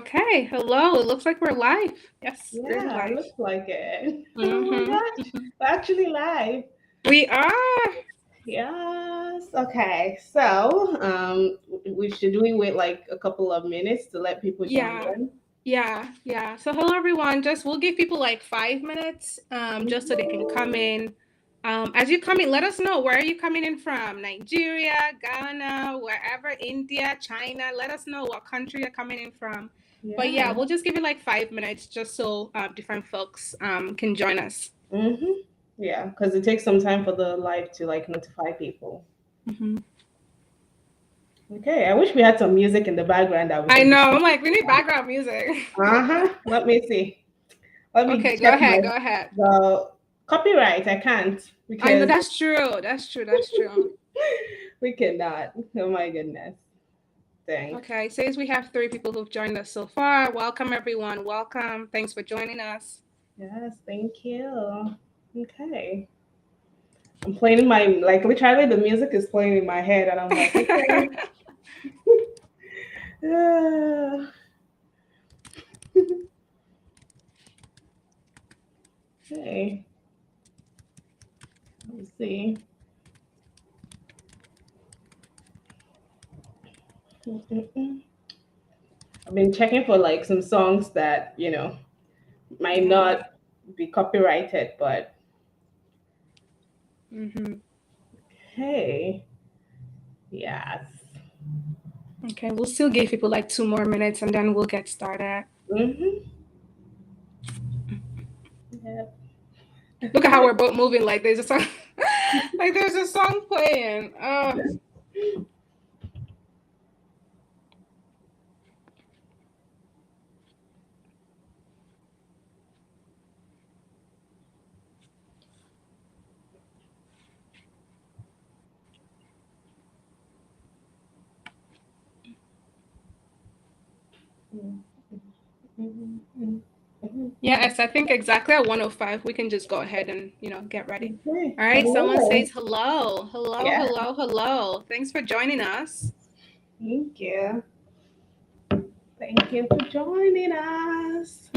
Okay, hello. It looks like we're live. Yes, we're Yeah, live. looks like it. Oh my Mm-hmm. gosh, we're actually live. We are. Yes. Okay. So, should we wait like a couple of minutes to let people join Yeah, in? yeah. So hello everyone. Just we'll give people like 5 minutes, just so they can come Mhm. in. As you come in, let us know where are you coming in from? Nigeria, Ghana, wherever, India, China. Let us know what country you're coming in from. But yeah, Yeah. we'll just give you like 5 minutes just so different folks can join us. Mhm. Yeah, because it takes some time for the live to like notify people. Mhm. Okay. I wish we had some music in the background that we I could know. be. I'm like, we need background music. Uh-huh. Let me see. Let me Okay, go check my ahead. Go ahead. the copyright. I can't I know because that's true. That's true. That's true. we cannot. Oh my goodness. Thanks. Okay, says we have 3 people who've joined us so far. Welcome, everyone. Welcome. Thanks for joining us. Yes, thank you. Okay. I'm playing in my like literally the music is playing in my head and I'm like, okay. uh, okay. Let's see. Mm-mm-mm. I've been checking for like some songs that, might Yeah. not be copyrighted, but Hmm. hey, yes. Okay, we'll still give people like 2 more minutes and then we'll get started. Mm-hmm. Yeah. Look at how we're both moving. Like there's a song, like there's a song playing. Oh. Mm-hmm. Yes, I think exactly at 1:05 we can just go ahead and get ready. Okay. All right. Someone Hello. says hello, hello, Yeah. hello, hello. Thanks for joining us. Thank you. Thank you for joining us.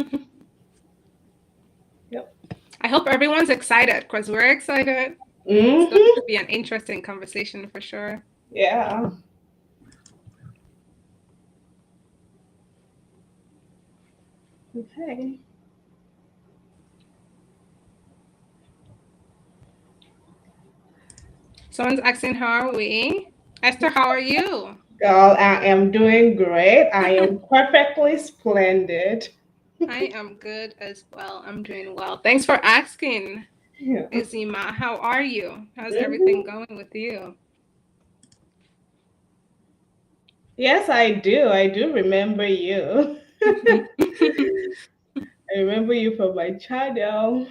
Yep. I hope everyone's excited because we're excited. It's going Mm-hmm. to be an interesting conversation for sure. Yeah. Okay. Someone's asking, how are we? Esther, how are you? Girl, I am doing great. I am perfectly splendid. I am good as well. I'm doing well. Thanks for asking, Yeah. Izima. How are you? How's everything Mhm. going with you? Yes, I do. I do remember you. I remember you from my channel.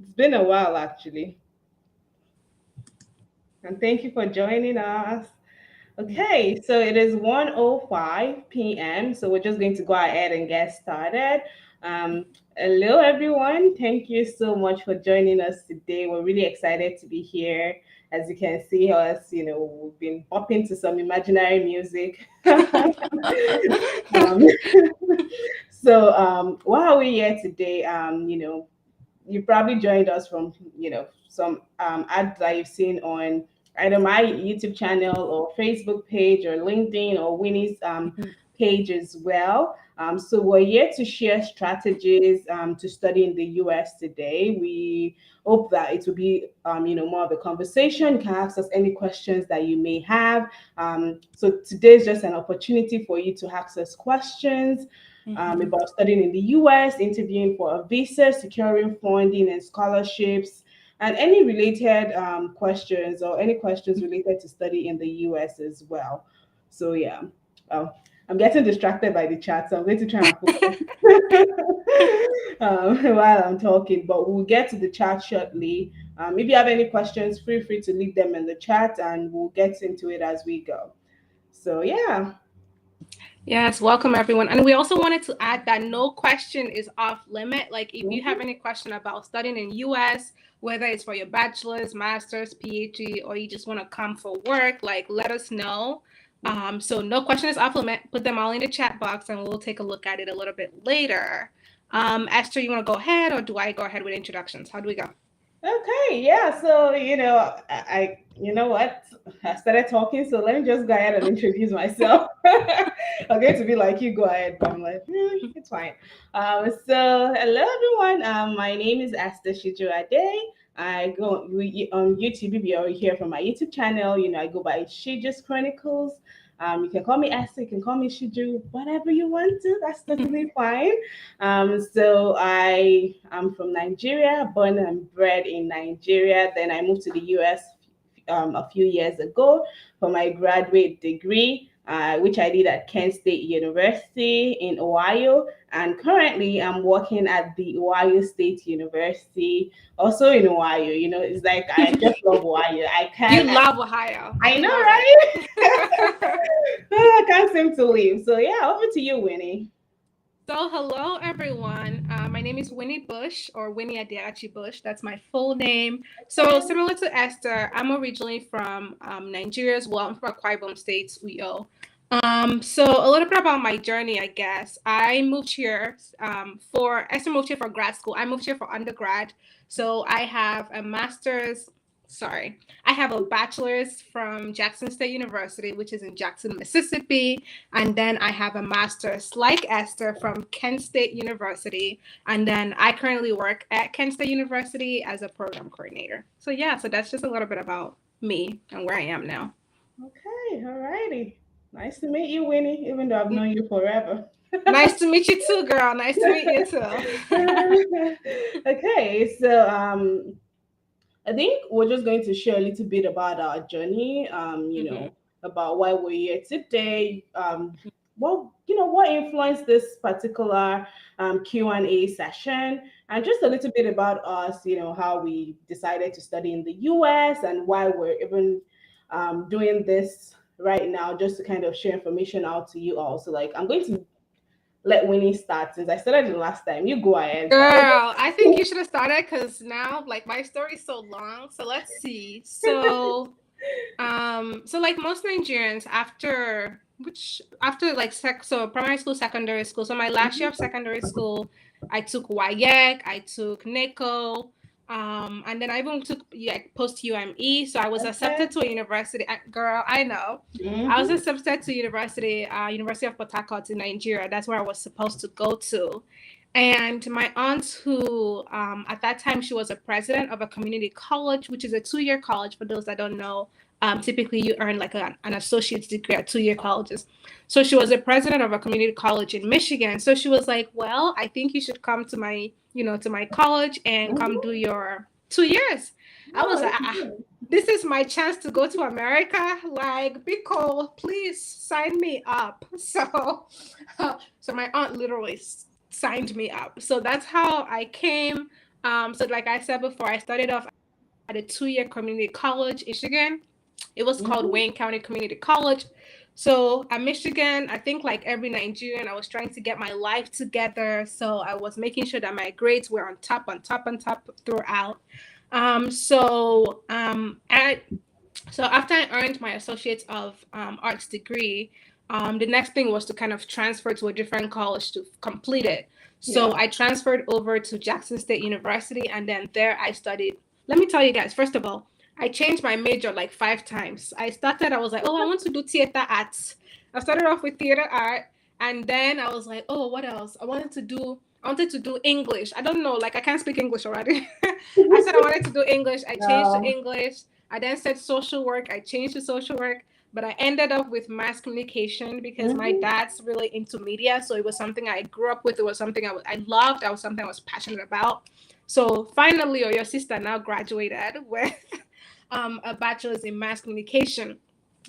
It's been a while, actually. And thank you for joining us. Okay, so it is 1:05 p.m. So we're just going to go ahead and get started. Um, Hello, everyone. Thank you so much for joining us today. We're really excited to be here. As you can see us, we've been popping to some imaginary music. um, so, why are we here today? You probably joined us from some ads that you've seen on either my YouTube channel or Facebook page or LinkedIn or Winnie's page as well. So we're here to share strategies to study in the US today. We hope that it will be more of a conversation. You can ask us any questions that you may have. So today is just an opportunity for you to ask us questions Mhm. about studying in the US, interviewing for a visa, securing funding and scholarships, and any related questions or any questions related to study in the US as well. So, yeah. Oh, I'm getting distracted by the chat, so I'm going to try and focus while I'm talking, but we'll get to the chat shortly. If you have any questions, feel free to leave them in the chat and we'll get into it as we go. So, yeah. Yes, welcome everyone. And we also wanted to add that no question is off limit. Like if you have Mhm. any question about studying in US, whether it's for your bachelor's, master's, PhD, or you just want to come for work, like let us know. So no question is off limit. Put them all in the chat box and we'll take a look at it a little bit later. Esther, you want to go ahead or do I go ahead with introductions? How do we go? Okay, yeah. So, you know what? I started talking, so let me just go ahead and introduce myself. I'm going to be like, you go ahead, but I'm like, it's fine. So, hello everyone. My name is Esther Shijuade. I go on YouTube. If you already hear from my YouTube channel, I go by Shiju's Chronicles. You can call me Esther, you can call me Shiju, whatever you want to. That's totally fine. So I am from Nigeria, born and bred in Nigeria. Then I moved to the US a few years ago for my graduate degree, which I did at Kent State University in Ohio. And currently, I'm working at the Ohio State University, also in Ohio. It's like I just love Ohio. I You can't. love Ohio. I know, Love right? it. I can't seem to leave. So yeah, over to you, Winnie. So hello everyone. My name is Winnie Bush or Winnie Adeachi Bush. That's my full name. So similar to Esther, I'm originally from Nigeria as well. I'm from Akwa Ibom State, Uyo. So a little bit about my journey, I guess. I moved here for Esther moved here for grad school. I moved here for undergrad. So I have a master's. Sorry, I have a bachelor's from Jackson State University, which is in Jackson, Mississippi. And then I have a master's, like Esther, from Kent State University. And then I currently work at Kent State University as a program coordinator. So, yeah, so that's just a little bit about me and where I am now. Okay, all righty. Nice to meet you, Winnie, even though I've known you forever. Nice to meet you too, girl. Nice to meet you too. Okay, so I think we're just going to share a little bit about our journey, Mhm. about why we're here today, what influenced this particular Q&A session, and just a little bit about us, how we decided to study in the US and why we're even doing this right now, just to kind of share information out to you all. So, like, I'm going to let Winnie start since I started the last time. You go ahead. Girl, I think you should have started because now, like, my story is so long. So let's see. So like most Nigerians, after like so primary school, secondary school. So my last year of secondary school, I took WAEC, I took NECO, and then I even took like post UME. So I was Okay. accepted to a university. Girl, I know. I was Mm-hmm. accepted to University of Port Harcourt in Nigeria. That's where I was supposed to go to. And my aunt, who at that time she was a president of a community college, which is a 2-year college for those that don't know. Typically, you earn like an associate's degree at 2-year colleges. So she was a president of a community college in Michigan. So she was like, "Well, I think you should come to my college and come do Mm-hmm. your 2 years." I was Oh, like, that's good. "This is my chance to go to America. Like, be cool, please sign me up." So my aunt literally signed me up. So that's how I came. So like I said before, I started off at a 2-year community college in Michigan. It was called Mm-hmm. Wayne County Community College. So at Michigan, I think like every Nigerian, I was trying to get my life together. So I was making sure that my grades were on top, on top, on top throughout. So at so after I earned my Associates of Arts degree, the next thing was to kind of transfer to a different college to complete it. So Yeah. I transferred over to Jackson State University, and then there I studied. Let me tell you guys, first of all, I changed my major like 5 times. I was like, oh, I want to do theater arts. I started off with theater art, and then I was like, oh, what else? I wanted to do English. I don't know, like I can't speak English already. I said I wanted to do English. I changed to Um, English. I then said social work. I changed to social work, but I ended up with mass communication because my mhm. dad's really into media. So it was something I grew up with. It was something I loved. It was something I was passionate about. So finally, or your sister now graduated with a bachelor's in mass communication.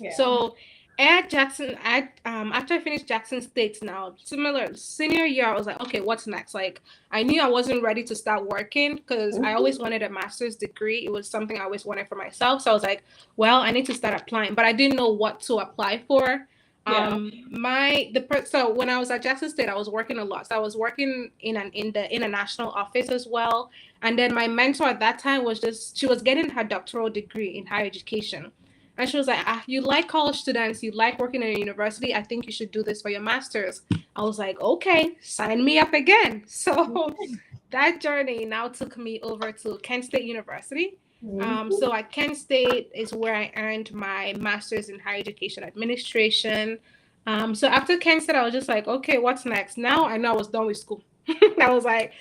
Yeah. So at Jackson, after I finished Jackson State, now similar senior year, I was like, okay, what's next? Like, I knew I wasn't ready to start working because I always Mhm. wanted a master's degree. It was something I always wanted for myself. So I was like, well, I need to start applying, but I didn't know what to apply for. Yeah. So when I was at Jackson State, I was working a lot. So I was working in the international office as well. And then my mentor at that time was just she was getting her doctoral degree in higher education. And she was like, you like college students, you like working in a university. I think you should do this for your master's. I was like, okay, sign me up again. So that journey now took me over to Kent State University. Mhm. So at Kent State is where I earned my master's in higher education administration. So after Kent State, I was just like, okay, what's next? Now I know I was done with school. I was like,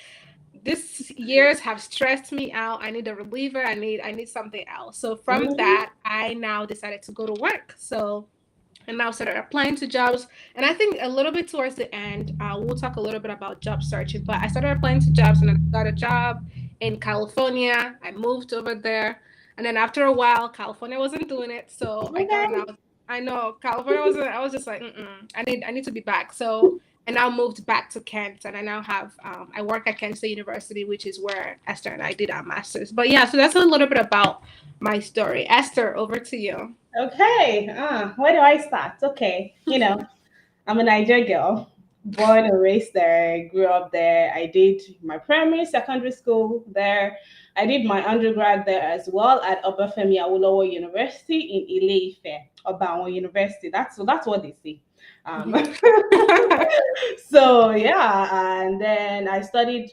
this years have stressed me out. I need a reliever. I need something else. So from Mhm. that, I now decided to go to work. So and now started applying to jobs. And I think a little bit towards the end, we'll talk a little bit about job searching. But I started applying to jobs, and I got a job in California. I moved over there, and then after a while, California wasn't doing it, so I got Okay. now. I know California wasn't. I was just like, mm-mm, I need to be back. So I now moved back to Kent, and I now have I work at Kent State University, which is where Esther and I did our masters. But yeah, so that's a little bit about my story. Esther, over to you. Okay. Where do I start? Okay. I'm a Niger girl, born and raised there, grew up there. I did my primary, secondary school there. I did my undergrad there as well at Obafemi Awolowo University in Ile-Ife, Obawa University. That's what they say. Um, Mhm. so yeah, and then I studied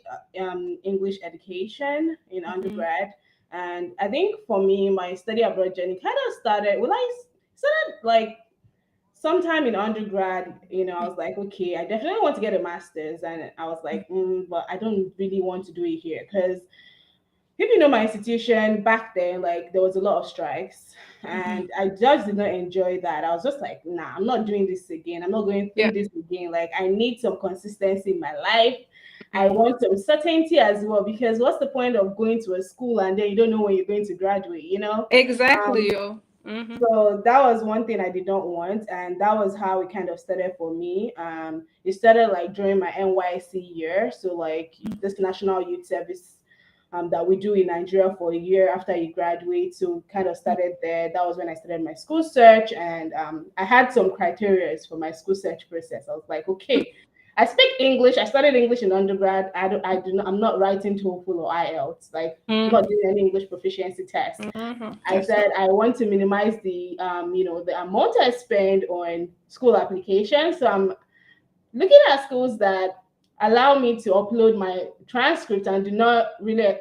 English education in Mhm. undergrad, and I think for me, my study abroad journey kind of started. Well, I started like sometime in undergrad, I was like, okay, I definitely want to get a master's. And I was like, but I don't really want to do it here because if you know my institution back then, like there was a lot of strikes Mhm. and I just did not enjoy that. I was just like, nah, I'm not doing this again. I'm not going Yeah. through this again. Like I need some consistency in my life. I Mhm. want some certainty as well because what's the point of going to a school and then you don't know when you're going to graduate? Exactly, Um, yo. Mhm. so that was one thing I did not want, and that was how it kind of started for me. It started like during my NYC year, so like this National Youth Service that we do in Nigeria for a year after you graduate. So kind of started there. That was when I started my school search, and I had some criteria for my school search process. I was like, okay, I speak English. I studied English in undergrad. I do not. I'm not writing TOEFL or IELTS. Like I'm not Mhm. doing any English proficiency test. Mhm. I Yes, sir. said I want to minimize the amount I spend on school applications. So I'm looking at schools that allow me to upload my transcript and do not really,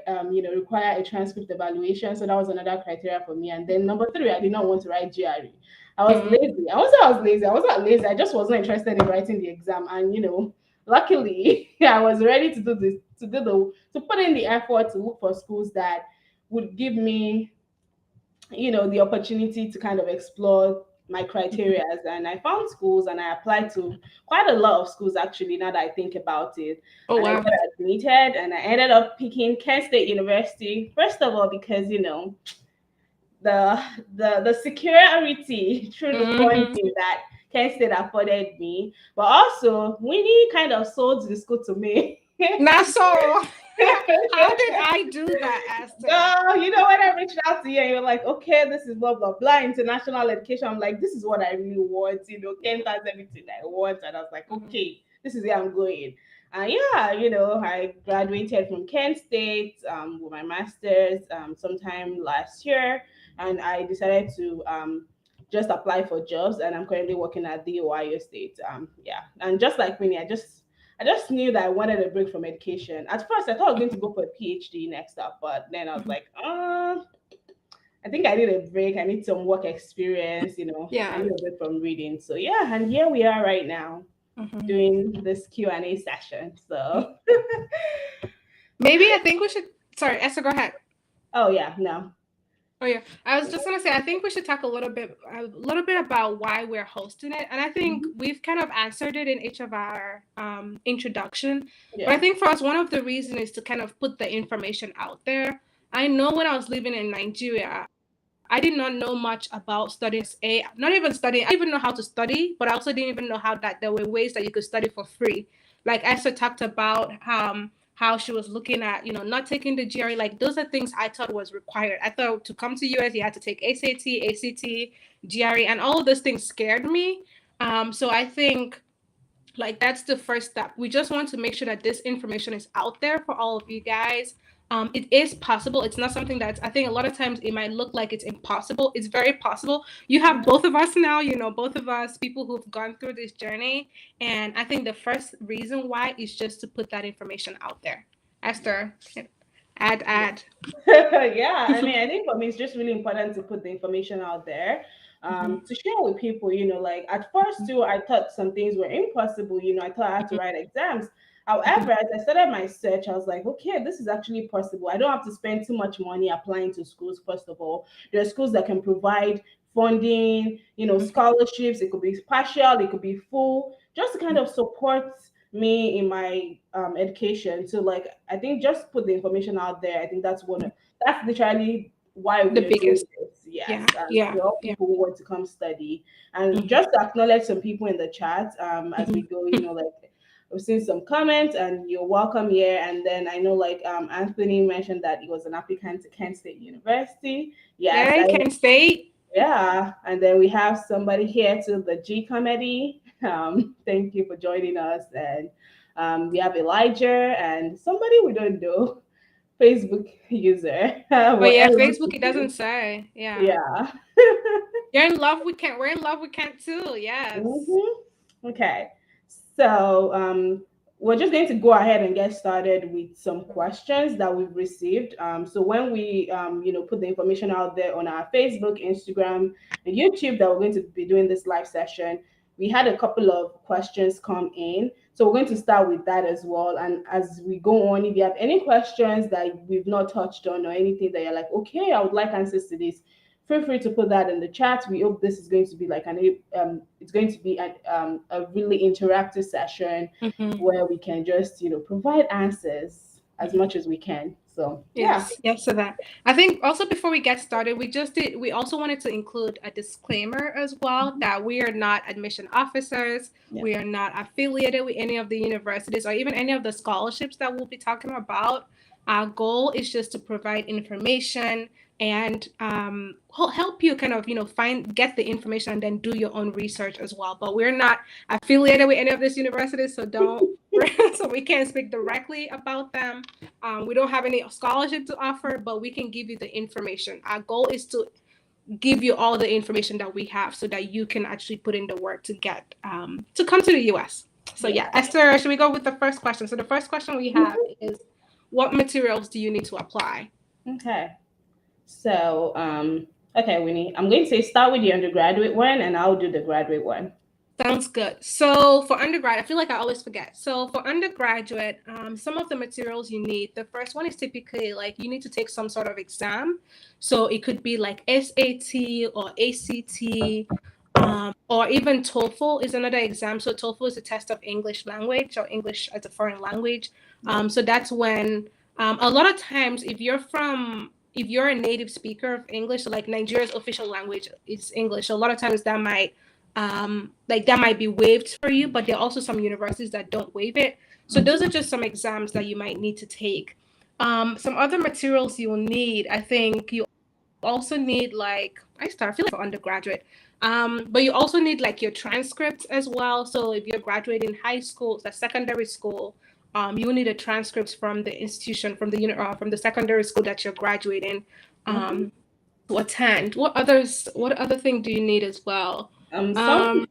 require a transcript evaluation. So that was another criteria for me. And then number three, I did not want to write GRE. I was Mhm. lazy. I wasn't. I was lazy. I was not lazy. I just wasn't interested in writing the exam. And luckily, I was ready to do this, to put in the effort to look for schools that would give me the opportunity to kind of explore my criteria, and I found schools and I applied to quite a lot of schools actually now that I think about it, Oh and I wow. got admitted and I ended up picking Kent State University first of all because the the security through the Mhm. funding that Kent State afforded me, but also Winnie kind of sold the school to me. Not so. How did I do that, Esther? No, when I reached out to you and you're like, okay, this is blah blah blah international education. I'm like, this is what I really want. Kent has everything I want. And I was like, Mhm. okay, this is where I'm going. And yeah, I graduated from Kent State with my master's sometime last year, and I decided to just apply for jobs, and I'm currently working at the Ohio State. Yeah, and just like Winnie, I just knew that I wanted a break from education. At first, I thought I was going to go for a PhD next up, but then I was Mhm. like, I think I need a break. I need some work experience. I Yeah. need a break from reading. So yeah, and here we are right now Mhm. doing this Q&A session. So Maybe I think we should. Sorry, Esther, go ahead. oh yeah, no. Oh yeah, I was just gonna say I think we should talk a little bit about why we're hosting it, and I think Mhm. we've kind of answered it in each of our introduction. But I Yeah. think for us, one of the reasons is to kind of put the information out there. I know when I was living in Nigeria, I did not know much about studying not even studying. I didn't even know how to study, but I also didn't even know how that there were ways that you could study for free. Like Esther talked about how she was looking at, not taking the GRE. Like those are things I thought was required. I thought to come to US you had to take SAT, ACT, GRE, and all of those things scared me. So I think like that's the first step. We just want to make sure that this information is out there for all of you guys. It is possible. It's not something that's, I think a lot of times it might look like it's impossible. It's very possible. You have both of us now, both of us, people who've gone through this journey. And I think the first reason why is just to put that information out there. Esther, add. Yeah, I mean, I think for me, it's just really important to put the information out there, Mhm, to share with people. Like at first too, I thought some things were impossible. I thought I had to mhm, write exams. mhm, However, as I started my search, I was like, okay, this is actually possible. I don't have to spend too much money applying to schools. First of all, there are schools that can provide funding, mhm, scholarships. It could be partial, it could be full, just to kind of support me in my education. So like I think just put the information out there. I think that's literally why The we are doing biggest. this. Yeah, Yes, and yeah, for all yeah. people who want to come study, and Mhm, just to acknowledge some people in the chat as we mhm. go. Like we've seen some comments, and you're welcome here. And then I know like Anthony mentioned that he was an applicant to Kent State University. Yes, Yay, Kent State. yeah, and then we have somebody here to the G committee. Thank you for joining us. And we have Elijah and somebody we don't know, Facebook user. Oh Well, yeah, everyone's Facebook, it doesn't say. Yeah. yeah. You're in love with Kent. We're in love with Kent too. Yes. hmm Okay. So we're just going to go ahead and get started with some questions that we've received. So when we put the information out there on our Facebook, Instagram, and YouTube that we're going to be doing this live session, we had a couple of questions come in. So we're going to start with that as well. And as we go on, if you have any questions that we've not touched on or anything that you're like, okay, I would like answers to this, feel free to put that in the chat. We hope this is going to be like it's going to be a really interactive session Hmm. where we can just provide answers as much as we can. So yeah. Yes, yes, to that. I think also before we get started, we also wanted to include a disclaimer as well Mhm. that we are not admission officers. Yeah. We are not affiliated with any of the universities or even any of the scholarships that we'll be talking about. Our goal is just to provide information and help you kind of, get the information and then do your own research as well. But we're not affiliated with any of these universities, so don't, so we can't speak directly about them. We don't have any scholarship to offer, but we can give you the information. Our goal is to give you all the information that we have so that you can actually put in the work to get to come to the US. So Yeah. yeah, Esther, should we go with the first question? So the first question we have is, what materials do you need to apply? Okay. So okay, Winnie, I'm going to say start with the undergraduate one, and I'll do the graduate one. Sounds good. So for undergrad, I feel like I always forget. So for undergraduate, some of the materials you need, the first one is typically like you need to take some sort of exam. So it could be like SAT or ACT, or even TOEFL is another exam. So TOEFL is a test of English language or English as a foreign language. Yeah. So that's when a lot of times if you're a native speaker of English, so like Nigeria's official language is English. So a lot of times that might be waived for you, but there are also some universities that don't waive it. So those are just some exams that you might need to take. Some other materials you'll need, I think you also need like I feel like for undergraduate. But you also need like your transcripts as well. So if you're graduating high school, the secondary school, you will need a transcripts from the institution, from the secondary school that you're graduating Mhm. um, to attend. What other thing do you need as well? Um, some Um,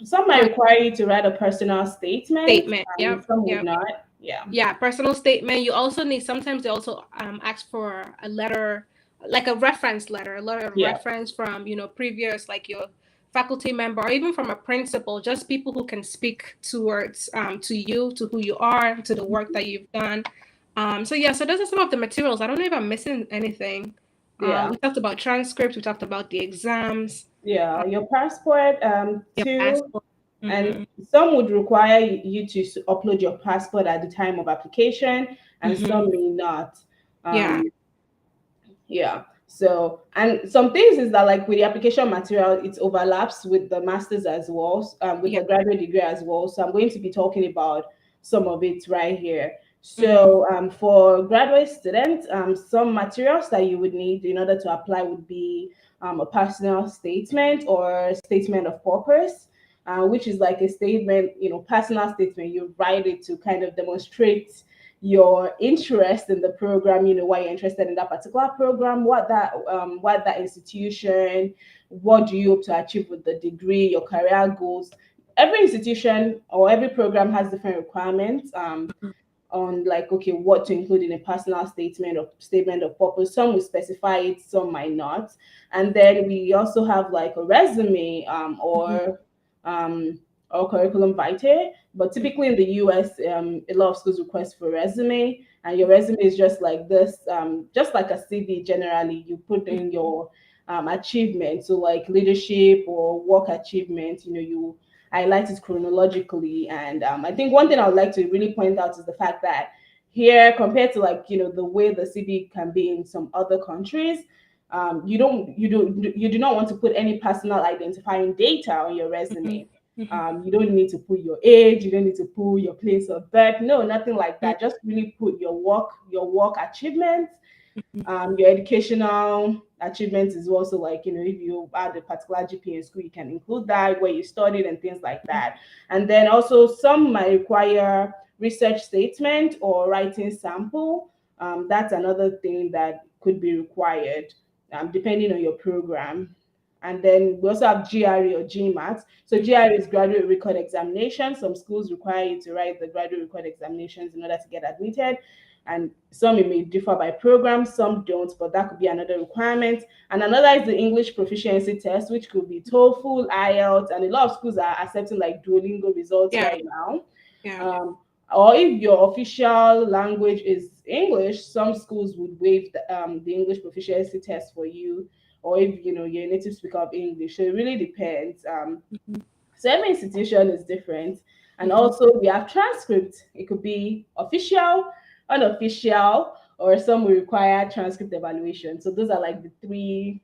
some might oh, require you to write a personal statement, statement. and Yep, some would yep. not. Yeah. Yeah, personal statement. You also need, sometimes they also ask for a letter, like a reference letter, a letter of Yeah. reference from, previous, like your faculty member or even from a principal, just people who can speak towards to you, to who you are, to the work that you've done. So yeah, so those are some of the materials. I don't know if I'm missing anything. Yeah. We talked about transcripts, we talked about the exams, Yeah. Your passport, your too. passport. And Mm-hmm. some would require you to upload your passport at the time of application, and Mm-hmm. some may not. Yeah. Um, yeah. So, and some things is that like with the application material, it overlaps with the masters as well, with Yeah. the graduate degree as well. So I'm going to be talking about some of it right here. Mm-hmm. So for graduate students, some materials that you would need in order to apply would be a personal statement or statement of purpose, which is like a statement, personal statement. You write it to kind of demonstrate your interest in the program, why you're interested in that particular program, what that institution, what do you hope to achieve with the degree, your career goals. Every institution or every program has different requirements. On like, okay, what to include in a personal statement or statement of purpose. Some will specify it, some might not. And then we also have like a resume, Mhm. um, or curriculum vitae. But typically in the US, a lot of schools request for resume, and your resume is just like this, just like a CV. Generally, you put in your achievements, so like leadership or work achievements. You highlight it chronologically. And I think one thing I would like to really point out is the fact that here, compared to like the way the CV can be in some other countries, you do not want to put any personal identifying data on your Mhm. resume. Mhm. You don't need to put your age, you don't need to put your place of birth, no, nothing like Mhm. that. Just really put your work achievements, Mhm. your educational achievements is also like, if you had a particular GPA in school, you can include that, where you studied and things like that. And then also some might require research statement or writing sample. That's another thing that could be required, depending on your program. And then we also have GRE or GMAT. So GRE is graduate record examination. Some schools require you to write the graduate record examinations in order to get admitted, and some it may differ by program, some don't, but that could be another requirement. And another is the English proficiency test, which could be TOEFL, IELTS, and a lot of schools are accepting like Duolingo results Yeah. right now. Yeah. Um, or if your official language is English, some schools would waive the English proficiency test for you, or if you're a native speaker of English. So it really depends. Mhm. So every institution is different. And Mhm. also we have transcript. It could be official, unofficial, or some will require transcript evaluation. So those are like the three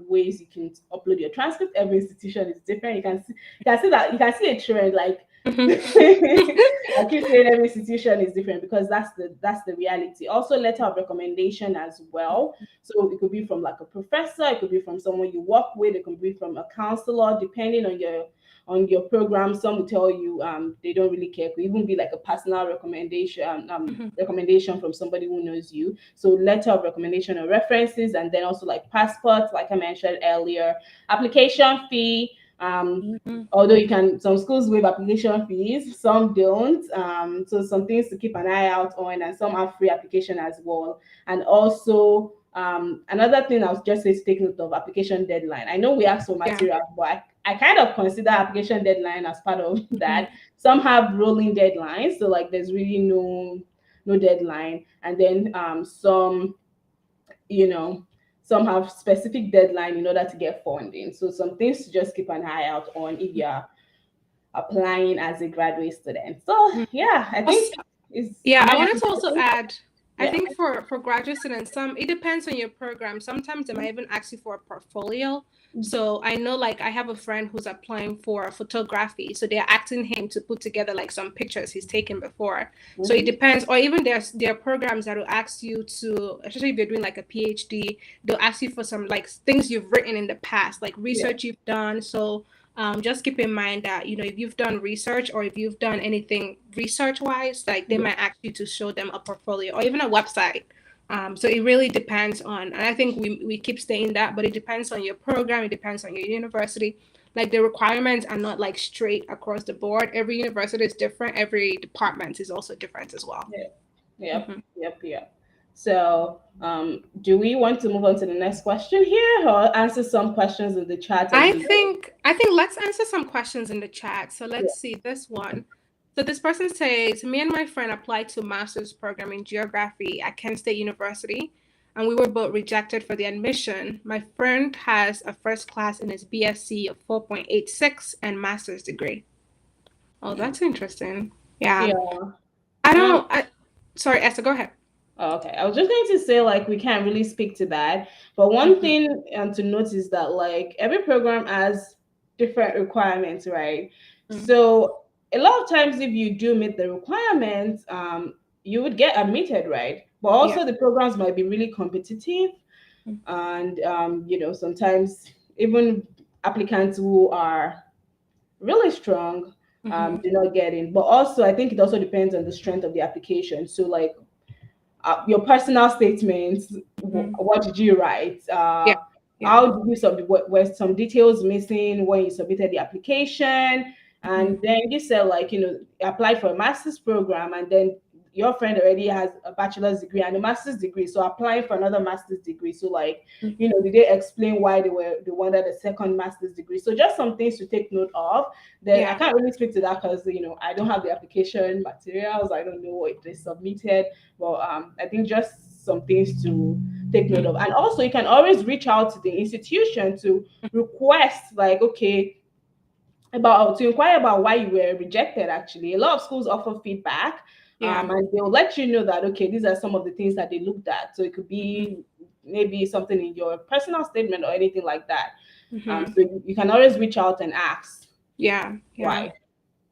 ways you can upload your transcript. Every institution is different. You can see a trend like Mhm. I keep saying every institution is different because that's the reality. Also, letter of recommendation as well. So it could be from like a professor, it could be from someone you work with, it could be from a counselor, depending on your program. Some will tell you they don't really care. It could even be like a personal Mhm. recommendation from somebody who knows you. So letter of recommendation or references, and then also like passports, like I mentioned earlier, application fee. Mhm. Although some schools waive application fees, some don't. So some things to keep an eye out on, and some have free application as well. And also, another thing I was just saying to take note of, application deadline. I know we asked for Yeah. material, but I kind of consider application deadline as part of Mhm. that. Some have rolling deadlines, so like there's really no deadline, and then you know some have specific deadline in order to get funding. So some things to just keep an eye out on if you're applying as a graduate student. So Mhm. yeah, I think Also, is yeah, am I I wanted answering to your also question? add, I Yeah. think for graduate students, some it depends on your program. Sometimes they might even ask you for a portfolio. So I know like I have a friend who's applying for photography. So they're asking him to put together like some pictures he's taken before. So it Mm-hmm. depends. Or even there are programs that will ask you to, especially if you're doing like a PhD, they'll ask you for some like things you've written in the past, like Yeah. research you've done. So just keep in mind that if you've done research or if you've done anything research wise, like they Yeah. might ask you to show them a portfolio or even a website. So it really depends on, and I think we keep saying that, but it depends on your program, it depends on your university. Like the requirements are not like straight across the board. Every university is different, every department is also different as well. Yeah. Yep. Hmm. Yep. So, do we want to move on to the next question here, or answer some questions in the chat as I we go? think I think let's answer some questions in the chat. So Yeah. let's see this one. So this person says, me and my friend applied to master's program in geography at Kent State University, and we were both rejected for the admission. My friend has a first class in his BSc of 4.86 and master's degree. Oh, Mm. that's interesting. Yeah. Yeah. I Um, don't I sorry, Esther, go ahead. Oh, okay. I was just going to say, like, we can't really speak to that. But one Hmm. thing to note is that, like, every program has different requirements, right? So, a lot of times, if you do meet the requirements, you would get admitted, right? But Yeah. also, the programs might be really competitive. And, sometimes even applicants who are really strong Mm-hmm. do not get in. But also, I think it also depends on the strength of the application. So, like your personal statements, Mm-hmm. what did you write? Yeah. Yeah. How did you submit? Were some details missing when you submitted the application? Mm-hmm. And then you said, like, applied for a master's program, and then your friend already has a bachelor's degree and a master's degree, so applying for another master's degree. So, like, did they explain why they wanted a second master's degree? So just some things to take note of. Then I Yeah. can't really speak to that because I don't have the application materials. I don't know what they submitted. Well, I think just some things to take note of. And also, you can always reach out to the institution to request, like, okay, about to inquire about why you were rejected. Actually, a lot of schools offer feedback, Yeah. and they'll let you know that, okay, these are some of the things that they looked at. So it could be maybe something in your personal statement or anything like that. Mm-hmm. So you can always reach out and ask Yeah. Yeah. why.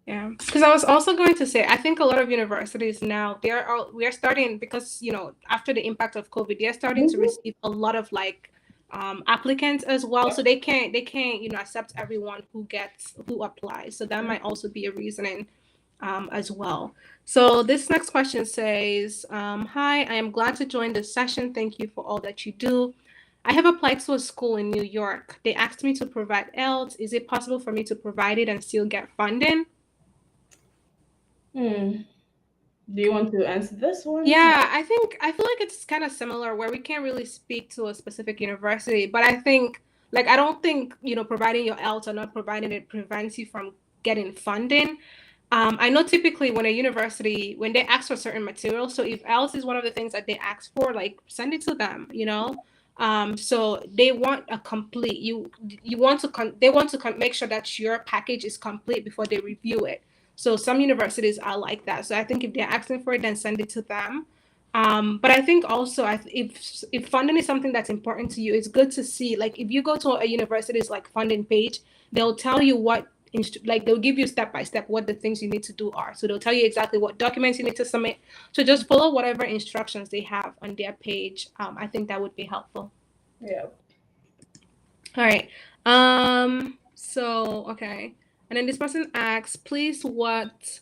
Yeah, because I was also going to say, I think a lot of universities now we are starting because after the impact of COVID, they're starting to Mhm. receive a lot of like applicants as well. So Yep. they can't accept everyone who applies. So that might also be a reasoning as well. So this next question says, "Hi, I am glad to join this session. Thank you for all that you do. I have applied to a school in New York. They asked me to provide else. Is it possible for me to provide it and still get funding?" Hmm. Do you want to answer this one? Yeah, I feel like it's kind of similar where we can't really speak to a specific university, but I think I don't think, providing your ELT or not providing it prevents you from getting funding. I know typically when a university when they ask for certain materials, so if ELT is one of the things that they ask for, like send it to them. So they want a complete you want to they want to make sure that your package is complete before they review it. So some universities are like that. So I think if they're asking for it, then send it to them. But I think also if funding is something that's important to you, it's good to see, like if you go to a university's like funding page, they'll tell you like they'll give you step by step what the things you need to do are. So they'll tell you exactly what documents you need to submit. So just follow whatever instructions they have on their page. I think that would be helpful. Yeah. All right. So okay. And then this person asks, please what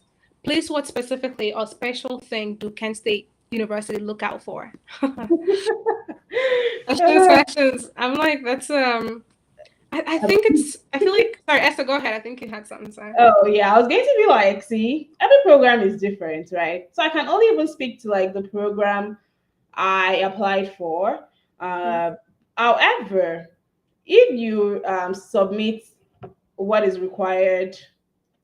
specifically or special thing do Kent State University look out for? Questions. I'm like, that's I think I feel like, sorry, Esther, go ahead. I think you had something to say. Oh yeah, I was going to be like, see, every program is different, right? So I can only even speak to like the program I applied for. Mm-hmm. Uh, However, if you submit what is required,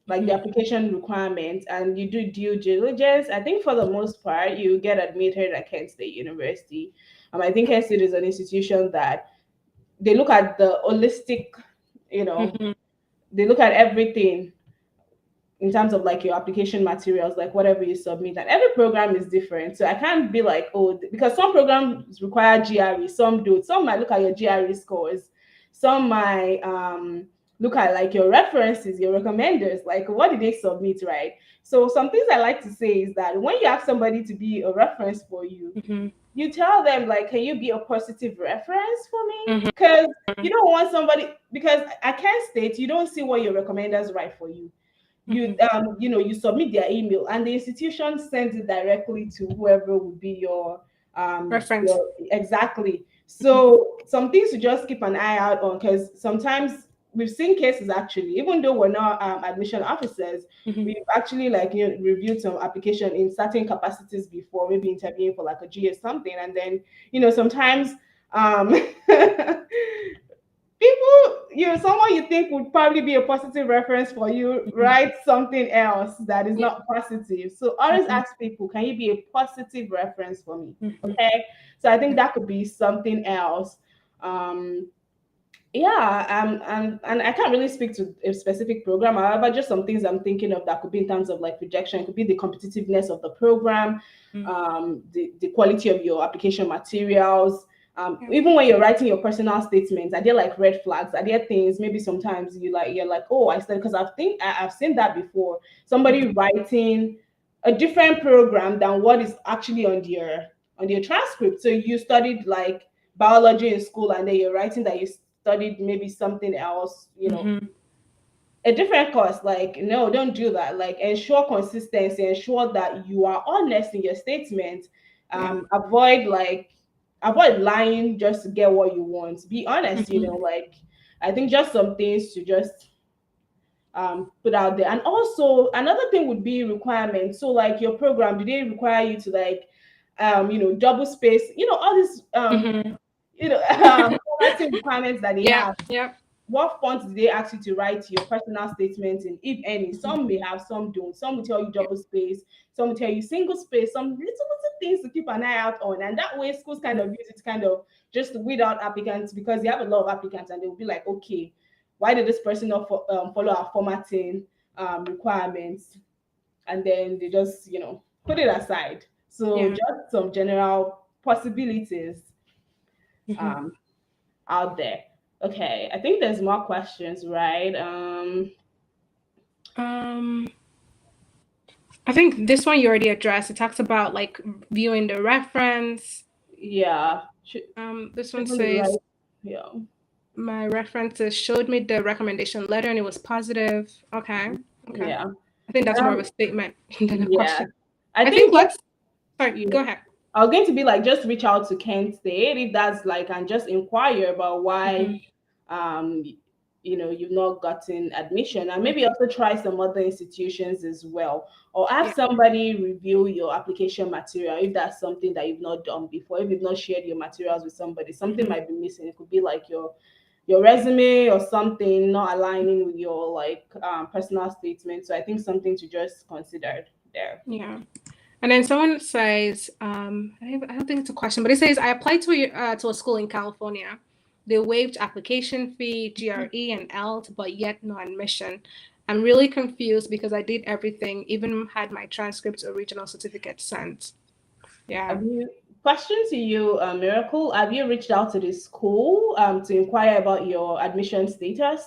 like the application requirements, and you do due diligence, I think for the most part you get admitted at Kent State University. I think Kent State is an institution that they look at the holistic, you know, Mm-hmm. they look at everything in terms of like your application materials, like whatever you submit. And every program is different. So I can't be like, oh, because some programs require GRE, some do. Some might look at your GRE scores, some might look at like your references, your recommenders, like what did they submit, right? So some things I like to say is that when you ask somebody to be a reference for you, Mm-hmm. you tell them like, can you be a positive reference for me? Mm-hmm. Because you don't want somebody, because I can't state you don't see what your recommenders write for you. You Mm-hmm. you submit their email and the institution sends it directly to whoever would be Reference. your exactly. Mm-hmm. So some things to just keep an eye out on, because sometimes we've seen cases, actually, even though we're not admission officers, Mm-hmm. we've actually like reviewed some application in certain capacities before, maybe interviewing for like a G or something, and then sometimes um people, someone you think would probably be a positive reference for you, Mm-hmm. write something else that is Yeah. not positive. So always Mm-hmm. ask people, can you be a positive reference for me? Mm-hmm. Okay. So I think that could be something else. um yeah, and I can't really speak to a specific program. However, just some things I'm thinking of that could be in terms of like rejection. It could be the competitiveness of the program, Mm-hmm. the quality of your application materials. Yeah. Even when you're writing your personal statements, are there like red flags? Are there things maybe sometimes you're like, oh, I said, because I've seen that before. Mm-hmm. Somebody writing a different program than what is actually on your transcript. So you studied like biology in school, and then you're writing that you studied maybe something else. Mm-hmm. a different course. Like, no, don't do that. Like, ensure consistency, ensure that you are honest in your statement. Yeah. Avoid avoid lying just to get what you want. Be honest, Mhm. like, I think just some things to just put out there. And also another thing would be requirements. So like your program, do they require you to like double space, all these Mhm. formatting requirements that they Yeah. have? Yeah. What font do they ask you to write your personal statement in, if any? Mhm. Some may have, some don't. Some will tell you Yeah. double space, some will tell you single space, some little things to keep an eye out on. And that way schools kind of use it to kind of just weed out applicants, because they have a lot of applicants and they'll be like, okay, why did this person not follow our formatting requirements? And then they just, put it aside. So Yeah. just some general possibilities Mhm. um, out there. Okay, I think there's more questions, right? Um, I think this one you already addressed. It talks about like viewing the reference. Yeah, This one choosing the right. says Yeah, my references showed me the recommendation letter and it was positive. Okay. Okay. yeah, I think that's more of a um, statement than a yeah. question. I I think think just let's sorry, you go know, ahead. I was going to be like, just reach out to Kent State if that's like, and just inquire about why Mhm. um you've not gotten admission, and maybe also try some other institutions as well, or have Yeah. somebody review your application material if that's something that you've not done before. If you've not shared your materials with somebody, something Mhm. might be missing. It could be like your resume or something not aligning with your like personal statement. So I think something to just consider there. Yeah. And then someone says, I don't think it's a question, but it says I applied to a school in California. They waived application fee, GRE, and ELT, but yet no admission. I'm really confused because I did everything, even had my transcripts, original certificate sent. Yeah, Have you Question to you, Miracle? Have you reached out to the school to inquire about your admission status?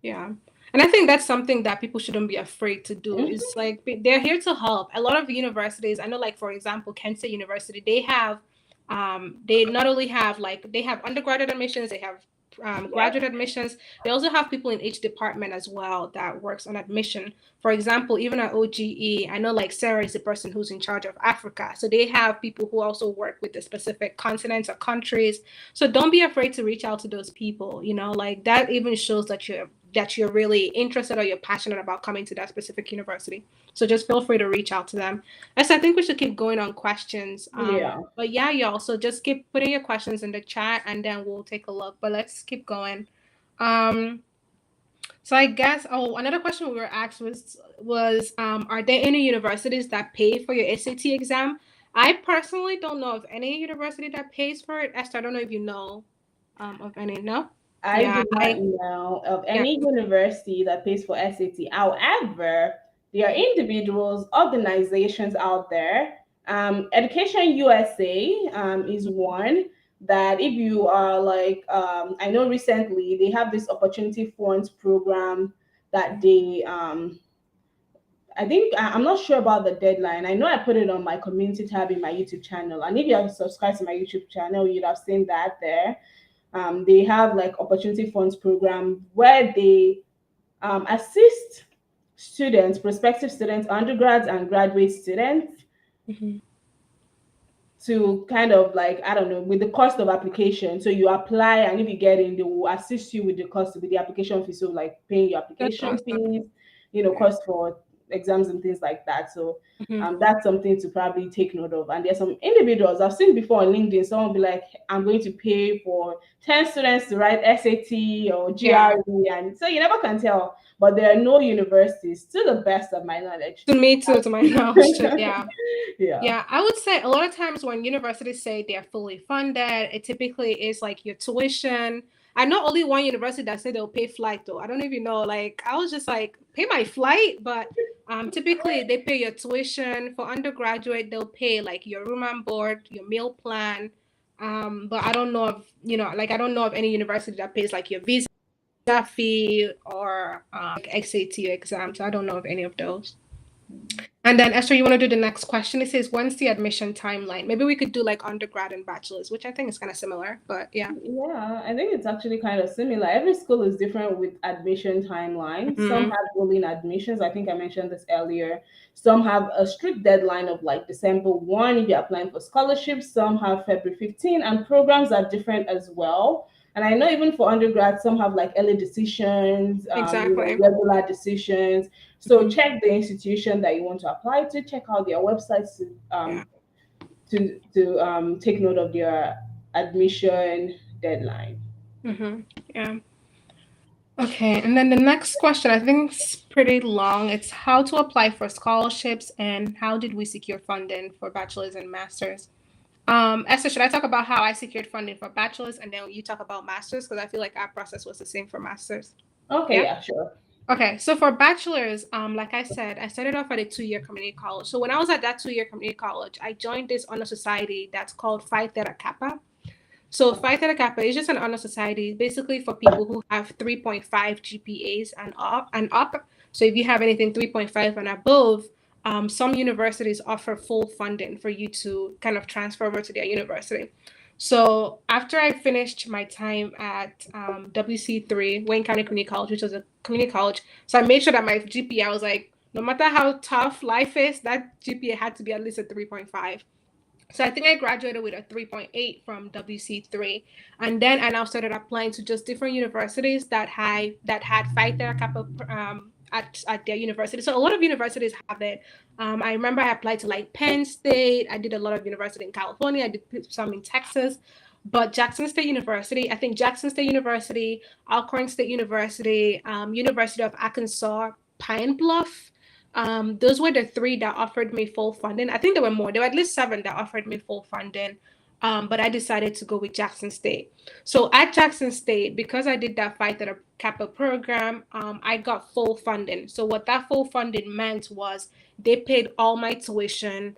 yeah. And I think that's something that people shouldn't be afraid to do. Mhm. Is like they're here to help. A lot of universities, I know, like for example, Kent State University, they not only have like they have undergraduate admissions, they have Yep. graduate admissions. They also have people in each department as well that works on admission. For example, even at OGE, I know like Sarah is the person who's in charge of Africa, so they have people who also work with the specific continents or countries. So don't be afraid to reach out to those people. Like that even shows that you're really interested or you're passionate about coming to that specific university. So just feel free to reach out to them. As I think we should keep going on questions. Yeah. But yeah, y'all. So just keep putting your questions in the chat and then we'll take a look. But let's keep going. Um, so I guess another question we were asked was are there any universities that pay for your SAT exam? I personally don't know of any university that pays for it. Esther, I don't know if you know of any. No? I Yeah, do not know of yeah. any university that pays for SAT. However, there are individuals, organizations out there. Education USA is one that, if you are like, I know recently they have this opportunity funds program that they I think I'm not sure about the deadline. I know I put it on my community tab in my YouTube channel, and if you have subscribed to my YouTube channel, you'd have seen that there. They have like opportunity funds program where they assist students, prospective students, undergrads and graduate students, Mhm. to kind of like, I don't know, with the cost of application. So you apply, and if you get in, they will assist you with the cost, with the application fee. So like paying your That's application awesome. fees, Yeah. cost for exams and things like that. So Mhm. that's something to probably take note of. And there's some individuals I've seen before on LinkedIn. Someone will be like, I'm going to pay for 10 students to write SAT or Yeah. GRE. And so you never can tell. But there are no universities, to the best of my knowledge. To me too, to my knowledge too. Yeah. Yeah. Yeah. I would say a lot of times when universities say they're fully funded, it typically is like your tuition. I know only one university that said they'll pay flight though. I don't even know. Like I was just like, pay my flight, but typically they pay your tuition. For undergraduate, they'll pay like your room and board, your meal plan. But I don't know of, like I don't know of any university that pays like your visa fee or like SAT exam. So I don't know of any of those. And then Esther, you want to do the next question? It says, when's the admission timeline? Maybe we could do like undergrad and bachelor's, which I think is kind of similar, but yeah. Yeah, I think it's actually kind of similar. Every school is different with admission timeline. Some Mm-hmm. have rolling admissions. I think I mentioned this earlier. Some have a strict deadline of like December 1 if you're applying for scholarships. Some have February 15, and programs are different as well. And I know even for undergrad, some have like early decisions, Exactly. regular decisions. So Mm-hmm. check the institution that you want to apply to. Check out their websites Yeah. to take note of their admission deadline. Mm-hmm. Yeah. Okay, and then the next question, I think it's pretty long. It's how to apply for scholarships and how did we secure funding for bachelor's and master's? Esther, should I talk about how I secured funding for bachelor's and then you talk about master's? Because I feel like our process was the same for master's. Okay, Yeah. yeah, sure. Okay, so for bachelor's, like I said, I started off at a 2-year community college. So when I was at that 2-year community college, I joined this honor society that's called Phi Theta Kappa. So Phi Theta Kappa is just an honor society, basically for people who have 3.5 GPAs and up. So if you have anything 3.5 and above, some universities offer full funding for you to kind of transfer over to their university. So after I finished my time at WC3, Wayne County Community College, which was a community college, so I made sure that my GPA, I was like, no matter how tough life is, that GPA had to be at least a 3.5. So I think I graduated with a 3.8 from WC3. And then I now started applying to just different universities that had Phi Theta Kappa at their university. So a lot of universities have it. I remember I applied to like Penn State. I did a lot of university in California. I did some in Texas. But Jackson State University, I think Jackson State University, Alcorn State University, University of Arkansas, Pine Bluff, those were the three that offered me full funding. I think there were more. There were at least 7 that offered me full funding. But I decided to go with Jackson State. So at Jackson State, because I did that Phi Theta Kappa program, I got full funding. So what that full funding meant was they paid all my tuition,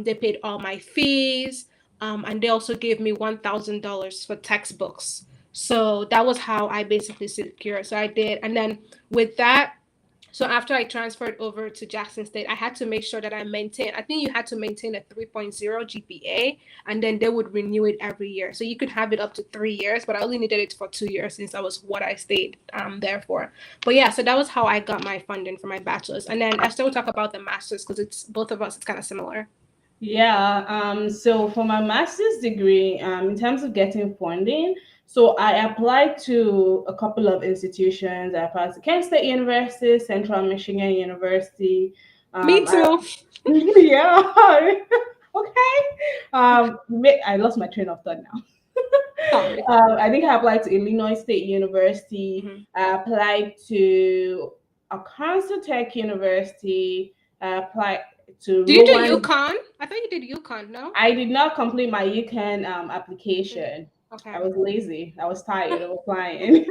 they paid all my fees, and they also gave me $1,000 for textbooks. So that was how I basically secured. So I did, and then with that, so after I transferred over to Jackson State, I had to make sure that I think you had to maintain a 3.0 GPA, and then they would renew it every year. So you could have it up to 3 years, but I only needed it for 2 years since that was what I stayed there for. But yeah, so that was how I got my funding for my bachelor's. And then Esther will talk about the master's because it's both of us, it's kind of similar. Yeah, so for my master's degree, in terms of getting funding, so I applied to a couple of institutions. I applied to Kent State University, Central Michigan University. Me I, too. yeah, okay. I lost my train of thought now. Sorry. I think I applied to Illinois State University. Mm-hmm. I applied to Arkansas Tech University. I applied to Do you do Rowan. UConn? I thought you did UConn, no? I did not complete my UCAN application. I Okay. was lazy. I was tired of applying.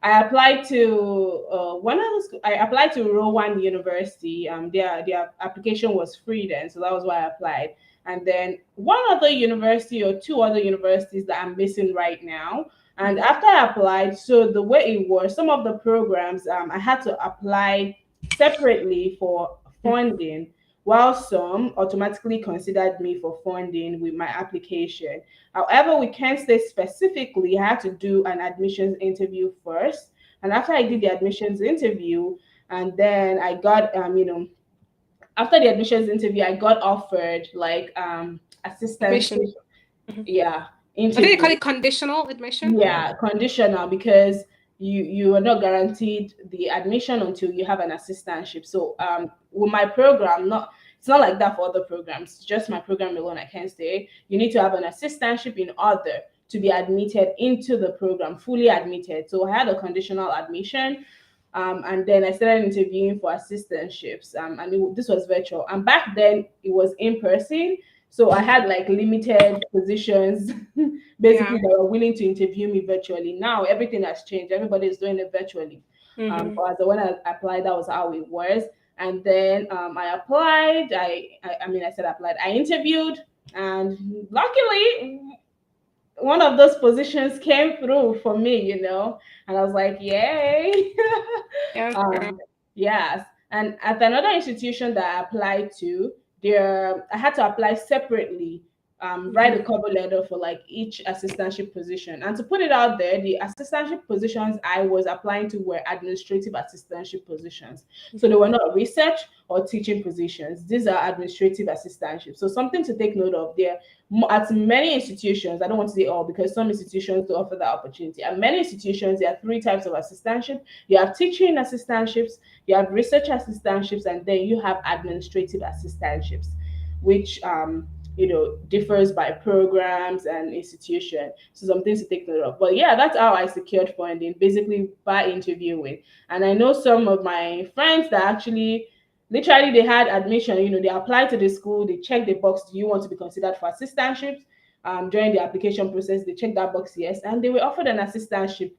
I applied to one of the I applied to Rowan University. Their application was free then, so that was why I applied. And then one other university or two other universities that I'm missing right now. And Mhm. after I applied, so the way it was, some of the programs I had to apply separately for Mhm. funding, while some automatically considered me for funding with my application. However, we can't say specifically. I had to do an admissions interview first, and after I did the admissions interview, and then I got after the admissions interview, I got offered like assistantship. Admission. Mhm. Yeah, I think they call interview. it conditional admission. Yeah. Yeah, conditional because you are not guaranteed the admission until you have an assistantship. So with my program, not it's not like that for other programs. Just my program alone, I can't say. You need to have an assistantship in order to be admitted into the program, fully admitted. So I had a conditional admission. And then I started interviewing for assistantships. And this was virtual. And back then it was in person. So I had like limited positions basically Yeah. they were willing to interview me virtually. Now everything has changed. Everybody is doing it virtually. Mm-hmm. But when I applied, that was how it was. And then I applied. I said applied. I interviewed, and luckily one of those positions came through for me. And I was like, yay. Yes, girl. Yes. And at another institution that I applied to, there I had to apply separately, write a Mhm. cover letter for like each assistantship position. And to put it out there, the assistantship positions I was applying to were administrative assistantship positions. So they Mhm. were not research or teaching positions. These are administrative assistantships. So something to take note of there. At many institutions, I don't want to say all because some institutions do offer that opportunity. At many institutions, there are three types of assistantship. You have teaching assistantships, you have research assistantships, and then you have administrative assistantships, which differs by programs and institution. So some things to take note of. But yeah, that's how I secured funding, basically by interviewing. And I know some of my friends that actually literally they had admission, they applied to the school, they checked the box, do you want to be considered for assistantships? During the application process, they checked that box, yes, and they were offered an assistantship,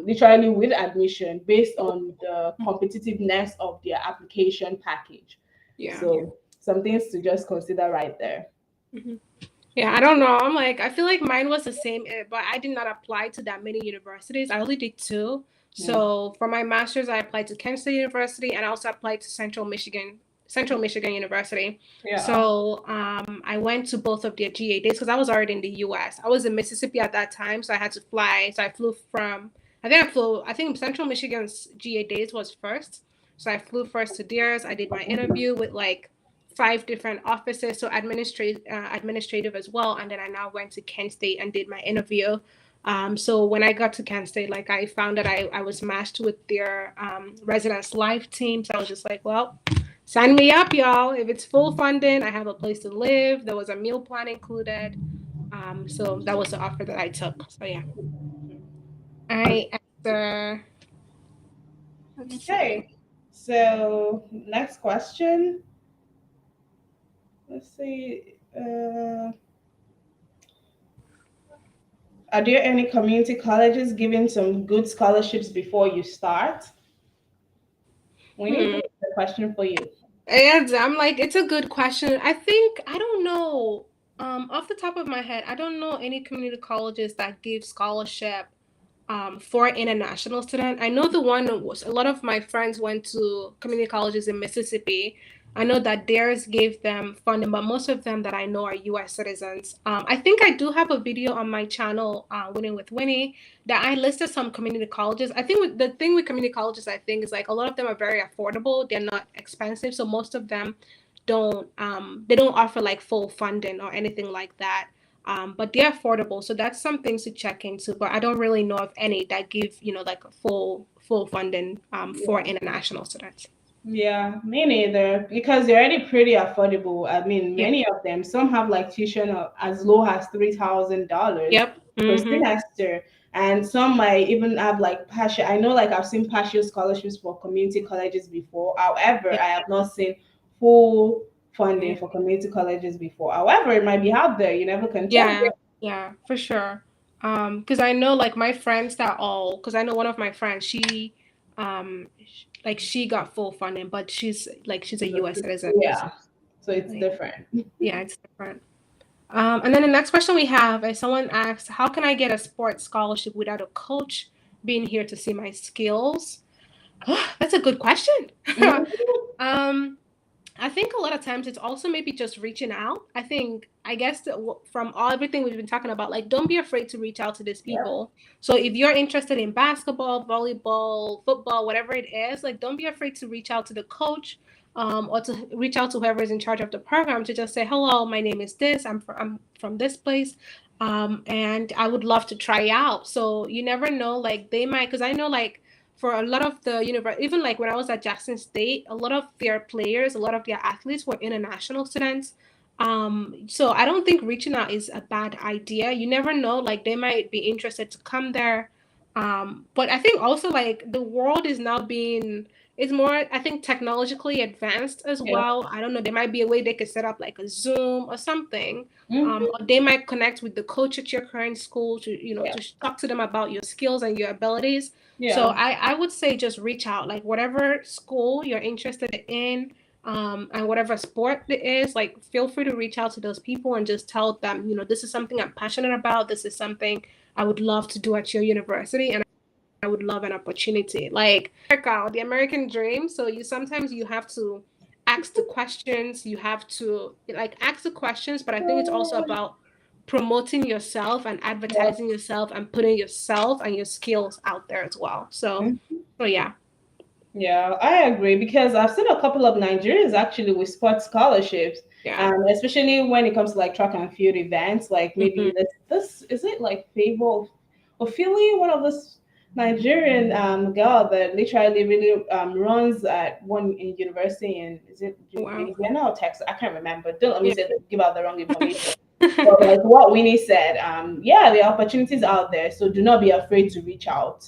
literally with admission based on the competitiveness of their application package. Yeah. So some things to just consider right there. Mhm. Yeah, I don't know. I'm like, I feel like mine was the same, but I did not apply to that many universities. I only did two. Mm. So for my master's, I applied to Kent State University and I also applied to Central Michigan University. Yeah. So I went to both of their GA days because I was already in the US. I was in Mississippi at that time, so I had to fly. So I flew from, I think Central Michigan's GA days was first. So I flew first to theirs. I did my interview with like five different offices, so administrative as well. And then I now went to Kent State and did my interview. So when I got to Kent State, like I found that I was matched with their residence life team. So I was just like, well, sign me up, y'all. If it's full funding, I have a place to live. There was a meal plan included. So that was the offer that I took. So yeah, I answer. Let's see. Okay. So next question. Let's see. Are there any community colleges giving some good scholarships before you start? Winnie, Hmm. this is a question for you. And I'm like, it's a good question. I think I don't know. Off the top of my head, I don't know any community colleges that give scholarship for international student. I know the one that was a lot of my friends went to community colleges in Mississippi. I know that theirs gave them funding, but most of them that I know are U.S. citizens. I think I do have a video on my channel, Winning with Winnie, that I listed some community colleges. I think the thing with community colleges, I think, is like a lot of them are very affordable. They're not expensive, so most of them they don't offer like full funding or anything like that. But they're affordable, so that's some things to check into. But I don't really know of any that give like a full funding for Yeah. international students. Yeah, me neither. Because they're already pretty affordable. I mean, Yeah. many of them, some have like tuition of as low as $3,000 Yep. per Mm-hmm. semester, and some might even have like partial. I know, like I've seen partial scholarships for community colleges before. However, Yeah. I have not seen full funding Yeah. for community colleges before. However, it might be out there. You never can check. Yeah. Yeah. For sure. Because I know like my friends because I know one of my friends, like she got full funding, but she's a U.S. citizen. Yeah, so it's Like, different. yeah, it's different. And then the next question we have is someone asks, how can I get a sports scholarship without a coach being here to see my skills? That's a good question. um, I think a lot of times it's also maybe just reaching out. I guess that from everything we've been talking about, like don't be afraid to reach out to these Yep. people. So if you're interested in basketball, volleyball, football, whatever it is, like don't be afraid to reach out to the coach, or to reach out to whoever is in charge of the program to just say, "Hello, my name is this. I'm from this place, and I would love to try out." So you never know, like they might, because I know like for a lot of the university, even like when I was at Jackson State, a lot of their players, a lot of their athletes were international students. So I don't think reaching out is a bad idea. You never know, like they might be interested to come there. But I think also like the world is now being it's more, I think, technologically advanced as Yeah. well. I don't know, there might be a way they could set up like a Zoom or something. Mhm. Or they might connect with the coach at your current school to, Yeah. to talk to them about your skills and your abilities. So Yeah. I would say just reach out, like whatever school you're interested in, and whatever sport it is, like feel free to reach out to those people and just tell them, this is something I'm passionate about. This is something I would love to do at your university, and I would love an opportunity. Like America, the American dream. So you have to ask the questions. You have to like ask the questions, but I think it's also about promoting yourself and Yeah. advertising yourself and putting yourself and your skills out there as well. So yeah. Yeah, I agree because I've seen a couple of Nigerians actually with sports scholarships, Yeah. especially when it comes to like track and field events. Like Hmm. maybe this is it like Favor Ophelia, one of this Nigerian girl that literally really runs at one in university in is it Wow. Louisiana or Texas? I can't remember. Don't let me Yeah. say give out the wrong information. But like what Winnie said, yeah, there are opportunities out there, so do not be afraid to reach out.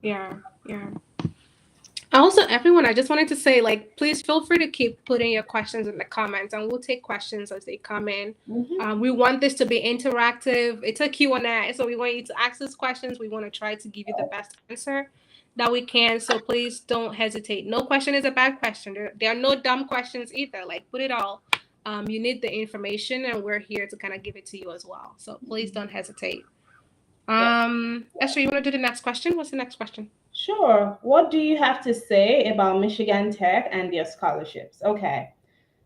Yeah. Yeah. Also, everyone, I just wanted to say, like, please feel free to keep putting your questions in the comments, and we'll take questions as they come in. Hmm. We want this to be interactive. It's a Q&A, so we want you to ask us questions. We want to try to give you the best answer that we can. So please don't hesitate. No question is a bad question. There are no dumb questions either. Like, put it all. You need the information, and we're here to kind of give it to you as well. So please don't hesitate. Esther, you want to do the next question? What's the next question? Sure. What do you have to say about Michigan Tech and their scholarships? Okay.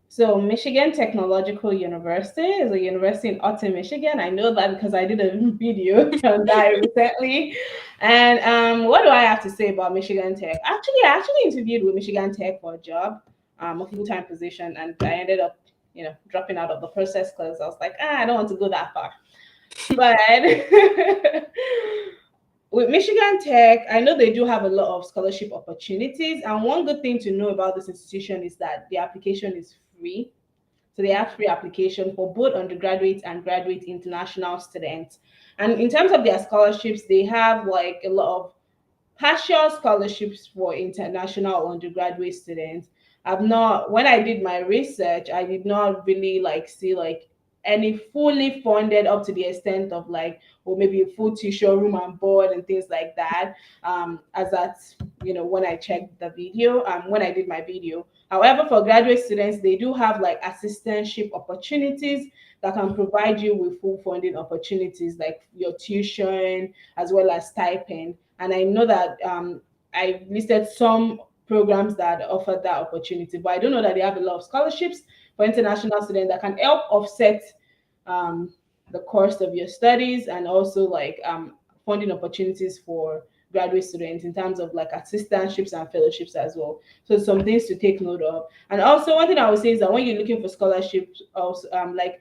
So, Michigan Technological University is a university in Autumn, Michigan. I know that because I did a video on that recently. And what do I have to say about Michigan Tech? Actually, I actually interviewed with Michigan Tech for a job, a full-time position, and I ended up, dropping out of the process because I was like, I don't want to go that far. But with Michigan Tech, I know they do have a lot of scholarship opportunities. And one good thing to know about this institution is that the application is free. So they have free application for both undergraduate and graduate international students. And in terms of their scholarships, they have like a lot of partial scholarships for international undergraduate students. I've not when I did my research, I did not really like see like any fully funded up to the extent of like or maybe a full tuition room and board and things like that. As that when I checked the video, when I did my video. However, for graduate students, they do have like assistantship opportunities that can provide you with full funding opportunities like your tuition as well as stipend. And I know that I listed some programs that offer that opportunity, but I don't know that they have a lot of scholarships for international students that can help offset um, the cost of your studies and also like funding opportunities for graduate students in terms of like assistantships and fellowships as well. So some things to take note of. And also one thing I would say is that when you're looking for scholarships, also like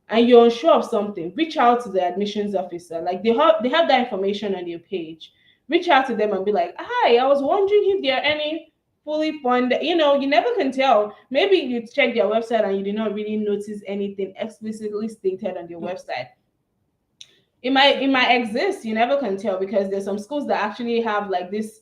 and you're unsure of something, reach out to the admissions officer. Like they have that information on your page. Reach out to them and be like, "Hi, I was wondering if there are any fully funded." You never can tell. Maybe you check their website and you did not really notice anything explicitly stated on their website. It might exist. You never can tell because there's some schools that actually have like this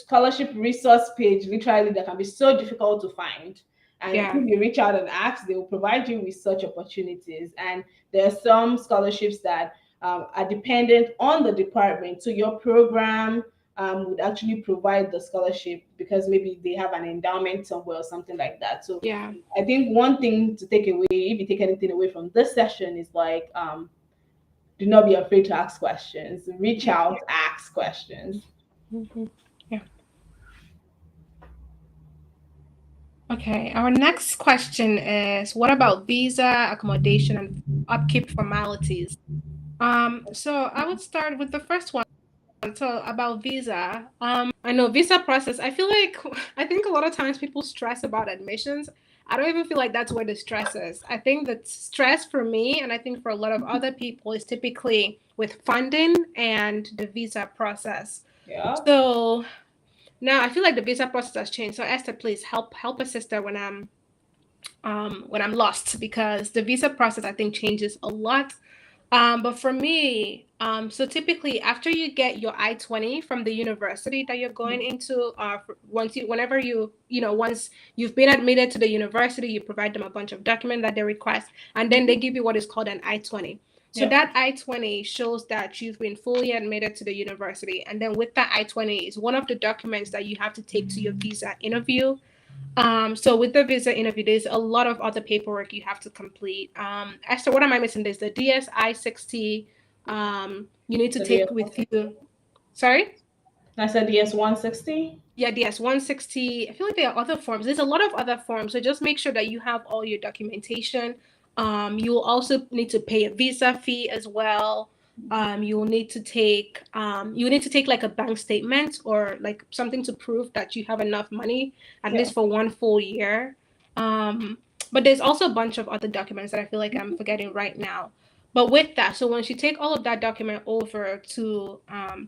scholarship resource page literally that can be so difficult to find. And if Yeah. you reach out and ask, they will provide you with such opportunities. And there are some scholarships that are dependent on the department. So your program would actually provide the scholarship because maybe they have an endowment somewhere or something like that. So Yeah. I think one thing to take away, if you take anything away from this session, is like do not be afraid to ask questions. Reach Yeah. out, ask questions. Hmm. Yeah. Okay. Our next question is, what about visa, accommodation, and upkeep formalities? So I would start with the first one. So about visa. I know visa process. I feel like I think a lot of times people stress about admissions. I don't even feel like that's where the stress is. I think the stress for me, and I think for a lot of other people, is typically with funding and the visa process. Yeah. So now I feel like the visa process has changed. So Esther, please help a sister when I'm lost because the visa process I think changes a lot. But for me, so typically after you get your I-20 from the university that you're going into, once you've been admitted to the university, you provide them a bunch of documents that they request, and then they give you what is called an I-20. So Yep. that I-20 shows that you've been fully admitted to the university, and then with that I-20 is one of the documents that you have to take to your visa interview. So with the visa interview, there's a lot of other paperwork you have to complete. Esther, what am I missing? There's the DSI 60. You need to So take with you. Sorry? That's a DS-160. Yeah, DS 160. I feel like there are other forms. There's a lot of other forms. So just make sure that you have all your documentation. You will also need to pay a visa fee as well. You will need to take like a bank statement or like something to prove that you have enough money at Yeah. least for 1 full year. Um, but there's also a bunch of other documents that I feel like I'm forgetting right now. But with that, so once you take all of that document over to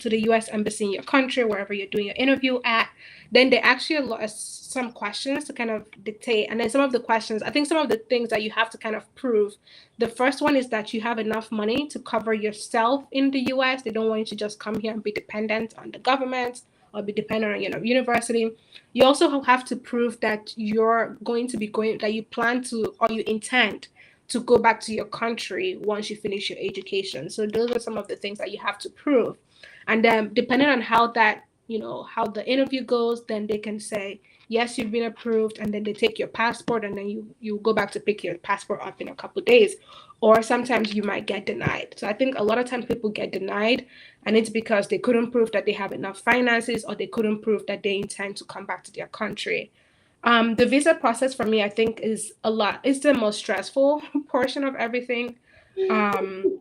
the U.S. embassy in your country, wherever you're doing your interview at, then they ask you some questions to kind of dictate. And then some of the questions, I think some of the things that you have to kind of prove. The first one is that you have enough money to cover yourself in the US. They don't want you to just come here and be dependent on the government or be dependent on, university. You also have to prove that you're going to be going, that you plan to, or you intend to go back to your country once you finish your education. So those are some of the things that you have to prove. And then depending on how that, how the interview goes, then they can say, yes, you've been approved, and then they take your passport, and then you go back to pick your passport up in a couple of days. Or sometimes you might get denied. So I think a lot of times people get denied, and it's because they couldn't prove that they have enough finances, or they couldn't prove that they intend to come back to their country. The visa process for me, I think, is a lot. It's the most stressful portion of everything. Um,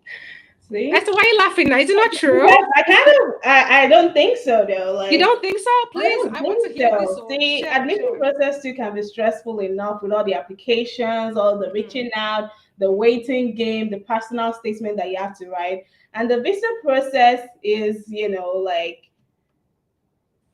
as See? to why you're laughing now, is it not true? Because I don't think so though. You Like don't think so? I Please, don't I want to think hear this. so. So See, share, admission share. process too can be stressful enough with all the applications, all the Mm-hmm. reaching out, the waiting game, the personal statement that you have to write. And the visa process is, like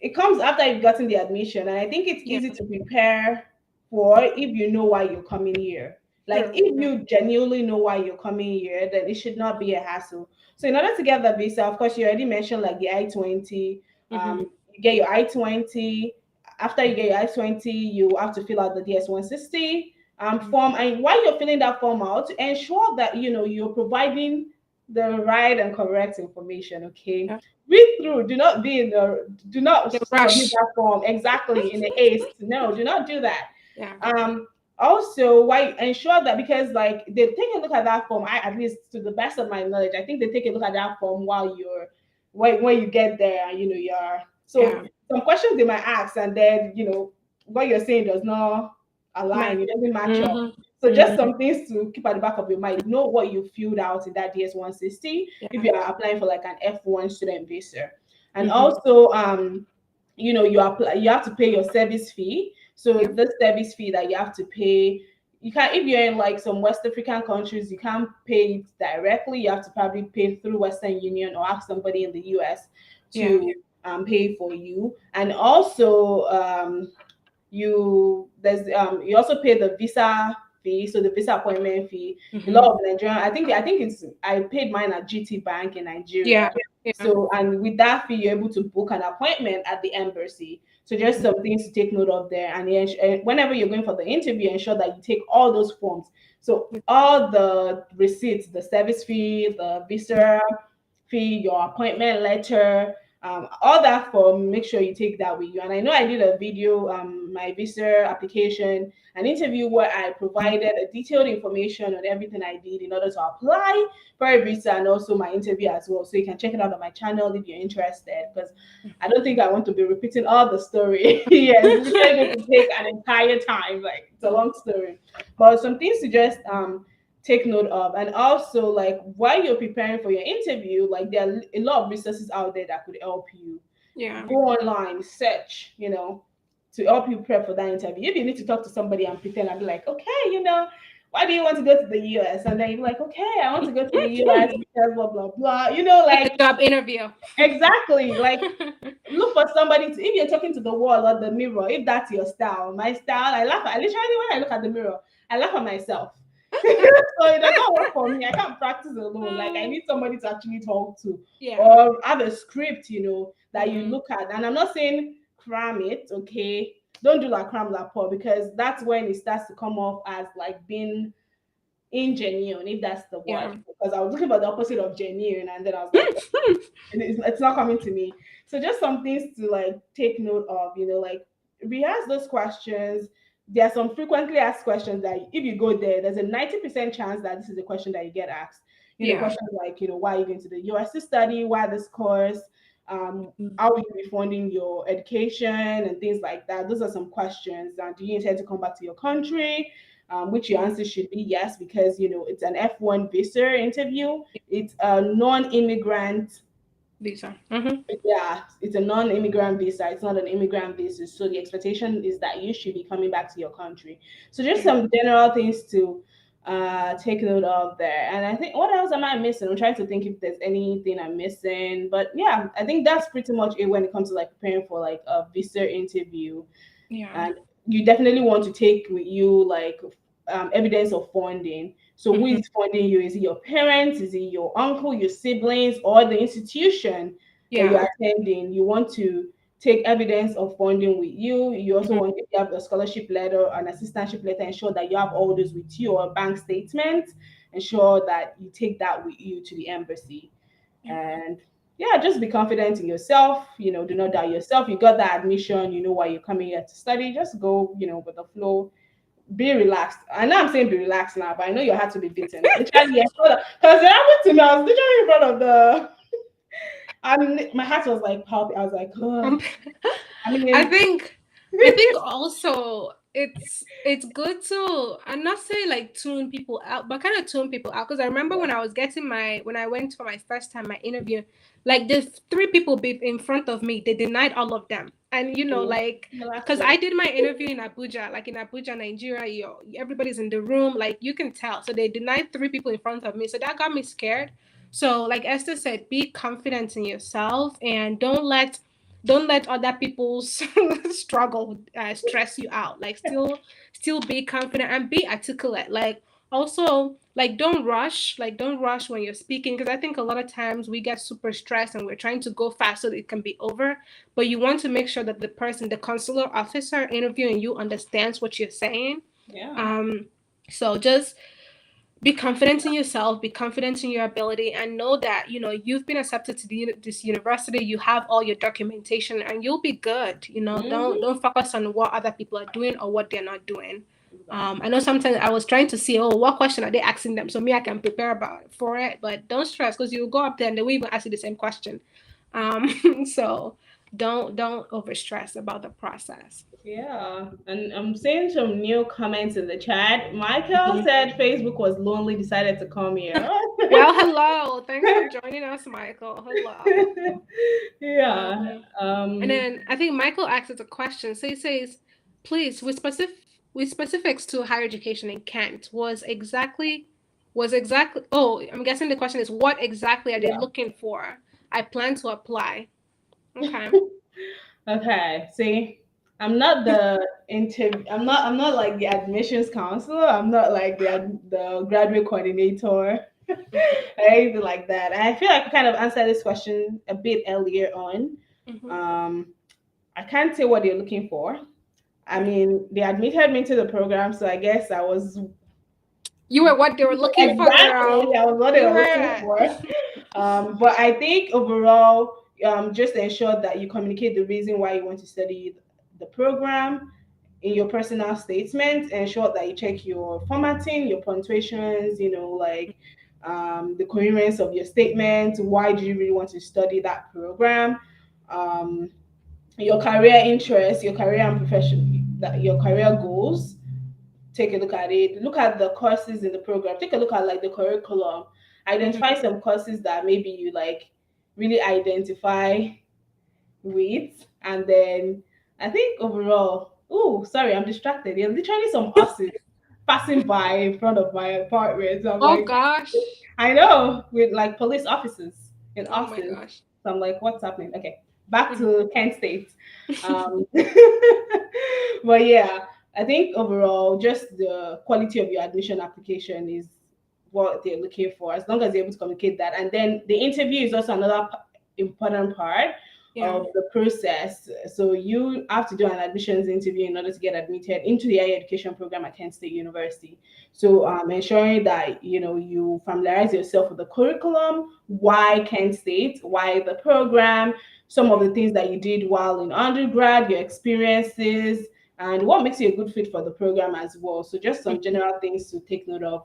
it comes after you've gotten the admission. And I think it's Yeah, easy to prepare for if you know why you're coming here. Like true, if true. you genuinely know why you're coming here, then it should not be a hassle. So in order to get the visa, of course, you already mentioned like the I-20. Mm-hmm. You get your I-20. After you get your I-20, you have to fill out the DS-160 Mm-hmm. form. And while you're filling that form out, ensure that you're providing the right and correct information. Okay, Yeah. read through. Do not The submit rush. that form exactly in a haste. No, do not do that. Yeah. Also, why ensure that, because like they take a look at that form. I, at least to the best of my knowledge, I think they take a look at that form while you're when you get there, and you're so Yeah. some questions they might ask, and then what you're saying does not align. Man. It doesn't match up. Mm-hmm. So just Mm-hmm. some things to keep at the back of your mind. Know what you filled out in that DS-160 if Yeah. you are applying for like an F1 student visa. And Mm-hmm. also you have to pay your service fee. So Yep. the service fee that you have to pay, you can't, if you're in like some West African countries, you can't pay it directly. You have to probably pay through Western Union or ask somebody in the US Yeah. to pay for you. And also you also pay the visa fee, so the visa appointment fee. A lot Mm-hmm. of Nigerian, I think it's I paid mine at GT Bank in Yeah. Nigeria. Yeah. So, and with that fee, you're able to book an appointment at the embassy. So just some things to take note of there. And whenever you're going for the interview, ensure that you take all those forms. So all the receipts, the service fee, the visa fee, your appointment letter, all that form, make sure you take that with you. And I know I did a video, my visa application, an interview where I provided a detailed information on everything I did in order to apply for a visa, and also my interview as well. So you can check it out on my channel if you're interested, because I don't think I want to be repeating all the story. Yes, it's literally going to take an entire time. Like it's a long story. But some things to just take note of. And also, like while you're preparing for your interview, like there are a lot of resources out there that could help you. Yeah. Go online, search, to help you prep for that interview. If you need to talk to somebody and pretend and be like, okay, why do you want to go to the US? And then you're like, okay, I want to go to the US because blah blah blah. Like a Like job interview. exactly. Like look for somebody to, if you're talking to the wall or the mirror, if that's your style. My style, I laugh. I literally, when I look at the mirror, I laugh at myself. So it does not work for me. I can't practice alone. Like I need somebody to actually talk to, Yeah. or have a script, that you Mm-hmm. look at. And I'm not saying cram it, okay? Don't do like cram la pour, because that's when it starts to come off as like being ingenuine, if that's the word. Yeah. Because I was looking for the opposite of genuine, and then I was like, it's not coming to me. So just some things to like take note of, like rehearse those questions. There are some frequently asked questions that if you go there, there's a 90% chance that this is a question that you get asked. Yeah. Questions like, why are you going to the US to study? Why this course? How will you be funding your education and things like that? Those are some questions. And do you intend to come back to your country? Which your answer should be yes, because it's an F1 visa interview. It's a non-immigrant. Visa. Mm-hmm. Yeah, it's a non-immigrant visa. It's not an immigrant visa. So the expectation is that you should be coming back to your country. So just Yeah. some general things to take note of there. And I think, what else am I missing? I'm trying to think if there's anything I'm missing. But yeah, I think that's pretty much it when it comes to like preparing for like a visa interview. Yeah. And you definitely want to take with you like evidence of funding. So who Mm-hmm. is funding you? Is it your parents? Is it your uncle, your siblings, or the institution that Yeah. you're attending? You want to take evidence of funding with you. You also Mm-hmm. want, if you have a scholarship letter, an assistantship letter, ensure that you have all those with you, or a bank statement. Ensure that you take that with you to the embassy. Yeah. And yeah, just be confident in yourself. Do not doubt yourself. You got that admission. You know why you're coming here to study. Just go, with the flow. Be relaxed. I know I'm saying be relaxed now, but I know your heart to be beaten. Literally, yes, because it happened to me. I was literally in front of the. My heart was like pounding. I was like, ugh. Um, I I mean, think I think also it's good to, I'm not saying like tune people out, but kind of tune people out. Because I remember when I was getting when I went for my first time my interview, like there's three people in front of me, they denied all of them. And like, relax, because I girl. did my interview in Abuja, like in Abuja, Nigeria, everybody's in the room, like you can tell. So they denied three people in front of me. So that got me scared. So like Esther said, be confident in yourself and don't let other people's struggle stress you out. Like still be confident and be articulate. Like also, like don't rush when you're speaking, because I think a lot of times we get super stressed and we're trying to go fast so that it can be over. But you want to make sure that the consular officer interviewing you understands what you're saying. Yeah. Um so just be confident in yourself, be confident in your ability, and know that you've been accepted to this university. You have all your documentation and you'll be good. Don't Mm-hmm. don't focus on what other people are doing or what they're not doing. Exactly. I know sometimes I was trying to see, oh, what question are they asking them, so me I can prepare about for it. But don't stress, because you go up there and they will even ask you the same question. So don't over stress about the process. Yeah, and I'm seeing some new comments in the chat. Michael said Facebook was lonely, decided to come here. Well, hello, thanks for joining us, Michael. Hello. Yeah. Um, and then I think Michael asks us a question. So he says, please, with specifics to higher education in Kent, was exactly oh, I'm guessing the question is what exactly are they Yeah. looking for? I plan to apply. Okay. Okay. See, I'm not the I'm not like the admissions counselor. I'm not like the graduate coordinator or anything like that. And I feel like I kind of answered this question a bit earlier on. Mm-hmm. Um, I can't say what they're looking for. I mean, they admitted me to the program, so I guess I was You were what they were looking for, exactly girl. I was what they You were looking were. for. But I think overall, just ensure that you communicate the reason why you want to study the program in your personal statement. Ensure that you check your formatting, your punctuations, like the coherence of your statement. Why do you really want to study that program? Um, your career interests, your career and profession, your career goals. Take a look at it. Look at the courses in the program. Take a look at like the curriculum. Mhm. Identify some courses that maybe you like really identify with, and then I think overall. Oh, sorry, I'm distracted. There's literally some buses passing by in front of my apartment. So I'm Oh like, gosh. I know, with like police officers in Oh my Austin. gosh. So I'm like, what's happening? Okay, back Mhm. to Kent State. Um, but yeah, I think overall, just the quality of your admission application is what they're looking for. As long as you're able to communicate that, and then the interview is also another important part Yeah. of the process. So you have to do an admissions interview in order to get admitted into the higher education program at Kent State University. So ensuring that you familiarize yourself with the curriculum, why Kent State, why the program, some of the things that you did while in undergrad, your experiences, and what makes you a good fit for the program as well. So just some Mhm. general things to take note of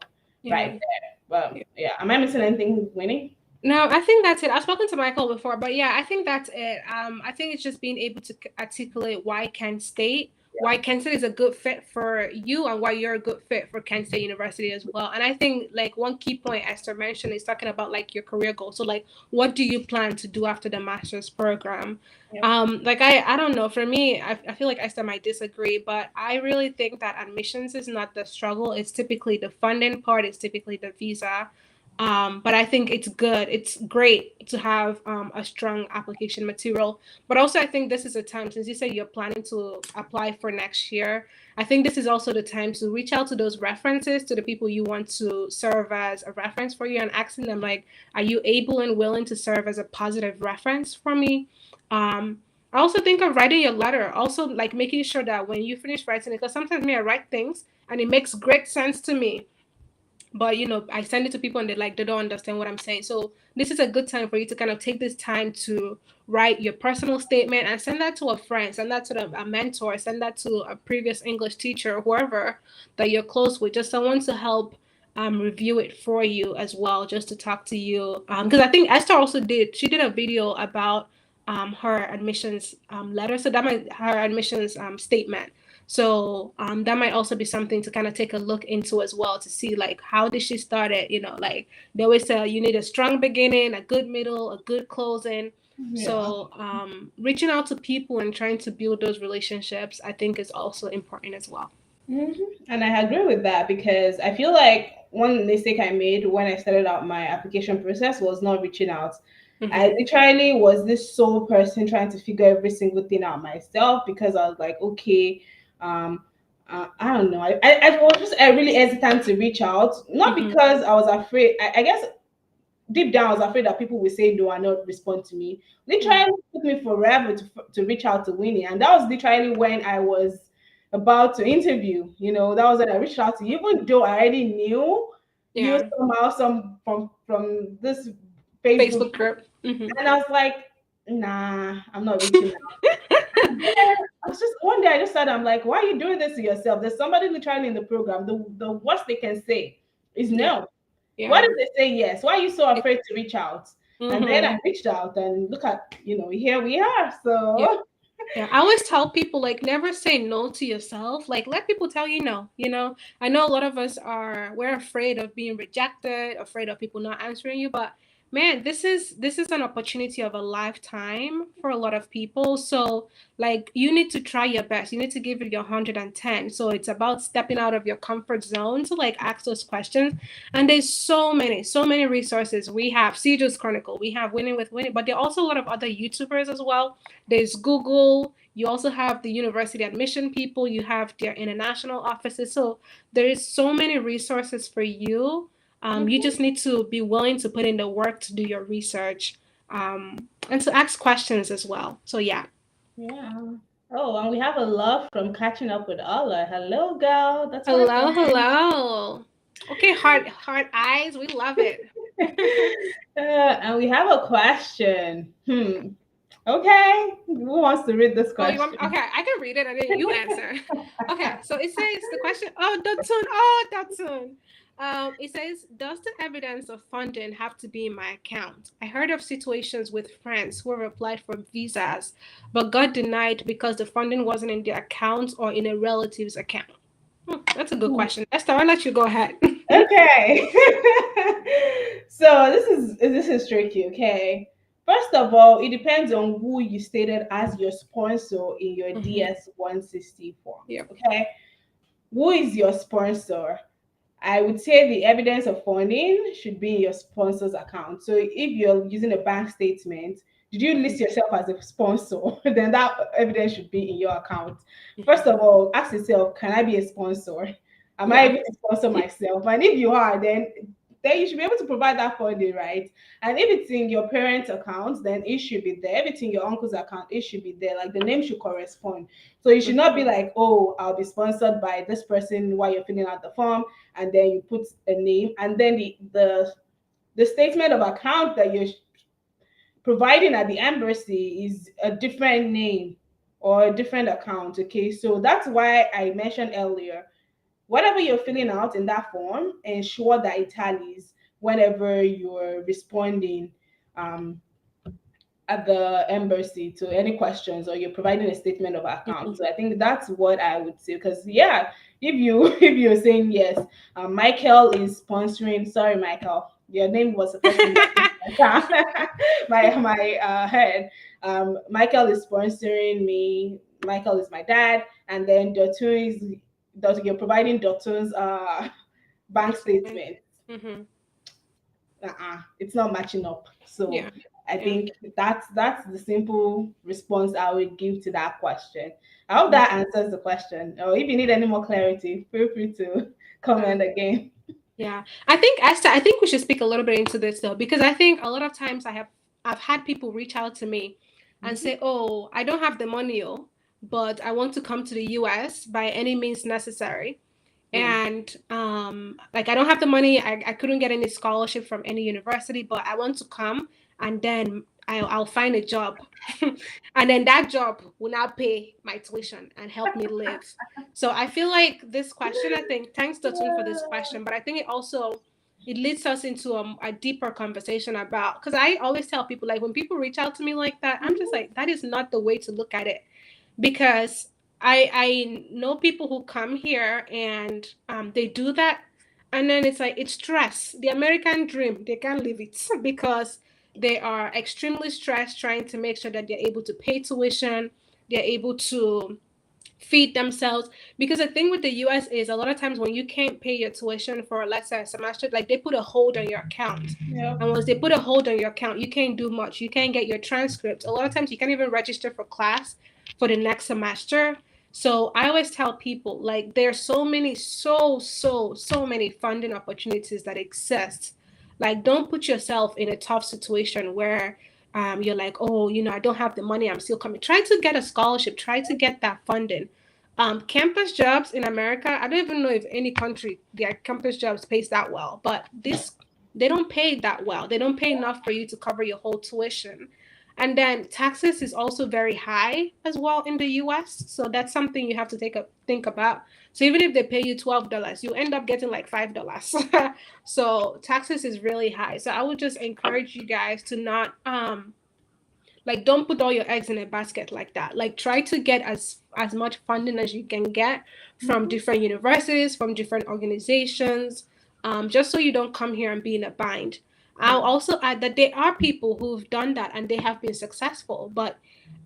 right Yeah. there. But yeah, am I missing anything, Winnie? No, I think that's it. I've spoken to Michael before, but yeah, I think that's it. I think it's just being able to articulate why Kent State is a good fit for you, and why you're a good fit for Kent State University as well. And I think like one key point Esther mentioned is talking about like your career goals. So like, what do you plan to do after the master's program? Yep. Like I don't know. For me, I feel like Esther might disagree, but I really think that admissions is not the struggle. It's typically the funding part. It's typically the visa. But I think it's good. It's great to have a strong application material. But also, I think this is a time, since you say you're planning to apply for next year, I think this is also the time to reach out to those references, to the people you want to serve as a reference for you, and asking them, like, are you able and willing to serve as a positive reference for me? I also think of writing your letter, also like making sure that when you finish writing it, because sometimes me, I write things and it makes great sense to me, but I send it to people and they don't understand what I'm saying. So this is a good time for you to kind of take this time to write your personal statement and send that to a friend, send that to a mentor, send that to a previous English teacher, whoever that you're close with, just someone to help review it for you as well, just to talk to you, because I think Esther also did a video about her admissions letter, so that might her admissions statement. So that might also be something to kind of take a look into as well, to see like how did she start it. Like they always say, you need a strong beginning, a good middle, a good closing. Yeah. So reaching out to people and trying to build those relationships, I think, is also important as well. hmm And I agree with that because I feel like one mistake I made when I started out my application process was not reaching out. I Mm-hmm. literally was this sole person trying to figure every single thing out myself because I was like, okay, um, I don't know. I was just really hesitant to reach out, not Mm-hmm. because I was afraid. I guess deep down, I was afraid that people would say no and not respond to me. Literally, Mm-hmm. it took me forever to reach out to Winnie, and that was literally when I was about to interview. That was when I reached out to you, even though I already knew you Yeah. somehow some from this Facebook, Facebook group. Mm-hmm. and I was like, nah, I'm not reaching out. And then I was just one day I just said, I'm like, why are you doing this to yourself? There's somebody literally in the program. The worst they can say is Yeah. no. What Yeah. if they say yes? Why are you so afraid to reach out? And then I Mm-hmm. reached out and look at, here we are. Yeah. So Yeah, I always tell people like never say no to yourself. Like let people tell you no. I know a lot of us we're afraid of being rejected, afraid of people not answering you, but man, this is an opportunity of a lifetime for a lot of people. So like you need to try your best. You need to give it your 110. So it's about stepping out of your comfort zone to like ask those questions. And there's so many resources. We have CJ's Chronicle, we have Winning with Winnie, but there are also a lot of other YouTubers as well. There's Google. You also have the university admission people. You have their international offices. So there is so many resources for you. You mhm, just need to be willing to put in the work to do your research, and to ask questions as well. So yeah. yeah. Oh, and we have a love from catching up with Allah. Hello, girl. That's my Hello, friend. hello. Okay, heart eyes. We love it. And we have a question. Okay. Who wants to read this Oh, you want? question? Okay, I can read it and then you answer. Okay, so it says the question. Oh, Dotun. Oh, Dotun. It says, does the evidence of funding have to be in my account? I heard of situations with friends who have applied for visas but got denied because the funding wasn't in their account or in a relative's account. That's a good question. Esther, I'll let you go ahead. Okay. So this is tricky, okay? First of all, it depends on who you stated as your sponsor in your Hmm. DS 160 form. Yep. Okay. Who is your sponsor? I would say the evidence of funding should be in your sponsor's account. So if you're using a bank statement, did you list yourself as a sponsor? Then that evidence should be in your account. First of all, ask yourself, can I be a sponsor? Am I Yeah. able to sponsor myself? And if you are, then you should be able to provide that funding, right? And if it's in your parents' account, then it should be there. If it's in your uncle's account, it should be there. Like the name should correspond. So you should not be Hmm. like, oh, I'll be sponsored by this person while you're filling out the form, and then you put a name, and then the statement of account that you're providing at the embassy is a different name or a different account. Okay, so that's why I mentioned earlier, whatever you're filling out in that form, ensure that it tallies. whenever you're responding um, at the embassy to any questions, or you're providing a statement of account. Mhm. So I think that's what I would say. Because yeah, if you if you're saying yes, Michael is sponsoring. Sorry, Michael, your name was the first thing that came to my my head. Michael is sponsoring me. Michael is my dad, and then Dotun is you're providing Dotun's bank Statement. statement. Mhm. It's not matching up. So Yeah. I Yeah. think that's the simple response I would give to that question. I hope Mhm. that answers the question. Or if you need any more clarity, feel free to comment again. Yeah. I think Esther, I think we should speak a little bit into this though, because I think a lot of times I've had people reach out to me and Mhm. say, "Oh, I don't have the money, oh, but I want to come to the US by any means necessary." Mm. And like I don't have the money, I couldn't get any scholarship from any university, but I want to come, and then I'll find a job. And then that job will now pay my tuition and help me live. So I feel like this question, I think, thanks Dotun for this question, but I think it also it leads us into a deeper conversation about, because I always tell people, like when people reach out to me like that, I'm just like, that is not the way to look at it, because I know people who come here and they do that, and then it's like it's stress. The American dream, they can't live it because they are extremely stressed trying to make sure that they're able to pay tuition, they're able to feed themselves. Because the thing with the US is a lot of times when you can't pay your tuition for, let's say, a semester, like they put a hold on your account. Yep. And once they put a hold on your account, you can't do much. You can't get your transcripts. A lot of times you can't even register for class for the next semester. So I always tell people, like, there's so many, so many funding opportunities that exist. Like, don't put yourself in a tough situation where you're like, oh, I don't have the money, I'm still coming. Try to get a scholarship, try to get that funding. Campus jobs in America, I don't even know if any country their campus jobs pays that well, but this they don't pay that well. They don't pay enough for you to cover your whole tuition. And then taxes is also very high as well in the US. So that's something you have to think about. So even if they pay you $12, you end up getting like $5. So taxes is really high. So I would just encourage you guys to not like don't put all your eggs in a basket like that. Like try to get as much funding as you can get from Mhm. different universities, from different organizations, just so you don't come here and be in a bind. I'll Mm. also add that there are people who've done that and they have been successful, but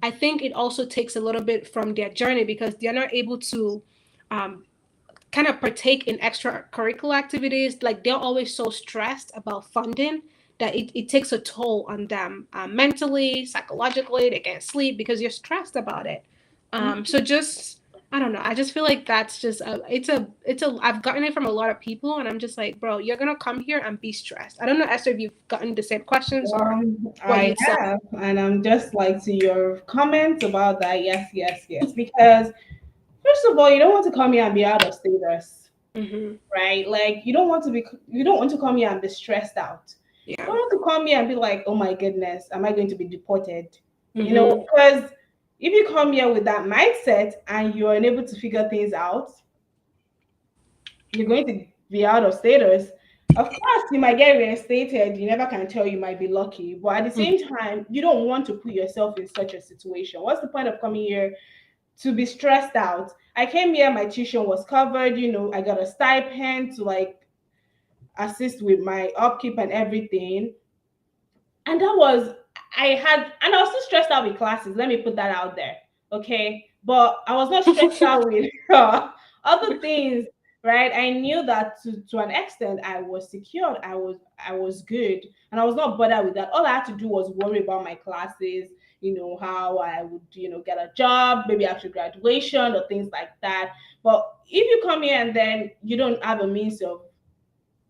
I think it also takes a little bit from their journey because they're not able to um, kind of partake in extracurricular activities. Like they're always so stressed about funding that it takes a toll on them mentally, psychologically. They can't sleep because you're stressed about it. So just I don't know. I just feel like that's just it's a I've gotten it from a lot of people, and I'm just like, bro, you're gonna come here and be stressed. I don't know, Esther, if you've gotten the same questions or what I you'd say. have, and I'm just like to your comments about that. Yes, yes, yes. Because first of all, you don't want to come here and be out of status, Mm-hmm. right? Like you don't want to come here and be stressed out. You Yeah. don't want to come here and be like, oh my goodness, am I going to be deported? Mm-hmm. Because if you come here with that mindset and you're unable to figure things out, you're going to be out of status. Of course, you might get reinstated. You never can tell. You might be lucky, but at the same time, you don't want to put yourself in such a situation. What's the point of coming here to be stressed out? I came here, my tuition was covered. I got a stipend to like assist with my upkeep and everything. And that was and I was still stressed out with classes. Let me put that out there, okay? But I was not stressed out with other things, right? I knew that to an extent I was secured. I was good, and I was not bothered with that. All I had to do was worry about my classes. How I would get a job, maybe after graduation or things like that. But if you come here and then you don't have a means of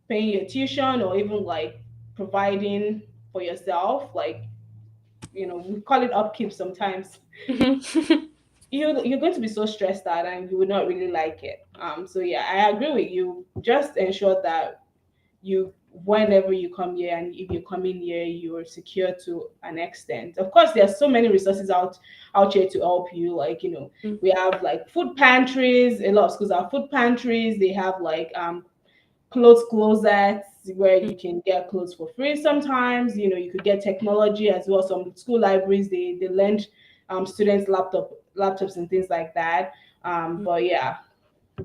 paying your tuition or even like providing for yourself, like we call it upkeep sometimes, Mm-hmm. you're going to be so stressed out and you would not really like it. So yeah, I agree with you. Just ensure that you whenever you come here, and if you come in here, you're secure to an extent. Of course, there's so many resources out here to help you, like we have like food pantries. A lot of schools have food pantries. They have like clothes closets where you can get clothes for free sometimes. You could get technology as well. Some school libraries, they lend students laptops and things like that. But yeah.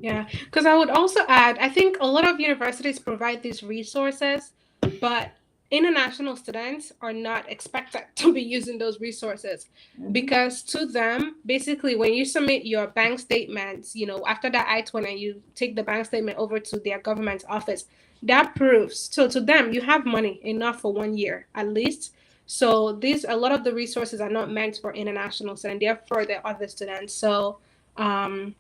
Yeah, because I would also add, I think a lot of universities provide these resources, but international students are not expected to be using those resources Mhm. because to them, basically, when you submit your bank statements, after that I-20, you take the bank statement over to their government office. That proves, so to them, you have money enough for 1 year at least. So these, a lot of the resources are not meant for international students; they're for the other students. So, um,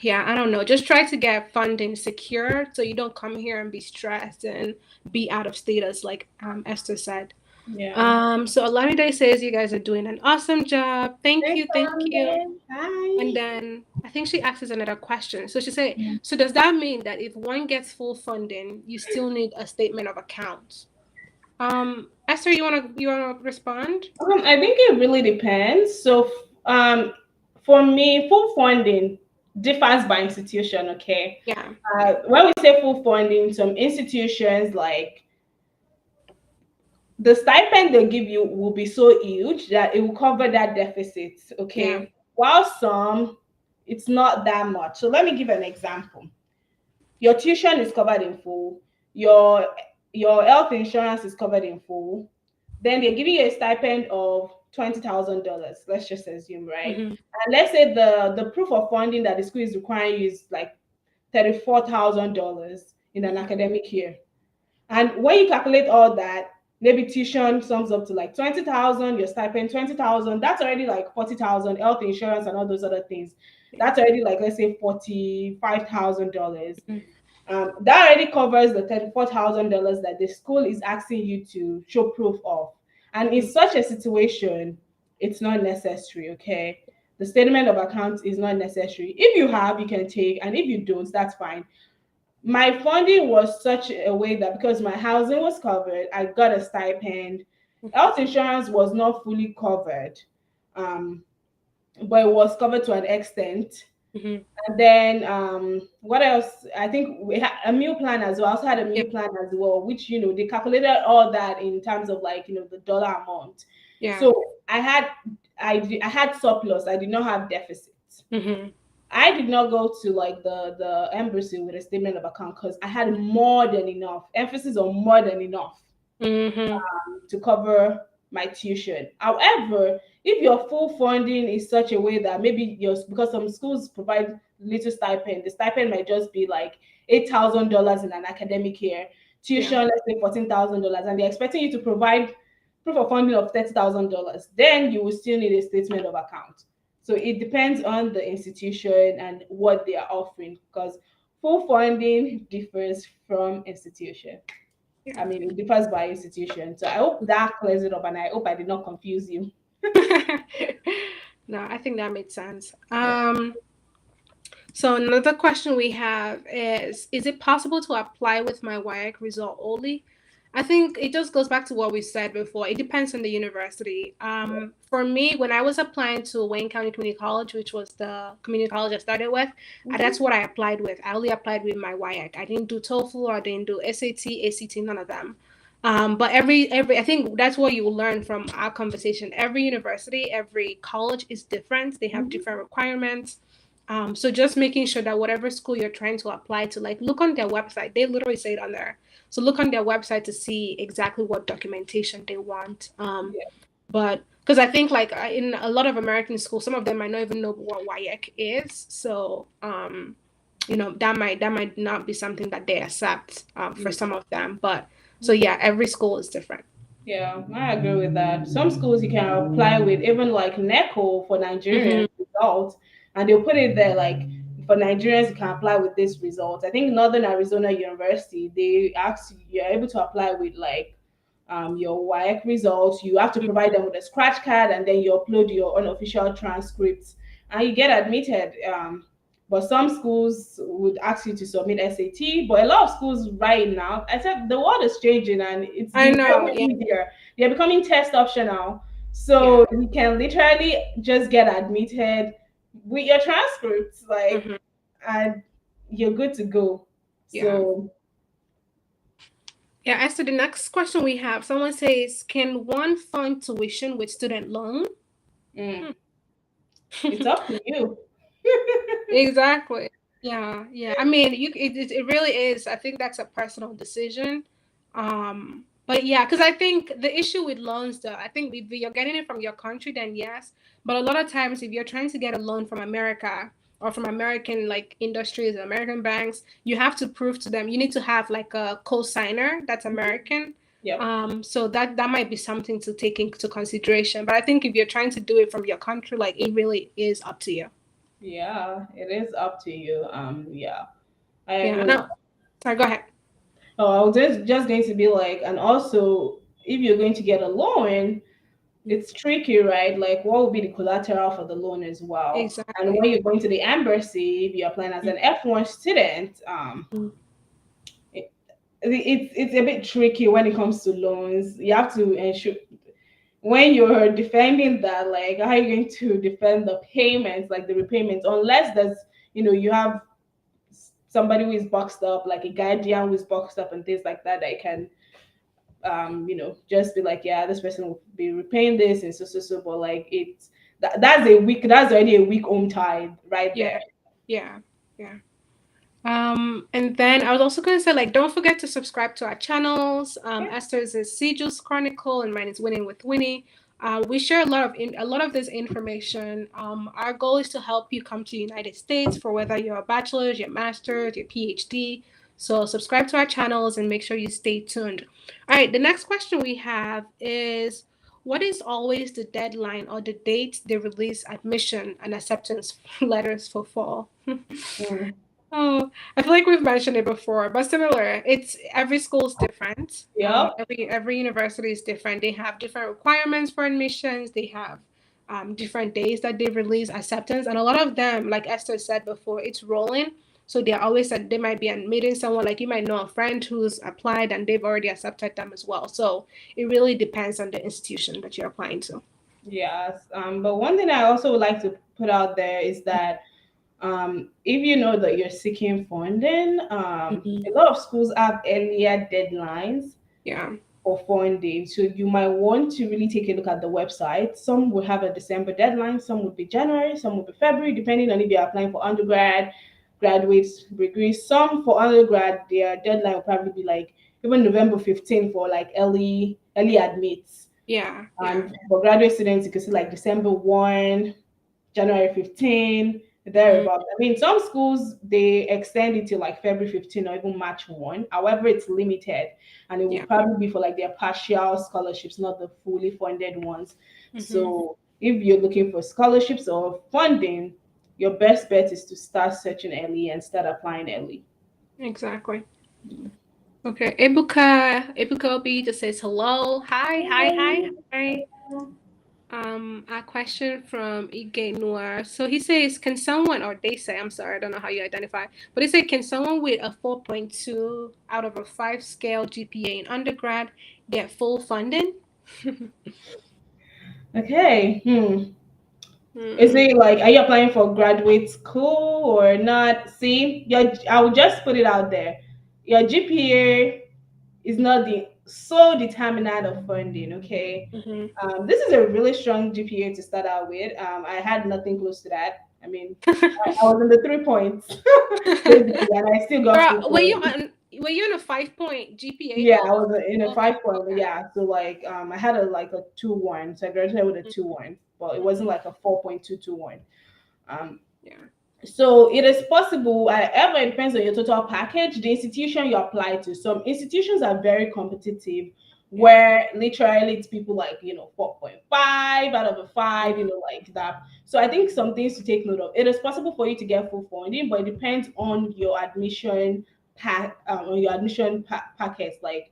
yeah, I don't know. Just try to get funding secure so you don't come here and be stressed and be out of status, like Esther said. Yeah. So Alamide says you guys are doing an awesome job. Thank Thanks, you, thank you. Olamide. And Bye. then I think she asks us another question. So she said, so does that mean that if one gets full funding, you still need a statement of accounts? Esther, you wanna respond? I think it really depends. So, for me, full funding differs by institution. Okay, Yeah. when we say full funding, some institutions like the stipend they give you will be so huge that it will cover that deficit. Yeah. Okay, while some it's not that much. So let me give an example. Your tuition is covered in full. Your health insurance is covered in full. Then they're giving you a stipend of $20,000. Let's just assume, right? Mm-hmm. And let's say the proof of funding that the school is requiring you is like $34,000 in an academic year. And when you calculate all that, maybe tuition sums up to like 20,000, your stipend 20,000. That's already like 40,000, health insurance and all those other things. Yeah. That's already like, let's say, $45,000. Mm-hmm. That already covers the $34,000 that the school is asking you to show proof of. And in such a situation, it's not necessary, okay? The statement of accounts is not necessary. If you have, you can take, and if you don't, that's fine. My funding was such a way that because my housing was covered, I got a stipend. Health insurance was not fully covered, um, but it was covered to an extent. Mm-hmm. And then what else? I think we had a meal plan as well. I also had a Yeah. meal plan as well, which they calculated all that in terms of like the dollar amount. Yeah. So I had surplus. I did not have deficit. Mm-hmm. I did not go to like the embassy with a statement of account because I had more than enough. Emphasis on more than enough Mm-hmm. to cover my tuition. However, if your full funding is such a way that maybe your because some schools provide little stipend, the stipend might just be like $8,000 in an academic year, Yeah. tuition let's say $14,000, and they're expecting you to provide proof of funding of $30,000. Then you will still need a statement of account. So it depends on the institution and what they are offering because full funding differs from institution. Yeah. I mean, it differs by institution. So I hope that clears it up, and I hope I did not confuse you. No, I think that made sense. Yeah. So another question we have is it possible to apply with my WIAC result only? I think it just goes back to what we said before. It depends on the university. For me, when I was applying to Wayne County Community College, which was the community college I started with, Mhm. that's what I applied with. I only applied with my WIAC. I didn't do TOEFL or I didn't do SAT, ACT, none of them. But every I think that's what you will learn from our conversation. Every university, every college is different. They have Mhm. different requirements. So just making sure that whatever school you're trying to apply to, like look on their website. They literally say it on there. So look on their website to see exactly what documentation they want. Yeah. But because I think like in a lot of American schools, some of them might not even know what WIAC is. So that might not be something that they accept for some of them. But so yeah, every school is different. Yeah, I agree with that. Some schools you can apply with, even like NECO for Nigerian Mm-hmm. results, and they'll put it there like for Nigerians you can apply with this result. I think Northern Arizona University they ask you're able to apply with like your WIAC results. You have to provide them with a scratch card, and then you upload your unofficial transcripts, and you get admitted. But some schools would ask you to submit SAT. But a lot of schools right now, I said the world is changing and it's I been know. very Yeah. easier. They're becoming test optional. Yeah. So you can literally just get admitted with your transcripts, like, Mm-hmm. and you're good to go. Yeah. So Yeah, as to the next question we have, someone says, can one fund tuition with student loan? Mm, Hmm. it's up to you. Exactly. Yeah, yeah. I mean, it really is. I think that's a personal decision. But yeah, because I think the issue with loans, though, I think if you're getting it from your country, then yes. But a lot of times, if you're trying to get a loan from America or from American like industries, American banks, you have to prove to them. You need to have like a co-signer that's American. Yep. So that might be something to take into consideration. But I think if you're trying to do it from your country, like it really is up to you. Yeah, it is up to you. Yeah, I Yeah. agree. No. Sorry. Go ahead. Oh, I was just going to be like, and also if you're going to get a loan, it's tricky, right? Like, what will be the collateral for the loan as well? And Exactly. when you're going to the embassy, if you're applying as an F1 student, Mhm. it, it's a bit tricky when it comes to loans. You have to ensure when you're defending that, like, how are you going to defend the payments, like the repayments, unless there's, you have somebody who is boxed up, like a guardian who is boxed up and things like that, that can just be like, yeah, this person will be repaying this and so, but like that's already a weak home tie right Yeah. there. Yeah. Yeah. And then I was also gonna say, like, don't forget to subscribe to our channels. Yeah. Esther's is Sijus Chronicle, and mine is Winning with Winnie. We share a lot of this information. Our goal is to help you come to the United States for whether you're a bachelor's, your master's, your PhD. So subscribe to our channels and make sure you stay tuned. All right, the next question we have is, what is always the deadline or the date they release admission and acceptance letters for fall? Mm. Oh, I feel like we've mentioned it before, but similar. It's every school's different. Yep. Every university is different. They have different requirements for admissions. They have different days that they release acceptance, and a lot of them, like Esther said before, it's rolling. So they're always that they might be admitting someone, like you might know a friend who's applied and they've already accepted them as well. So it really depends on the institution that you're applying to. Yes. But one thing I also would like to put out there is that if you know that you're seeking funding, Mhm. a lot of schools have earlier deadlines Yeah, for funding. So you might want to really take a look at the website. Some will have a December deadline, some would be January, some would be February, depending on if you're applying for undergrad, graduates, degrees. Some for undergrad, their deadline will probably be like even November 15th for like early admits. yeah, yeah, And for graduate students, you can see like December 1, January 15, mm, thereabout. I mean, some schools they extend it to like February 15 or even March 1. However, it's limited and it will yeah. probably be for like their partial scholarships, not the fully funded ones. Hmm. So if you're looking for scholarships or funding, your best bet is to start searching early and start applying early. Exactly. Okay, Ebuka Obi just says hello. Hi, hi, hi, hi. A question from Ige Noir. So he says, can someone, or they say, I'm sorry, I don't know how you identify, but they say, can someone with a 4.2 out of a 5 scale GPA in undergrad get full funding? Okay. Is Hmm. it like, are you applying for graduate school or not? See, I will just put it out there. Your GPA is not the sole determinant of funding, okay? Hmm. This is a really strong GPA to start out with. I had nothing close to that. I mean, I was in the 3 points, basically, and I still got full Girl, funding. were you on a 5 point GPA Yeah, though? I was in a Okay, 5 point. okay. Yeah, so like I had a 2-1, so I graduated with a 2-1, but it wasn't Hmm. like a 4.221. Um, Yeah, So it is possible, however, it depends on your total package, the institution you apply to. Some institutions are very competitive, yeah. where literally it's people like, 4.5 out of a 5, Mm, like that. So I think some things to take note of. It is possible for you to get full funding, but it depends on your admission packets, like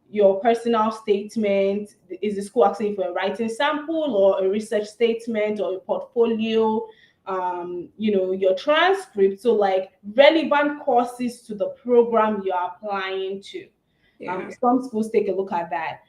your personal statement. Is the school asking for a writing sample or a research statement or a portfolio? Your transcript, so like relevant courses to the program you're applying to. yeah. Some schools take a look at that.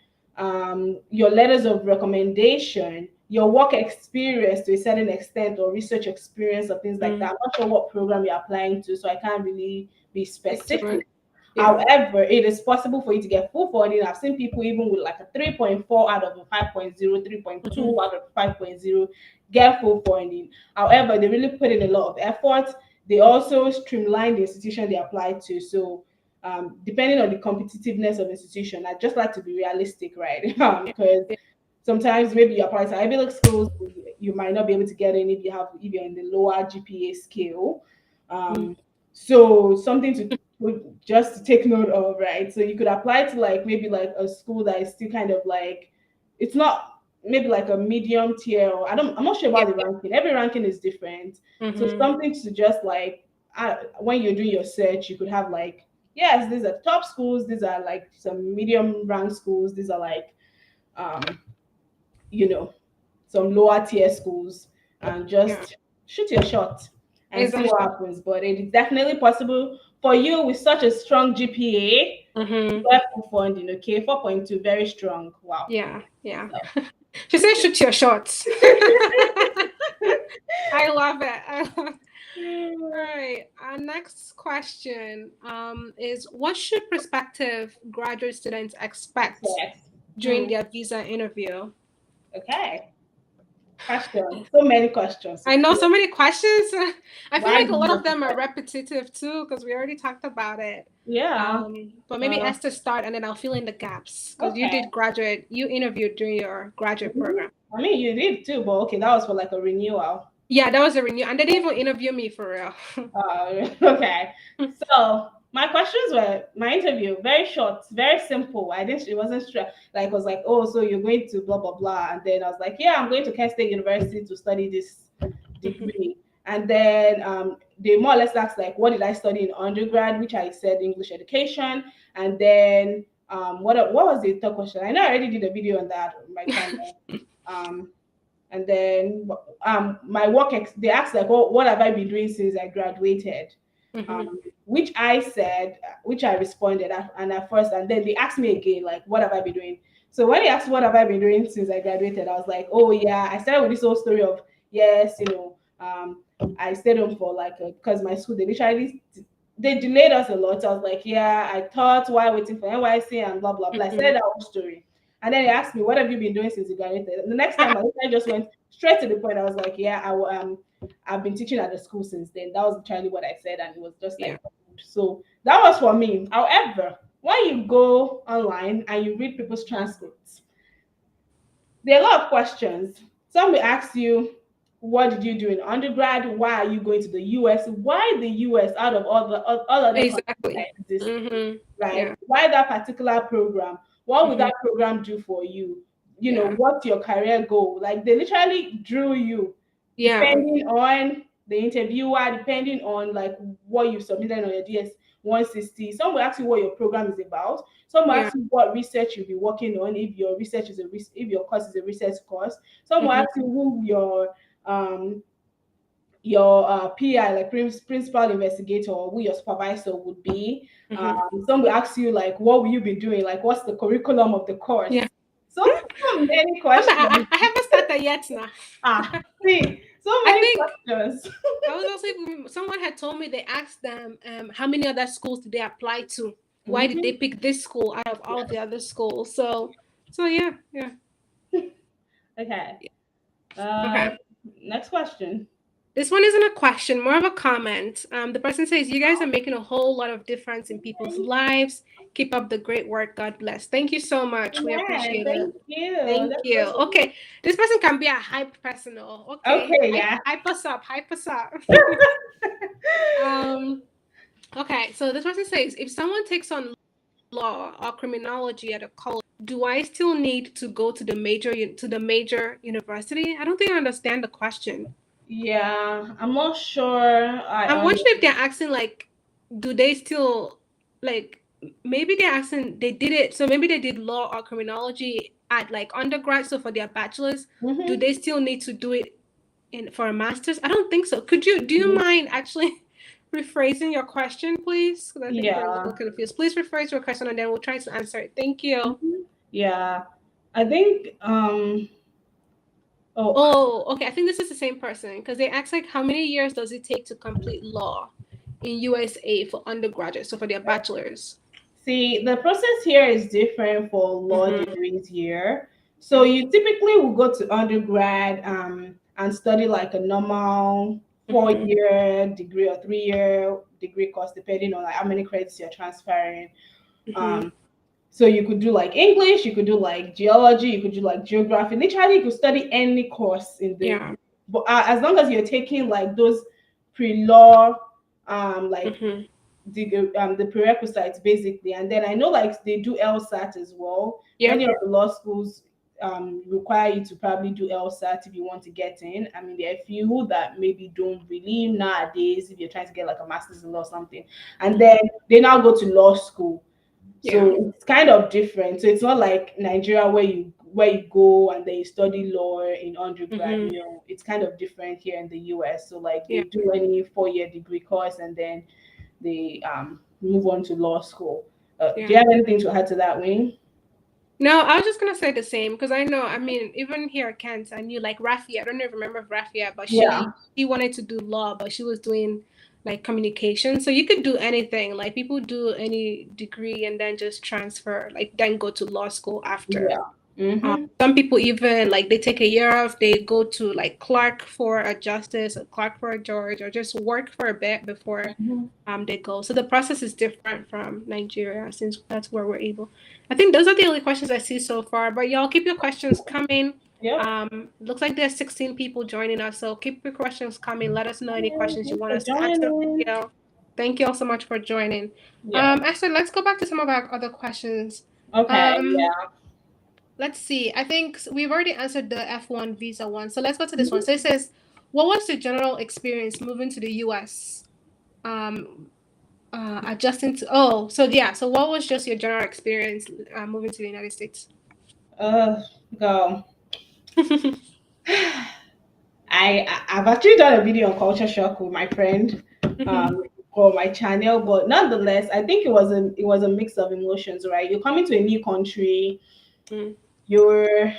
Your letters of recommendation, your work experience to a certain extent, or research experience or things like Mm, that. I'm not sure what program you're applying to, so I can't really be stick to specific. it. Yeah. However, it is possible for you to get full funding. I've seen people even with like a 3.4 out of a 5.0, 3.2 out of 5.0 get full funding. However, they really put in a lot of effort. They also streamline the institution they apply to. So, depending on the competitiveness of the institution, I just like to be realistic, right? Because Yeah. sometimes maybe you apply to Ivy League schools, you might not be able to get in if you're in the lower GPA scale. Mm. So something just to take note of, right? So you could apply to like maybe like a school that is still kind of like, it's not maybe like a medium tier, or I'm not sure Yeah. about the ranking. Every ranking is different. So Mm-hmm. something to just like, when you're doing your search, you could have like, yes, these are top schools, these are like some medium rank schools, these are like um you know some lower tier schools, and Yeah. just shoot your shot and see what Exactly. happens. But it is definitely possible for you with such a strong GPA to Mm-hmm. get full funding. Okay, 4.2, very strong. Wow. Yeah. Yeah. So, She said, "Shoot your shots." I love it. I love All right. Our next question is what should prospective graduate students expect yes. during Hmm. their visa interview? Okay. Questions. So many questions. I know Okay. so many questions. I feel Why like do a you lot of want to them are start? repetitive too because we already talked about it. Yeah. But maybe Uh, Esther start and then I'll fill in the gaps because okay. you interviewed during your graduate Mhm. program. I mean, you did too, but okay, that was for like a renewal. Yeah, that was a renew, and they didn't even interview me for real. Okay. So my questions were my interview very short, very simple. I didn't. It wasn't like I was like, oh, so you're going to blah blah blah, and then I was like, yeah, I'm going to Kent State University to study this Mhm, degree, and then they more or less asked like, what did I study in undergrad, which I said English education, and then what was the third question? I know I already did a video on that on my channel. Um, and then my they asked like, what have I been doing since I graduated? mhm, Which I said, which I responded and at first, and then they asked me again like, what have I been doing? So when they asked what have I been doing since I graduated, I was like, oh yeah, I started with this whole story of, yes, I stayed home for like because my school they delayed us a lot. So I was like, yeah, I thought while waiting for NYC and blah blah blah. I mhm. said that whole story. And then they asked me, what have you been doing since you graduated? And the next time I just went straight to the point. I was like, yeah, I've been teaching at the school since then. That was literally what I said, and it was just Yeah. like, so that was for me. However, when you go online and you read people's transcripts, there are a lot of questions. Some will ask you, what did you do in undergrad? Why are you going to the US? Why the US out of all other countries that Exactly. exist? Mhm. Right? Yeah. Why that particular program? What would Mhm. that program do for you? Yeah. What's your career goal? Like they literally drew you Yeah. depending on the interviewer, depending on like what you submitted on your DS 160. Some will ask you what your program is about. Some will Yeah. ask you what research you'll be working on if your if your course is a research course. Some will Mhm. ask you who your PI, like principal investigator, or who your supervisor would be. Mhm. Some will ask you like, what will you be doing? Like, what's the curriculum of the course? Yeah. So many I questions. haven't started yet now. See, so I many think questions. I was also someone had told me they asked them how many other schools did they apply to? Why did they Mhm. pick this school out of all the Yes. other schools? So yeah, yeah. Okay. Okay. Uh, Next question. This one isn't a question, more of a comment. The person says, "You guys are making a whole lot of difference in people's lives. Keep up the great work. God bless." Thank you so much. We Yeah, appreciate it. thank you. Thank That's you. so sweet. Okay, this person can be a hype personal. Okay, Okay, yeah. hype us up, hype us up. um. Okay, so this person says, if someone takes on law or criminology at a college, do I still need to go to the major university? I don't think I understand the question. Yeah, I'm not sure. I'm wondering if they're asking like, do they still like maybe they're asking they did it so maybe they did law or criminology at like undergrad, so for their bachelor's, do Mhm. they still need to do it in for a master's? I don't think so. Do you mind actually rephrasing your question, please? Because I think we're a little Yeah. confused. Please rephrase your question and then we'll try to answer it. Thank you. Mhm. Yeah. I think oh Oh, okay. I think this is the same person because they asked like how many years does it take to complete law in USA for undergraduate, so for their bachelor's. See, the process here is different for law Mm-hmm. degrees here. So you typically will go to undergrad and study like a normal Mm-hmm. 4 year degree or 3 year degree course, depending on like how many credits you're transferring. Mm-hmm. Um, so you could do like English, you could do like geology, you could do like geography. Literally, you could study any course in the, Yeah. but as long as you're taking like those pre-law, like Mm-hmm. the prerequisites basically. And then I know like they do LSAT as well. Many Yep. of the law schools require you to probably do LSAT if you want to get in. I mean, there are a few that maybe don't really nowadays if you're trying to get like a master's in law or something. And Mm-hmm. then they now go to law school. Yeah. So it's kind of different. So it's not like Nigeria where you go and then you study law in undergrad. Mm-hmm. No, it's kind of different here in the US. So like Yeah. they do any 4 year degree course and then they move on to law school. Do you Yeah. have anything to add to that, Wayne? No, I was just gonna say the same because I know. I mean, even here at Kent, I knew like Rafia. I don't know if you remember Rafia, but Yeah, she wanted to do law, but she was doing like communication. So you could do anything. Like people do any degree and then just transfer, like then go to law school after. yeah. Mm-hmm. Some people even like they take a year off, they go to like clerk for a justice, a clerk for a judge, or just work for a bit before Mm-hmm. they go. So the process is different from Nigeria since that's where we're able. I think those are the only questions I see so far. But y'all keep your questions coming. Yep. Looks like there's 16 people joining us, so keep your questions coming. Let us know any questions you Thanks want for us to ask the joining. video. Thank you all so much for joining. Yeah. Actually, let's go back to some of our other questions. Okay. Um, Yeah. Let's see. I think we've already answered the F1 visa one. So let's go to this one. Mhm. So it says, what was the general experience moving to the US? Um, Adjusting to, oh, so yeah. So what was just your general experience moving to the United States? Uh, go. I've actually done a video on culture shock with my friend, Mm-hmm. um, for my channel, but nonetheless, I think it was a mix of emotions, right? You're coming to a new country, you're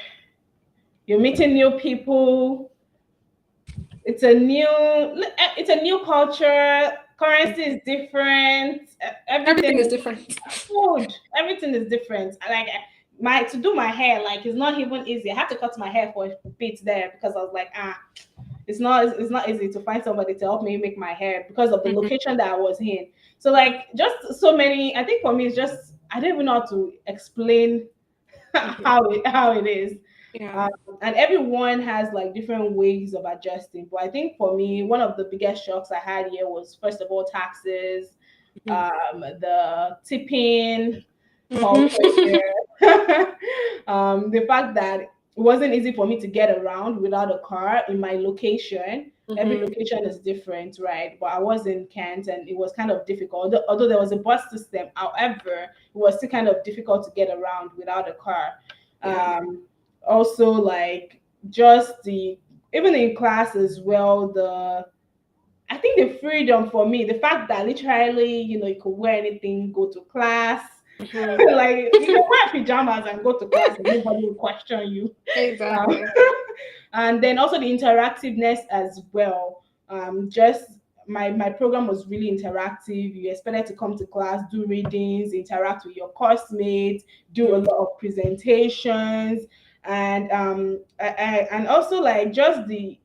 you're meeting new people, it's a new culture, currency is different, Everything is everything, different. food, everything is different. Like my to do my hair, like it's not even easy. I had to cut my hair for a bit there because I was like, it's not easy to find somebody to help me make my hair because of the Mhm, location that I was in. So like just so many, I think for me it's just I don't even know how to explain mhm. how it is. Yeah. Um, and everyone has like different ways of adjusting. But I think for me, one of the biggest shocks I had here was first of all taxes, Mhm, the tipping culture mhm. here, the fact that it wasn't easy for me to get around without a car in my location. Every Mhm, location is different, right? But I was in Kent and it was kind of difficult. Although there was a bus system, however, it was still kind of difficult to get around without a car. Yeah. Um, Also, like just the even in class as well, I think the freedom for me, the fact that literally, you could wear anything, go to class, Mhm. like you can wear pajamas and go to class and nobody will question you. Um, Exactly. and then also the interactiveness as well. Just my program was really interactive. You expected to come to class, do readings, interact with your course mates, do a Mhm, lot of presentations, and also like just the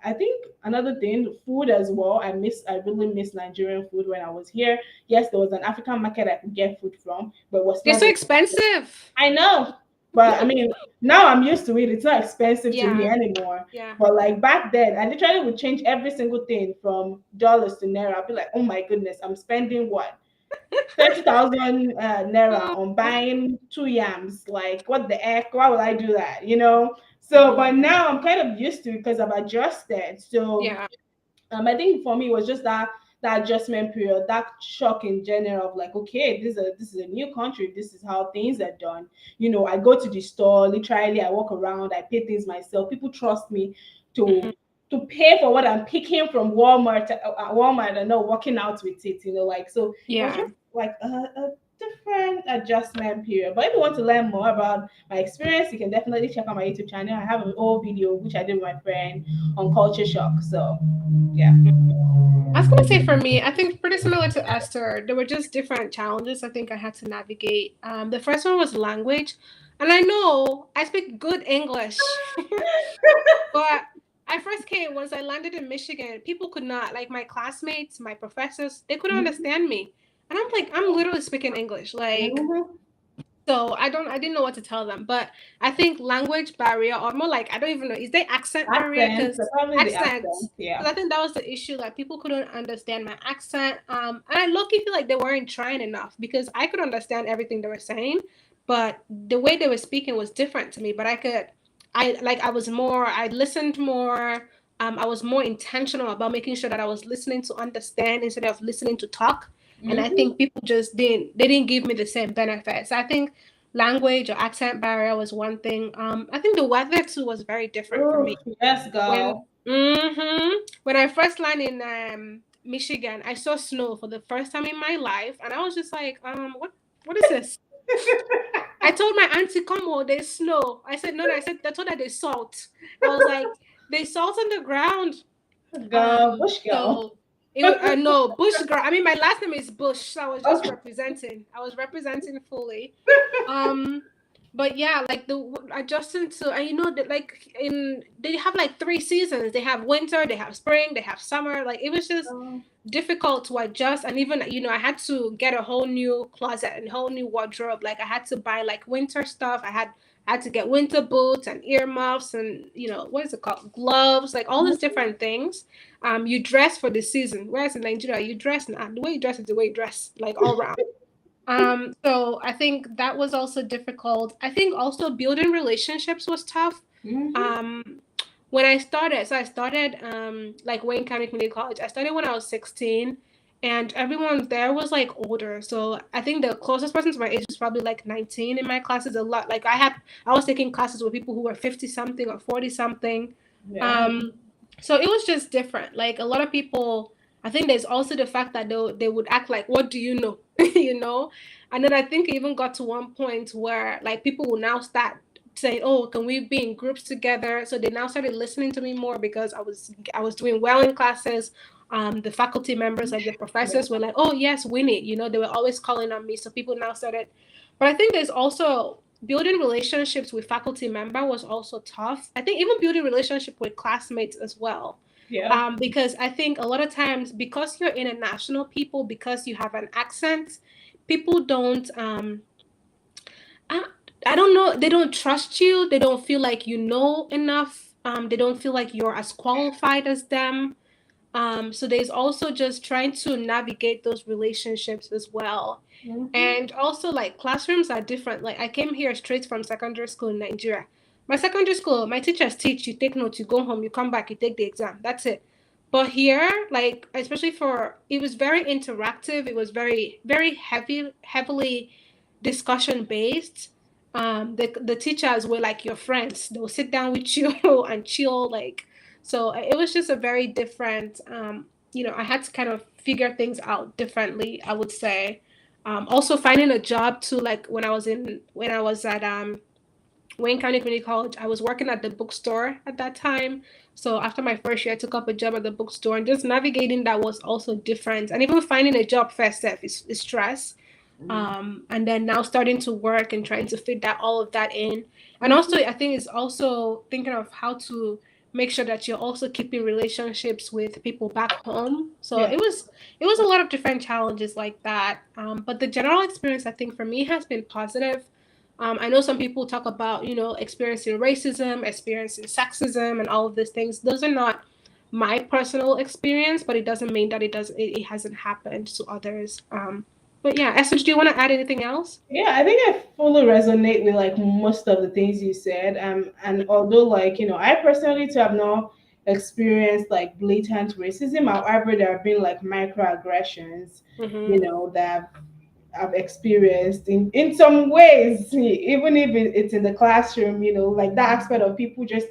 I think another thing, food as well. I really miss Nigerian food when I was here. Yes, there was an African market I could get food from, but it was They're not so the expensive. I know, but I mean, now I'm used to it. It's not expensive to me Yeah. anymore. Yeah. But like back then, I literally would change every single thing from dollars to naira. I'd be like, oh my goodness, I'm spending what 30,000 naira on buying two yams. Like, what the heck? Why would I do that? So, Mhm. but now I'm kind of used to it because I've adjusted. So Yeah. I think for me it was just that adjustment period, that shock in general of like, okay, this is a new country, this is how things are done. I go to the store, literally, I walk around, I pay things myself. People trust me Mhm. to to pay for what I'm picking from Walmart and not walking out with it. Like so, it was Yeah. just like different adjustment period. But if you want to learn more about my experience, you can definitely check out my YouTube channel. I have an old video which I did with my friend on culture shock. So yeah. I was gonna say for me, I think pretty similar to Esther. There were just different challenges I think I had to navigate. The first one was language, and I know I speak good English, but I first came once I landed in Michigan. People could not, like my classmates, my professors, they couldn't Mhm. understand me, and I'm like, I'm literally speaking English, like. Mhm. So I didn't know what to tell them, but I think language barrier, or more like I don't even know, is there accent barrier? Accent, so Because probably the accents, accent. Yeah. because I think that was the issue, like people couldn't understand my accent. And I low-key feel like they weren't trying enough because I could understand everything they were saying, but the way they were speaking was different to me. But I listened more. I was more intentional about making sure that I was listening to understand instead of listening to talk. And I Mhm. think people just didn't give me the same benefits. I think language or accent barrier was one thing. I think the weather too was very different for Oh, me. yes, When girl. when I first landed in Michigan, I saw snow for the first time in my life, and I was just like, what is this? I told my auntie, come on, there's snow. I said, no, no, I told her there's salt. I was like, there's salt on the ground. Girl, bush girl. So it was no Bush girl. I mean, my last name is Bush, so I was just Okay. representing. I was representing fully. Um, but yeah, like adjusting to, and you know that like in they have like three seasons. They have winter, they have spring, they have summer. Like it was just Um, difficult to adjust, and even I had to get a whole new closet and whole new wardrobe. Like I had to buy like winter stuff. I had to get winter boots and earmuffs and what is it called, gloves, like all these different things. You dress for the season, whereas in Nigeria you dress, and the way you dress is the way you dress, like all round. So I think that was also difficult. I think also building relationships was tough. mhm. um when I started like Wayne County Community College. I started when I was 16, and everyone there was like older. So I think the closest person to my age was probably like 19 in my classes. A lot, like I was taking classes with people who were 50 something or 40 something. Yeah. um so it was just different. Like a lot of people, I think there's also the fact that they would act like, what do you know? And then I think it even got to one point where like people will now start saying, "Oh, can we be in groups together?" So they now started listening to me more because I was doing well in classes. The faculty members, like the Yeah. professors, were like, "Oh yes, Winnie." They were always calling on me. So people now started. But I think there's also building relationships with faculty member was also tough. I think even building relationship with classmates as well. Yeah. Because I think a lot of times, because you're international people, because you have an accent, people don't I, I don't know, they don't trust you. They don't feel like you know enough. They don't feel like you're as qualified as them. So there's also just trying to navigate those relationships as well. Mhm. And also like classrooms are different. Like I came here straight from secondary school in Nigeria. My secondary school, my teachers teach, you take notes, you go home, you come back, you take the exam. That's it. But here, like especially it was very interactive. It was very, very heavily discussion based. The teachers were like your friends. They'll sit down with you and chill, like. So it was just a very different. I had to kind of figure things out differently, I would say. Also finding a job too, like when I was at Wayne County Community College, I was working at the bookstore at that time. So after my first year, I took up a job at the bookstore, and just navigating that was also different. And even finding a job first step is stress. And then now starting to work and trying to fit that all of that in. And also, Mhm. I think it's also thinking of how to make sure that you're also keeping relationships with people back home. So Yeah. it was a lot of different challenges like that. But the general experience, I think, for me has been positive. I know some people talk about, experiencing racism, experiencing sexism, and all of these things. Those are not my personal experience, but it doesn't mean that it hasn't happened to others. But yeah, Essence, do you want to add anything else? Yeah, I think I fully resonate with like most of the things you said. And although like, I personally too have not experienced like blatant racism, however, there have been like microaggressions, Mm-hmm. that I've experienced in some ways, even if it's in the classroom, like that aspect of people just,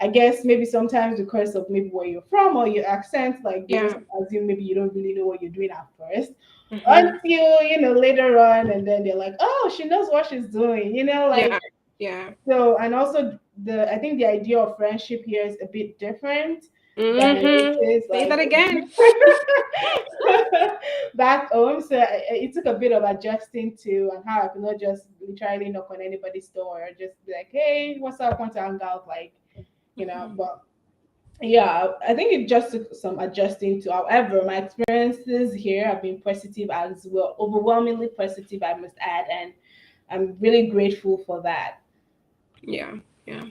I guess maybe sometimes because of maybe where you're from or your accent, like they just Yeah. assume maybe you don't really know what you're doing at first. Mm-hmm. until later on, and then they're like, oh, she knows what she's doing, like. Yeah. Yeah. So, and also I think the idea of friendship here is a bit different than it Mm-hmm. is Say that like again. back home. So it took a bit of adjusting to, and how I could not just literally knock on anybody's door or just be like, hey, what's up? Want to hang out? Like, Mhm. but yeah, I think it just took some adjusting to. However, my experiences here have been positive as well, overwhelmingly positive, I must add, and I'm really grateful for that. Yeah. Yeah.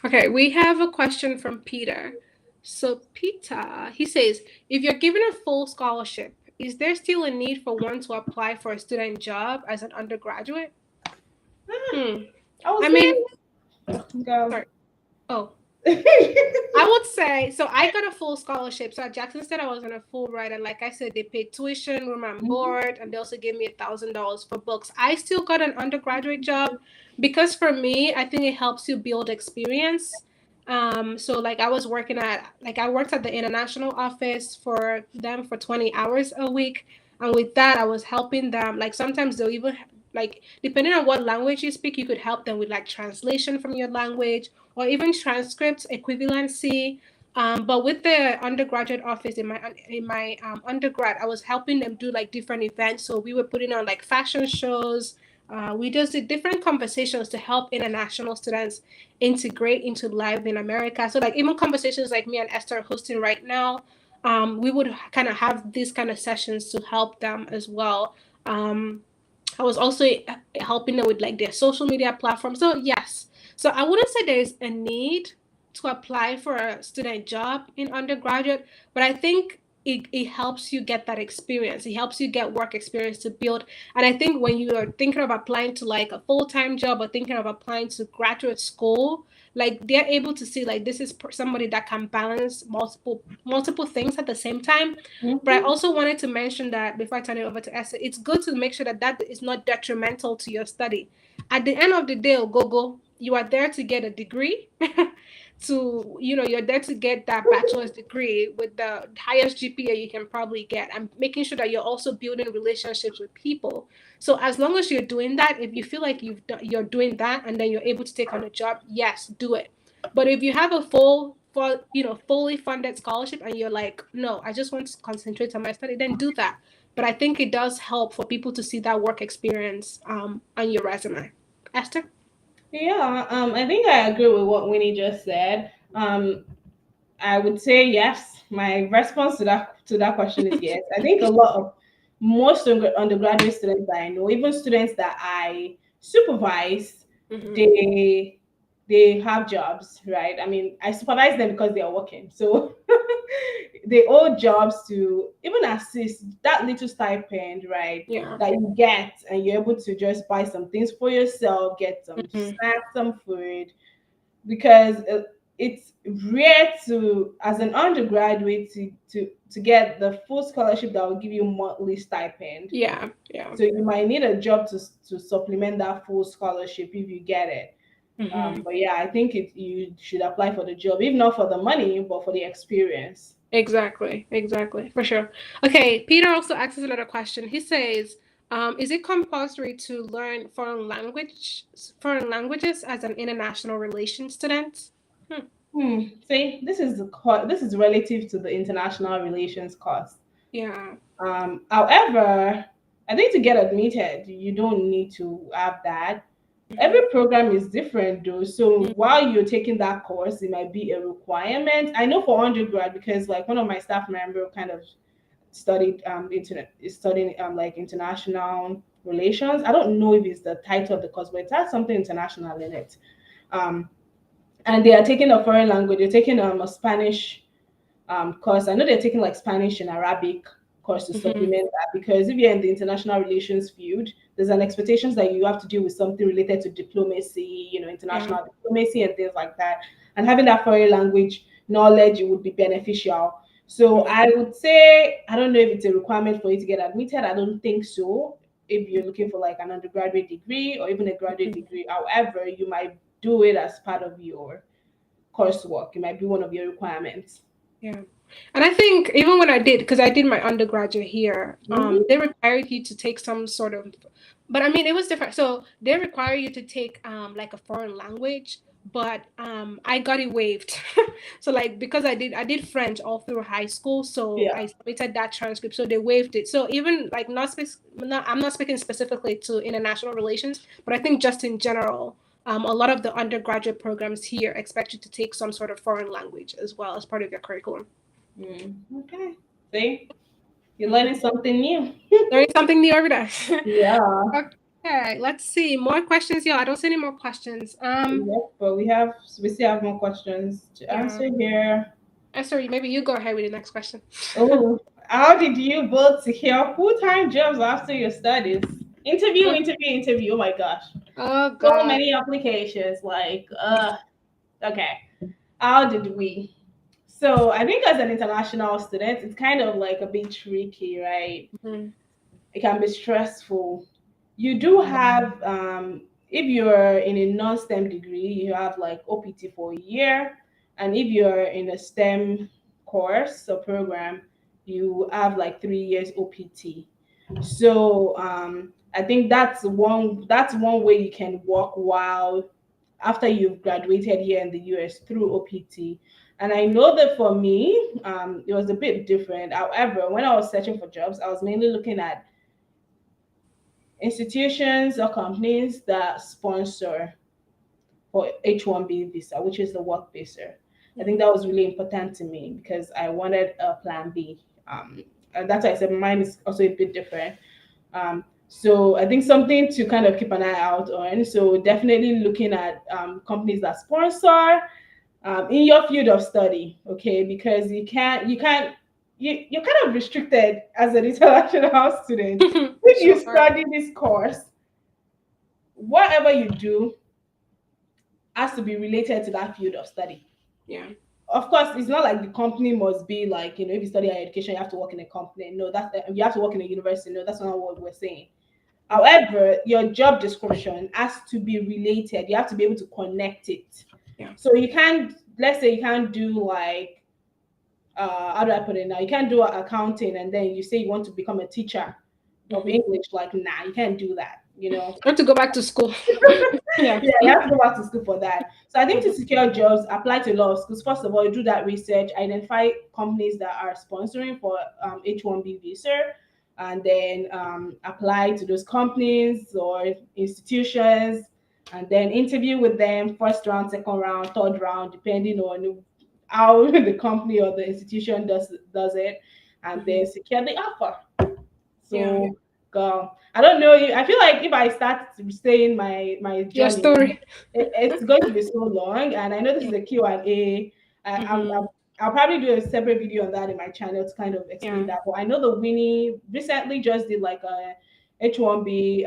Okay, we have a question from Peter. So, Peter, he says, if you're given a full scholarship, is there still a need for one to apply for a student job as an undergraduate? Hmm. I would I say mean, go. sorry. Oh, I would say so. I got a full scholarship. So at Jackson State, I was on a full ride, and like I said, they paid tuition, room and Mhm. board, and they also gave me $1,000 for books. I still got an undergraduate job because for me, I think it helps you build experience. So like I worked at the international office for them for 20 hours a week, and with that, I was helping them. Like sometimes they'll even like depending on what language you speak, you could help them with like translation from your language or even transcripts equivalency. But with the undergraduate office in my undergrad, I was helping them do like different events. So we were putting on like fashion shows. We just did different conversations to help international students integrate into life in America. So like even conversations like me and Esther are hosting right now, we would kind of have these kind of sessions to help them as well. I was also helping them with like their social media platform. So yes, so I wouldn't say there is a need to apply for a student job in undergraduate, but I think it helps you get that experience. It helps you get work experience to build. And I think when you are thinking of applying to like a full-time job or thinking of applying to graduate school, like they're able to see like this is somebody that can balance multiple things at the same time. But I Mhm. also wanted to mention that before I turn it over to Esther, it's good to make sure that that is not detrimental to your study. At the end of the day, go, you are there to get a degree. You're there to get that bachelor's degree with the highest GPA you can probably get, and making sure that you're also building relationships with people. So as long as you're doing that, if you feel like you're doing that and then you're able to take on a job, yes, do it. But if you have a fully funded scholarship and you're like, no, I just want to concentrate on my study, then do that. But I think it does help for people to see that work experience on your resume. Esther? Yeah, I think I agree with what Winnie just said. I would say yes. My response to that question is yes. I think a lot of most undergraduate students that I know, even students that I supervise, Mm-hmm. they they have jobs, right? I mean, I supervise them because they are working, so they owe jobs to even assist that little stipend, right? Yeah. That you get, and you're able to just buy some things for yourself, get some Mm-hmm. snacks, some food, because it's rare to as an undergraduate to get the full scholarship that will give you monthly stipend. Yeah. Yeah. So you might need a job to supplement that full scholarship if you get it. Mm-hmm. But yeah, I think you should apply for the job, if not for the money, but for the experience. Exactly. Exactly. For sure. Okay. Peter also asks us another question. He says, is it compulsory to learn foreign languages as an international relations student? Hmm. See, this is relative to the international relations cost. Yeah. However, I think to get admitted, you don't need to have that. Every Mm-hmm. program is different though. So while you're taking that course, it might be a requirement. I know for undergrad, because like one of my staff member kind of studied internet is studying like international relations. I don't know if it's the title of the course, but it has something international in it. Um and they are taking a foreign language, they're taking a Spanish course. I know they're taking like Spanish and Arabic course to Mm-hmm. supplement that, because if you're in the international relations field, there's an expectations that you have to deal with something related to diplomacy, Yeah. international diplomacy and things like that. And having that foreign language knowledge would be beneficial. So Mm-hmm. I would say, I don't know if it's a requirement for you to get admitted. I don't think so. If you're looking for like an undergraduate degree or even a graduate degree, however, you might do it as part of your coursework. It might be one of your requirements. Yeah. And I think even when I did, because I did my undergraduate here, Mhm. they required you to take some sort of, but I mean, it was different. So they require you to take like a foreign language, but I got it waived. So like because I did French all through high school, so Yeah. I submitted that transcript, so they waived it. So even like I'm not speaking specifically to international relations, but I think just in general. A lot of the undergraduate programs here expect you to take some sort of foreign language as well as part of your curriculum. Okay. See, you're Mhm. learning something new. There is something new every day. Yeah. Okay, let's see. More questions. Yeah, I don't see any more questions. Yep. But we still have more questions to Yeah. answer here. Sorry, maybe you go ahead with the next question. Oh, how did you both secure full-time jobs after your studies? Interview, Mm. interview, interview. Oh my gosh. Oh So God. many applications. Okay. How did we? So I think as an international student, it's kind of like a bit tricky, right? Mhm. It can be stressful. You do have, if you're in a non-STEM degree, you have like OPT for a year, and if you're in a STEM course or program, you have like 3 years OPT. So I think that's one way you can work while after you've graduated here in the US through OPT. And I know that for me, it was a bit different. However, when I was searching for jobs, I was mainly looking at institutions or companies that sponsor for H1B visa, which is the work visa. I think that was really important to me because I wanted a plan B. And that's why I said mine is also a bit different. So I think something to kind of keep an eye out on. So definitely looking at companies that sponsor in your field of study, okay? Because you're kind of restricted as an international student. If you Sure. study this course, whatever you do has to be related to that field of study. Yeah. Of course, it's not like the company must be like, if you study higher education, you have to work in a company. No, you have to work in a university. No, that's not what we're saying. However, your job description has to be related. You have to be able to connect it. Yeah. So you can't, let's say you can't do like, how do I put it now? You can't do accounting and then you say you want to become a teacher of Hmm. English. Like, nah, you can't do that. I have to go back to school. Yeah. Yeah, you have to go back to school for that. So I think to Mhm. secure jobs, apply to a lot of schools. First of all, do that research, identify companies that are sponsoring for H1B visa, and then apply to those companies or institutions, and then interview with them first round, second round, third round, depending on how the company or the institution does it, and then Mhm. secure the offer. Yeah. So, I don't know. I feel like if I start saying my Your journey, story. it's going to be so long. And I know this Yeah. is a Q&A. Hmm. I'll probably do a separate video on that in my channel to kind of explain Yeah. that. But I know the Winnie recently just did like a H1B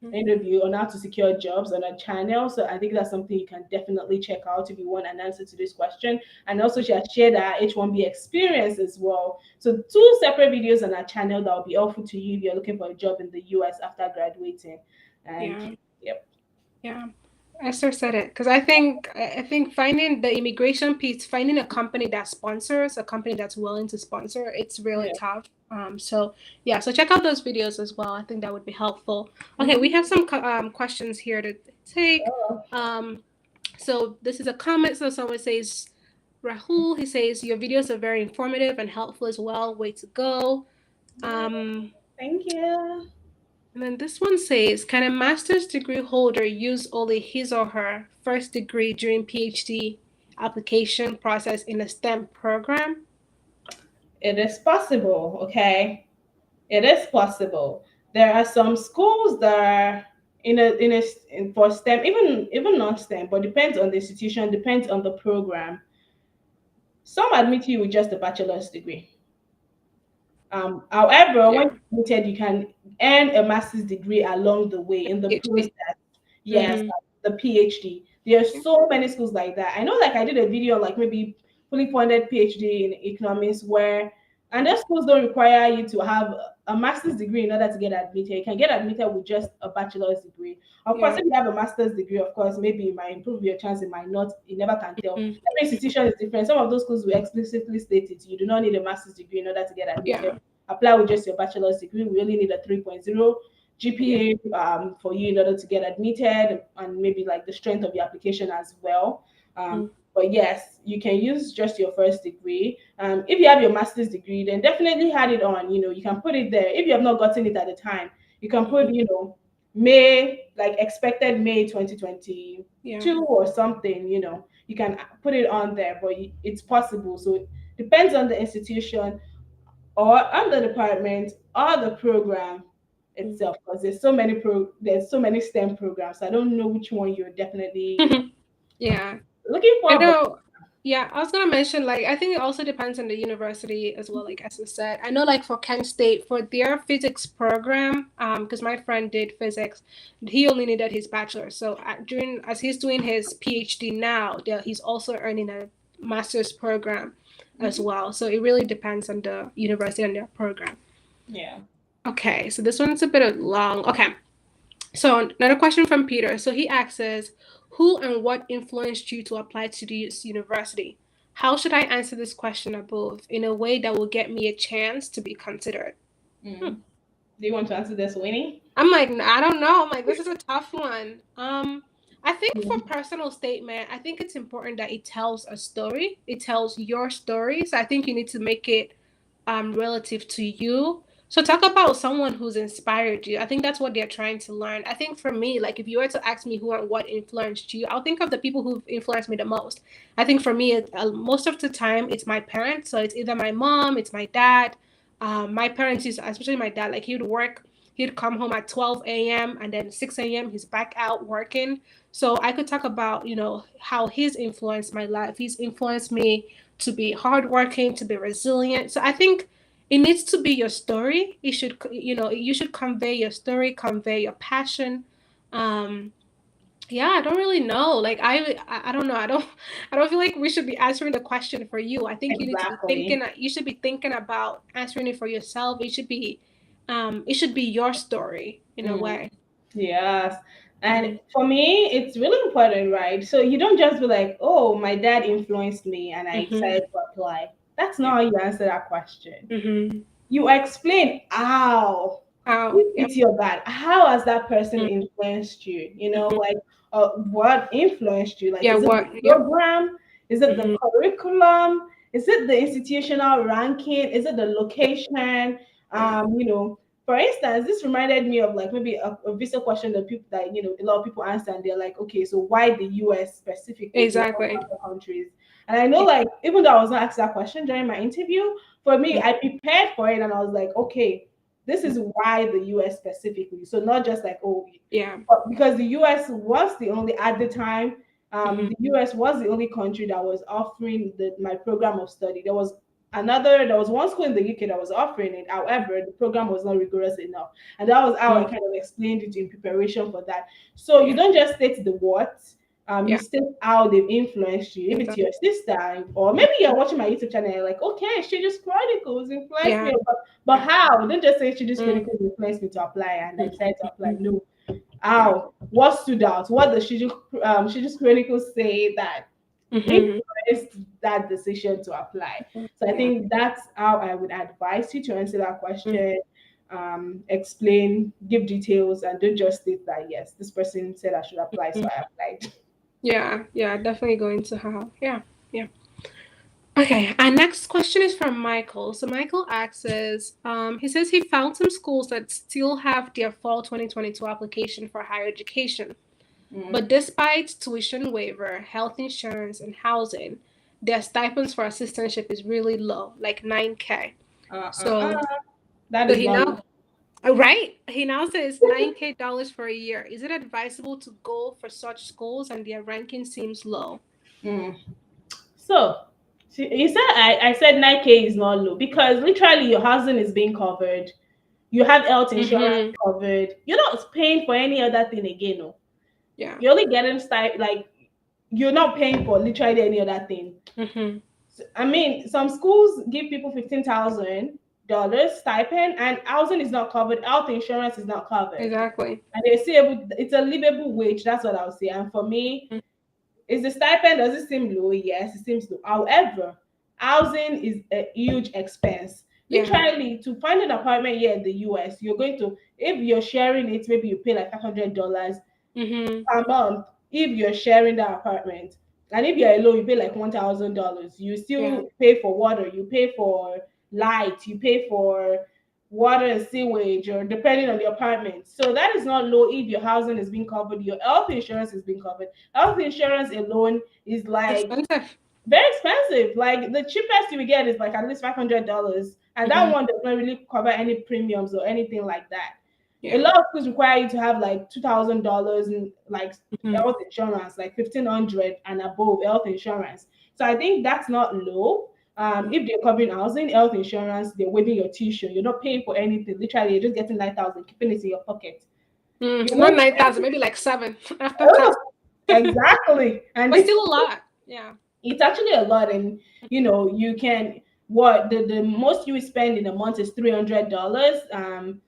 Hmm. interview on how to secure jobs on a channel. So I think that's something you can definitely check out if you want an answer to this question. And also she has shared her H1B experience as well. So two separate videos on our channel that will be helpful to you if you're looking for a job in the US after graduating. And Yeah. yep. Yeah. Esther said it because I think finding the immigration piece, finding a company that sponsors, a company that's willing to sponsor, it's really Yeah. tough. So yeah, so check out those videos as well. I think that would be helpful. Okay, we Mhm. have some questions here to take. Oh, Um, so this is a comment. So someone says, Rahul, he says your videos are very informative and helpful as well. Way to go. Um, thank you. and then this one says, can a master's degree holder use only his or her first degree during PhD application process in a STEM program? It is possible, okay? It is possible. There are some schools that are for STEM, even non-STEM, but depends on the institution, depends on the program. Some admit you with just a bachelor's degree. However, when Yeah, you're admitted, you can earn a master's degree along the way in the process. PhD. Yes, Mm-hmm. the PhD. There are so many schools like that. I know, like I did a video, like maybe fully funded PhD in economics, where And those schools don't require you to have a master's degree in order to get admitted. You can get admitted with just a bachelor's degree. Of course, Yeah. if you have a master's degree, of course, maybe it might improve your chance, it might not. You never can tell. Mm. Every institution is different. Some of those schools will explicitly state it. You do not need a master's degree in order to get admitted. Yeah. Apply with just your bachelor's degree. We only need a 3.0 Yeah. GPA for you in order to get admitted, and maybe like the strength of your application as well. Mm. But yes, you can use just your first degree. If you have your master's degree, then definitely add it on. You can put it there. If you have not gotten it at the time, you can put, Mhm. May, like expected May 2022 Yeah. or something. You can put it on there, but it's possible. So it depends on the institution or on the department or the program Mm. itself, because there's so many STEM programs. I don't know which one you're definitely Yeah. looking I for, but know. Yeah, I was gonna mention like I think it also depends on the university as well, like as I said. I know like for Kent State for their physics program, because my friend did physics, he only needed his bachelor. So during as he's doing his PhD now, he's also earning a master's program as Mhm. well. So it really depends on the university and their program. Yeah. Okay, so this one's a bit long. Okay, so another question from Peter. So he asks, who and what influenced you to apply to this university? How should I answer this question above in a way that will get me a chance to be considered? Hmm. Mm. Do you want to answer this, Winnie? I'm like, I don't know. I'm like, this is a tough one. I think for Mm. personal statement, I think it's important that it tells a story. It tells your story. So I think you need to make it relative to you. So talk about someone who's inspired you. I think that's what they're trying to learn. I think for me, like if you were to ask me who and what influenced you, I'll think of the people who've influenced me the most. I think for me, most of the time, it's my parents. So it's either my mom, it's my dad. My parents used, especially my dad, like he would work. He'd come home at 12 a.m. and then 6 a.m. he's back out working. So I could talk about, how he's influenced my life. He's influenced me to be hardworking, to be resilient. So I think it needs to be your story. It should, you should convey your story, convey your passion. Um, yeah, I don't really know. Like I don't know. I don't feel like we should be answering the question for you. I think you need to be Exactly. thinking. You should be thinking about answering it for yourself. It should be your story in a Mm. way. Yes. And Mm-hmm. for me, it's really important, right? So you don't just be like, oh, my dad influenced me and I Mm-hmm. decided to apply. That's Yeah. not how you answer that question. Mm-hmm. You explain how. Oh, If yep. it's your dad, how has that person Mm-hmm. influenced you? Mm-hmm. Like, what influenced you? Like, Yeah. is it the What? Yep. program? Is it the Mm-hmm. curriculum? Is it the institutional ranking? Is it the location? Yeah. For instance, this reminded me of like maybe a visa question that people that a lot of people answer, and they're like, okay, so why the US specifically, not Exactly. other countries? And I know, Yeah. like, even though I was not asked that question during my interview, for me, Mm-hmm. I prepared for it, and I was like, okay, this is why the US specifically. So not just like, oh, Yeah. but because the US was the only at the time, Mm-hmm. the US was the only country that was offering my program of study. There was one school in the UK that was offering it. However, the program was not rigorous enough. And that was how I Mm-hmm. kind of explained it in preparation for that. So you Yeah. don't just state the what, you Yeah. state how they've influenced you. If it's Exactly. your sister, or maybe you're watching my YouTube channel, and you're like, okay, she just chronicles influenced Yeah. me. But how? Don't just say she just Mm-hmm. chronicles influenced me to apply and I decided to apply. Mm-hmm. No. Yeah. How? What stood out? What does she just chronicles say that Mm-hmm. influenced that decision to apply? So I Yeah. think that's how I would advise you to answer that Mm-hmm. question. Explain, give details, and don't just state that yes, this person said I should apply, so I applied. Yeah. Yeah. Definitely going to how. Yeah. Yeah. Okay, our next question is from Michael. So Michael asks, he says he found some schools that still have their fall 2022 application for higher education, Mm. but despite tuition waiver, health insurance, and housing, their stipends for assistantship is really low, like 9K. Uh, uh, So, uh. That so is he not. now, right? He now says 9K dollars for a year. Is it advisable to go for such schools and their ranking seems low? Mm. So, you said I said 9K is not low because literally your housing is being covered. You have health insurance Mm-hmm. covered. You're not paying for any other thing again. No. Yeah. You're only getting like you're not paying for literally any other thing. Mm-hmm. I mean, some schools give people $15,000 stipend, and housing is not covered, health insurance is not covered, Exactly. and they say it's a livable wage. That's what I'll say. And for me, is the stipend, does it seem low? Yes, it seems low. However, housing is a huge expense. Yeah. Literally, to find an apartment here in the US, you're going to, if you're sharing it, maybe you pay like $500 Mm-hmm. per month if you're sharing that apartment. And if you're alone, you pay like $1,000. You Yeah. still pay for water, you pay for light, you pay for water and sewage, or depending on the apartment. So that is not low if your housing is being covered, your health insurance is being covered. Health insurance alone is like Expensive. very expensive. Like the cheapest you will get is like at least $500, and that Mm-hmm. one does not really cover any premiums or anything like that. A Yeah. lot of schools require you to have like $2,000 in like Mm-hmm. health insurance, like 1,500 and above health insurance. So I think that's not low. If they're covering housing, health insurance, they're waiving your tuition. You're not paying for anything. Literally, you're just getting 9,000, keeping it in your pocket. You Not won't 9,000, maybe like 7 after oh, tax, exactly. And but still a lot. Yeah. it's actually a lot. And you can, what the most you will spend in a month is $300.